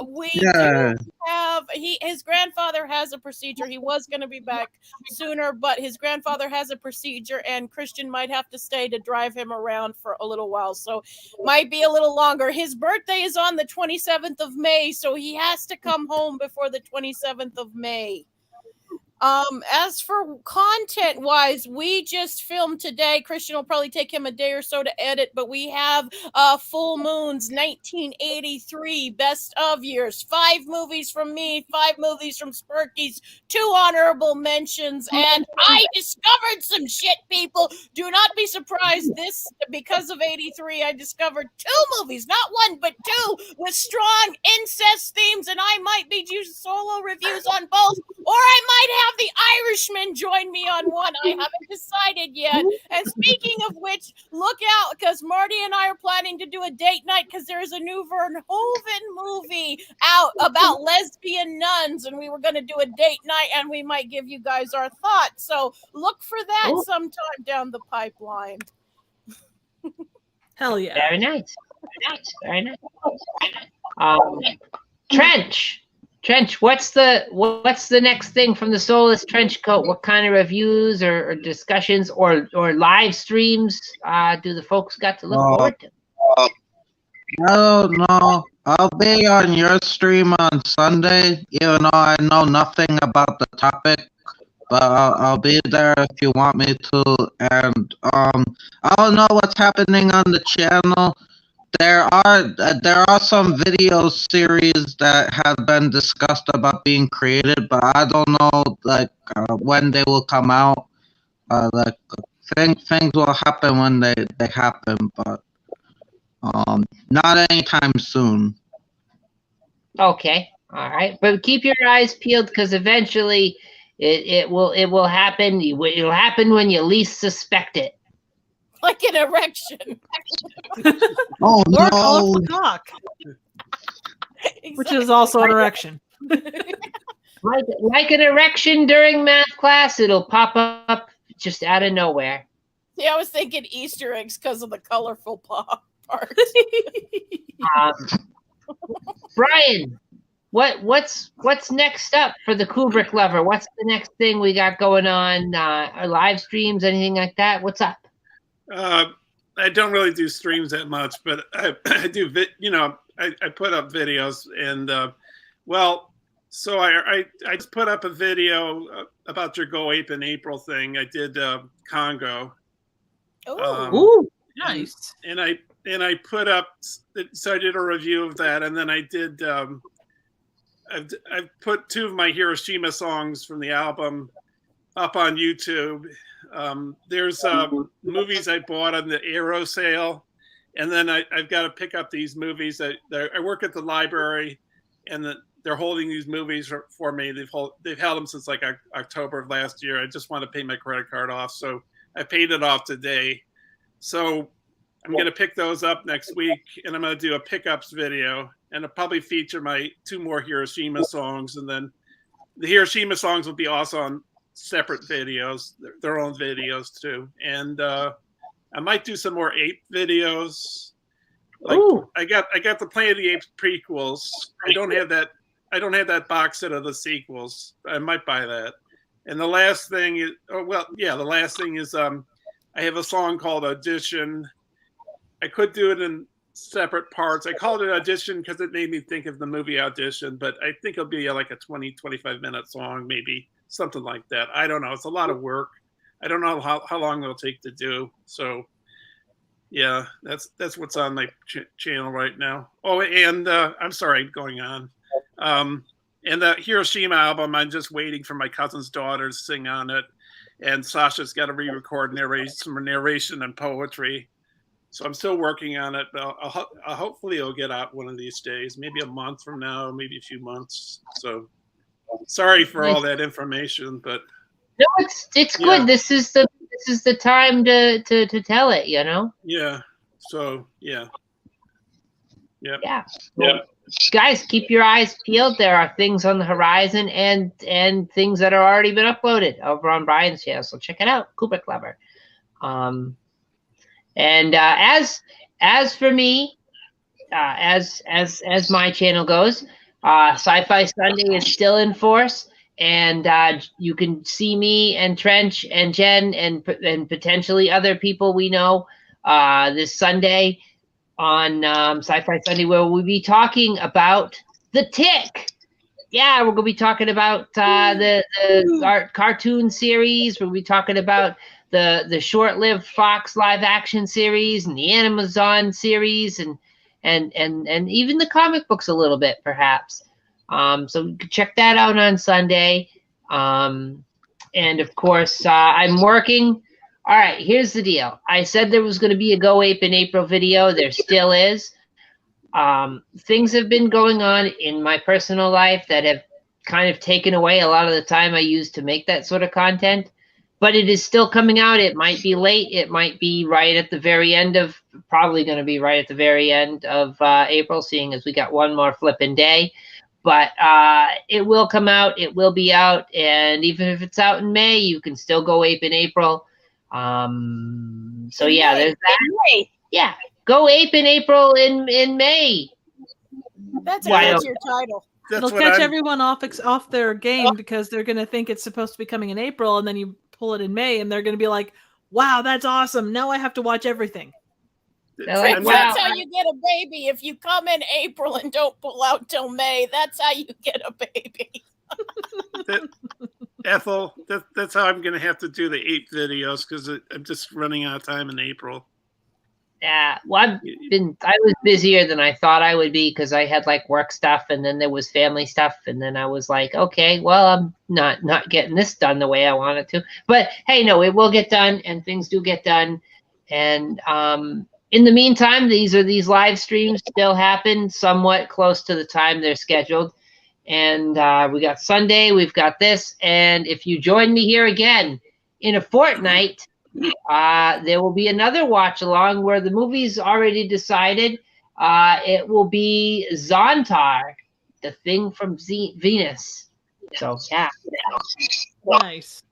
We do have his grandfather has a procedure. He was going to be back sooner, but his grandfather has a procedure, and Christian might have to stay to drive him around for a little while. So might be a little longer. His birthday is on the 27th of May, so he has to come home before the 27th of May. As for content wise, we just filmed today. Christian will probably take him a day or so to edit, but we have Full Moon's 1983 best of years. 5 movies from me, 5 movies from Sparky's, 2 honorable mentions, and I discovered some shit, people. Do not be surprised. This, because of 83, I discovered 2 movies, not 1, but 2, with strong incest themes, and I might be doing solo reviews on both, or I might have the Irishman join me on one. I haven't decided yet. And speaking of which, look out, because Marty and I are planning to do a date night because there's a new Verhoeven movie out about lesbian nuns, and we were going to do a date night, and we might give you guys our thoughts. So look for that sometime down the pipeline. Hell yeah. Very nice. Very nice. Trench, what's the next thing from the Soulless Trench Coat? What kind of reviews or discussions or live streams do the folks got to look forward to? I don't know. I'll be on your stream on Sunday, even though I know nothing about the topic. But I'll be there if you want me to. And I don't know what's happening on the channel. There are some video series that have been discussed about being created, but I don't know when they will come out. Things will happen when they happen, but not anytime soon. Okay, all right, but keep your eyes peeled because eventually it will happen. It'll happen when you least suspect it. Like an erection. Oh Or call no! it the cock, which is also an erection. Like an erection during math class, it'll pop up just out of nowhere. See, I was thinking Easter eggs because of the colorful part. Brian, what's next up for the Kubrick lover? What's the next thing we got going on? Live streams, anything like that? What's up? I don't really do streams that much, but I do. I put up videos, and so I just put up a video about your Go Ape in April thing. I did Congo. Oh, Nice. And I put up. So I did a review of that, and then I did. I've put 2 of my Hiroshima songs from the album up on YouTube. There's movies I bought on the Aero sale, and then I've got to pick up these movies. I work at the library, and they're holding these movies for me. They've held them since like October of last year. I just want to pay my credit card off, so I paid it off today. So I'm going to pick those up next week, and I'm going to do a pickups video, and I'll probably feature my 2 more Hiroshima songs, and then the Hiroshima songs will be also on separate videos, their own videos too. And I might do some more ape videos. Like I got the Planet of the Apes prequels. I don't have that box set of the sequels. I might buy that. And the last thing is I have a song called Audition. I could do it in separate parts. I called it Audition because it made me think of the movie Audition, but I think it'll be like a 20-25 minute song, maybe something like that. I don't know. It's a lot of work. I don't know how long it'll take to do. So yeah, that's what's on my channel right now. Oh, and I'm sorry, going on. And the Hiroshima album, I'm just waiting for my cousin's daughter to sing on it. And Sasha's got to re-record some narration and poetry. So I'm still working on it, but I'll hopefully it'll get out one of these days, maybe a month from now, maybe a few months. So sorry for all that information, but no, it's good. This is the time to tell it, you know. Yeah. So yeah. Yep. Yeah. Well, guys, keep your eyes peeled. There are things on the horizon and things that are already been uploaded over on Brian's channel. So check it out, Kubrick Lover. And as for me, as my channel goes, Sci-Fi Sunday is still in force, and you can see me and Trench and Jen and potentially other people we know this Sunday on Sci-Fi Sunday, where we'll be talking about The Tick. yeah, we're gonna be talking about the art cartoon series. We'll be talking about the short-lived Fox live-action series and the Amazon series, and even the comic books a little bit, perhaps. So you can check that out on Sunday. And of course, I'm working. All right, here's the deal. I said there was going to be a Go Ape in April video. There still is. Things have been going on in my personal life that have kind of taken away a lot of the time I used to make that sort of content, but it is still coming out. It might be late. It might be right at the very end of, probably going to be right at the very end of April, seeing as we got one more flipping day. But it will come out. It will be out. And even if it's out in May, you can still Go Ape in April. So yeah, there's that. Yeah. Go Ape in April in May. That's Why your title. It'll catch everyone off their game because they're going to think it's supposed to be coming in April, and then you pull it in May, and they're going to be like, wow, that's awesome. Now I have to watch everything. Like, wow. That's how you get a baby. If you come in April and don't pull out till May, that's how you get a baby. Ethel, that's how I'm going to have to do the ape videos, because I'm just running out of time in April. Yeah, well, I was busier than I thought I would be because I had like work stuff, and then there was family stuff, and then I was like, okay, well, I'm not getting this done the way I want it to. But hey, no, it will get done, and things do get done. And in the meantime, these live streams still happen somewhat close to the time they're scheduled. And we got Sunday, we've got this, and if you join me here again in a fortnight, there will be another watch along where the movie's already decided. It will be Zontar, the thing from Venus. So yeah, Nice.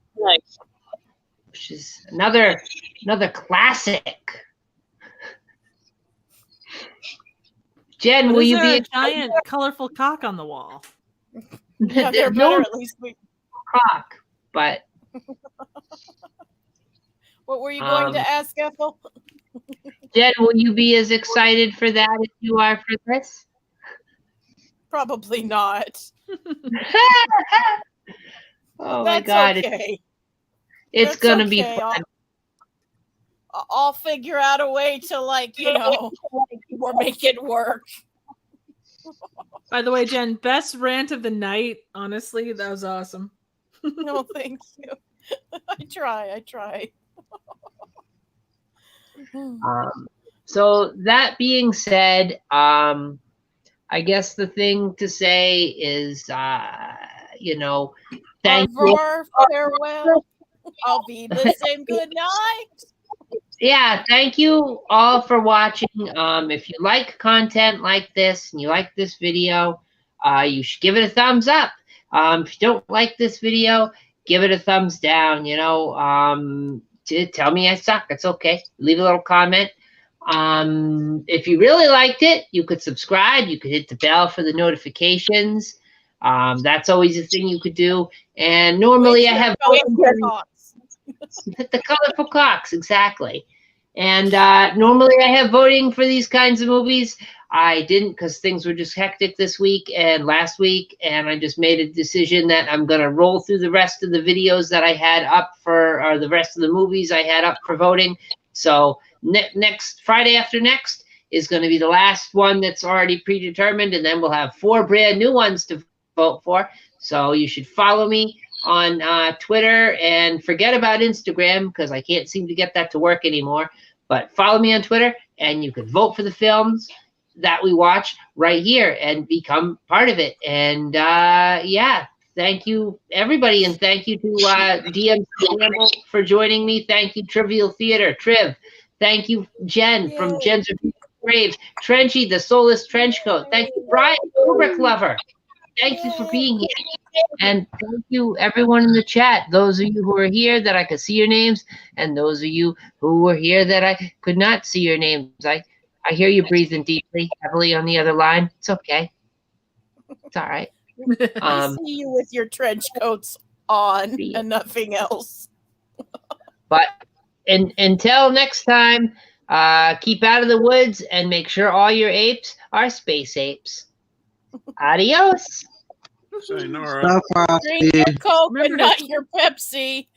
which is another classic. Jen, will you be a giant colorful cock on the wall? Yeah, There's better no at least. cock, but What were you going to ask, Ethel? Jen, will you be as excited for that as you are for this? Probably not. Oh That's my God. okay. It's That's going to be okay. fun. I'll figure out a way to, or make it work. By the way, Jen, best rant of the night. Honestly, that was awesome. No, thank you. I try. So that being said, I guess the thing to say is, thank you. Farewell. I'll be the same. Good night. Yeah, thank you all for watching. If you like content like this and you like this video, you should give it a thumbs up. If you don't like this video, give it a thumbs down. Tell me I suck. It's okay. Leave a little comment. If you really liked it, you could subscribe. You could hit the bell for the notifications. That's always a thing you could do. And normally I have hit the colorful cocks, exactly. And normally I have voting for these kinds of movies. I didn't because things were just hectic this week and last week, and I just made a decision that I'm going to roll through the rest of the videos that I had up or the rest of the movies I had up for voting. So next Friday after next is going to be the last one that's already predetermined, and then we'll have 4 brand new ones to vote for. So you should follow me on Twitter, and forget about Instagram because I can't seem to get that to work anymore. But follow me on Twitter, and you can vote for the films that we watch right here and become part of it. And thank you everybody, and thank you to DM for joining me. Thank you Trivial Theater, Triv. Thank you Jen from Jen's Grave, Trenchy the Soulless Trenchcoat. Thank you Brian Kubrick Lover. Thank you for being here. And thank you everyone in the chat. Those of you who are here that I could see your names, and those of you who were here that I could not see your names. I hear you breathing deeply, heavily on the other line. It's okay. It's all right. I see you with your trench coats on and nothing else. But until next time, keep out of the woods and make sure all your apes are space apes. Adios. Sayonara. Stuff Drink your Frosty. Coke Remember and to- not your Pepsi.